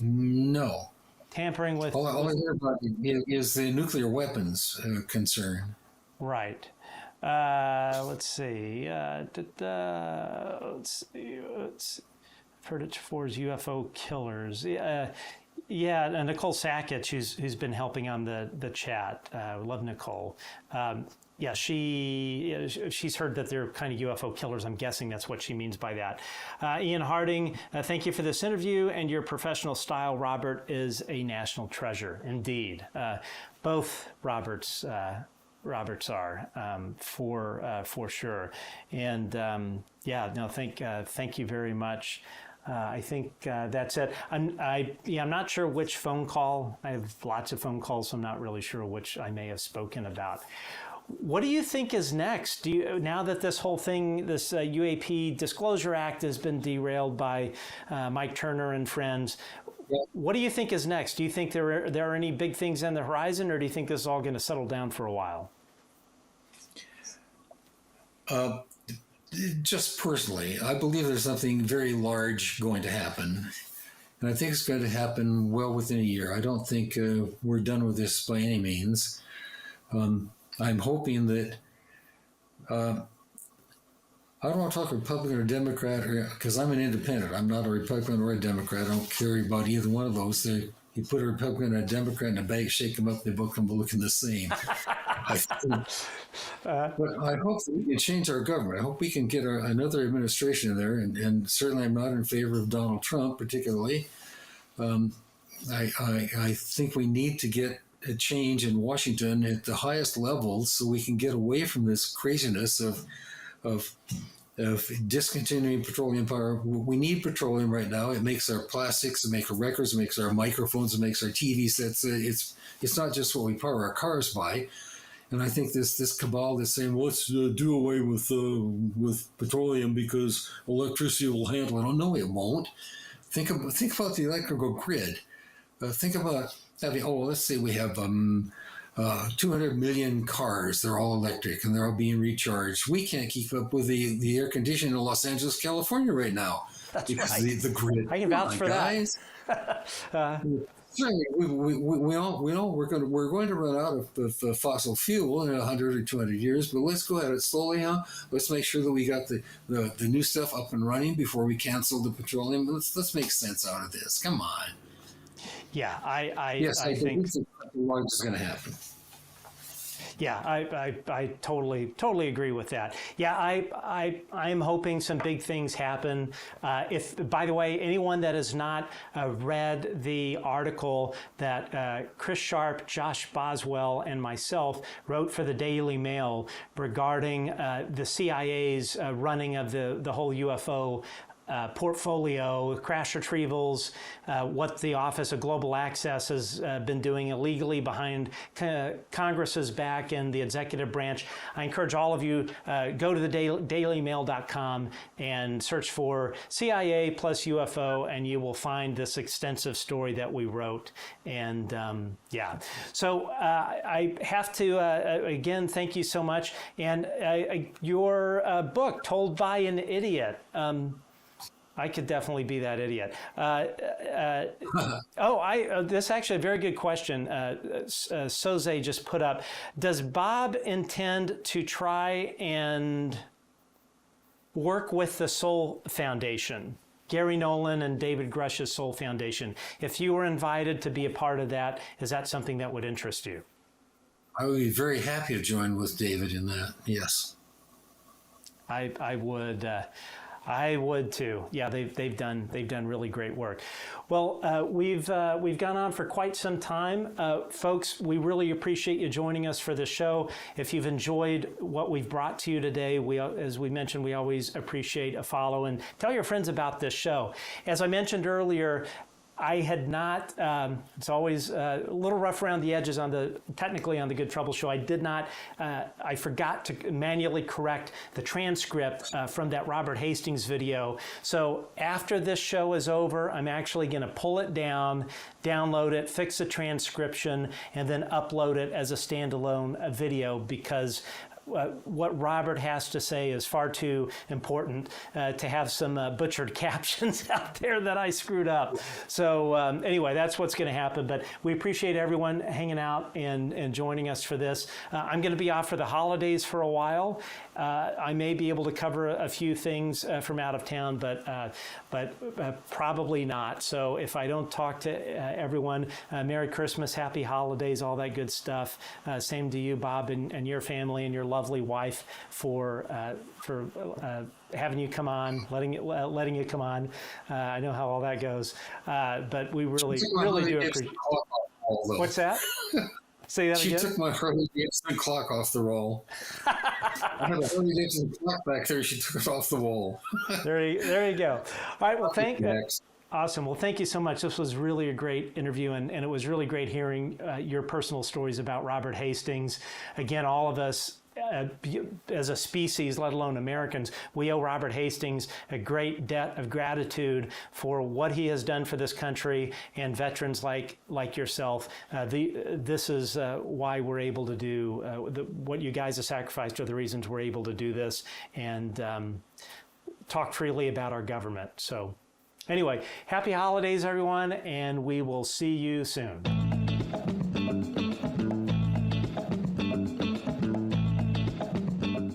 D: No.
A: Tampering with...
D: All I hear about is the nuclear weapons concern.
A: Right. Let's see. Let's see. I've heard it for UFO killers. Yeah, Nicole Sackett, who's been helping on the chat. Love Nicole. Yeah, she's heard that they're kind of UFO killers. I'm guessing that's what she means by that. Ian Harding, thank you for this interview and your professional style. Robert is a national treasure, indeed. Both Roberts are for sure. And yeah, no, thank you very much. I think that's it. I'm not sure which phone call. I have lots of phone calls, so I'm not really sure which I may have spoken about. What do you think is next? Now that this whole thing, this UAP Disclosure Act has been derailed by Mike Turner and friends, what do you think is next? Do you think there are any big things on the horizon, or do you think this is all going to settle down for a while?
D: Just personally, I believe there's something very large going to happen. And I think it's going to happen well within a year. I don't think we're done with this by any means. I'm hoping that I don't want to talk Republican or Democrat because I'm an independent. I'm not a Republican or a Democrat. I don't care about either one of those. You put a Republican and a Democrat in a bag, shake them up, they both come looking the same. But I hope that we can change our government. I hope we can get another administration in there. And certainly I'm not in favor of Donald Trump particularly. I think we need to get a change in Washington at the highest levels so we can get away from this craziness of discontinuing petroleum power. We need petroleum right now. It makes our plastics, it makes our records, it makes our microphones, it makes our TV sets. It's not just what we power our cars by. And I think this cabal that's saying, well, let's do away with petroleum because electricity will handle it. Oh, no, it won't. Think about the electrical grid. Think about having, let's say we have 200 million cars. They're all electric and they're all being recharged. We can't keep up with the air conditioning in Los Angeles, California right now.
A: That's
D: because
A: right.
D: the grid.
A: I can vouch for
D: guys.
A: that.
D: Certainly, we all we're going to run out of fossil fuel in 100 or 200 years, but let's go at it slowly, huh? Let's make sure that we got the new stuff up and running before we cancel the petroleum. Let's make sense out of this. Come on.
A: Yeah, I
D: think what is going to happen.
A: Yeah, I totally agree with that. Yeah, I'm hoping some big things happen. If, by the way, anyone that has not read the article that Chris Sharp, Josh Boswell, and myself wrote for the Daily Mail regarding the CIA's running of the whole UFO portfolio, crash retrievals, what the Office of Global Access has been doing illegally behind Congress's back and the executive branch. I encourage all of you, go to the dailymail.com and search for CIA plus UFO, and you will find this extensive story that we wrote. And yeah, so I have to, again, thank you so much. And your book, Told by an Idiot, I could definitely be that idiot. This is actually a very good question. Soze just put up. Does Bob intend to try and work with the Soul Foundation? Gary Nolan and David Grusch's Soul Foundation. If you were invited to be a part of that, is that something that would interest you?
D: I would be very happy to join with David in that. Yes.
A: I would too. Yeah, they've done really great work. Well, we've gone on for quite some time, folks. We really appreciate you joining us for this show. If you've enjoyed what we've brought to you today, as we mentioned, we always appreciate a follow, and tell your friends about this show. As I mentioned earlier, I had not, it's always a little rough around the edges technically on the Good Trouble Show. I did not, I forgot to manually correct the transcript from that Robert Hastings video. So after this show is over, I'm actually going to pull it down, download it, fix the transcription, and then upload it as a standalone video, because what Robert has to say is far too important to have some butchered captions out there that I screwed up. So anyway, that's what's going to happen. But we appreciate everyone hanging out and joining us for this. I'm going to be off for the holidays for a while. I may be able to cover a few things from out of town, but probably not. So if I don't talk to everyone, Merry Christmas, Happy Holidays, all that good stuff. Same to you, Bob, and your family and your lovely wife for having you come on, letting you come on. I know how all that goes, but we really do appreciate. What's that? Say that again.
D: She took my Harley Davidson clock off the roll. I had a Harley Davidson clock back there. She took it off the wall.
A: There you go. All right. Well, awesome. Well, thank you so much. This was really a great interview, and it was really great hearing your personal stories about Robert Hastings. Again, all of us, as a species, let alone Americans, we owe Robert Hastings a great debt of gratitude for what he has done for this country and veterans like yourself. This is why we're able to do what you guys have sacrificed, are the reasons we're able to do this and talk freely about our government. So anyway, happy holidays, everyone, and we will see you soon.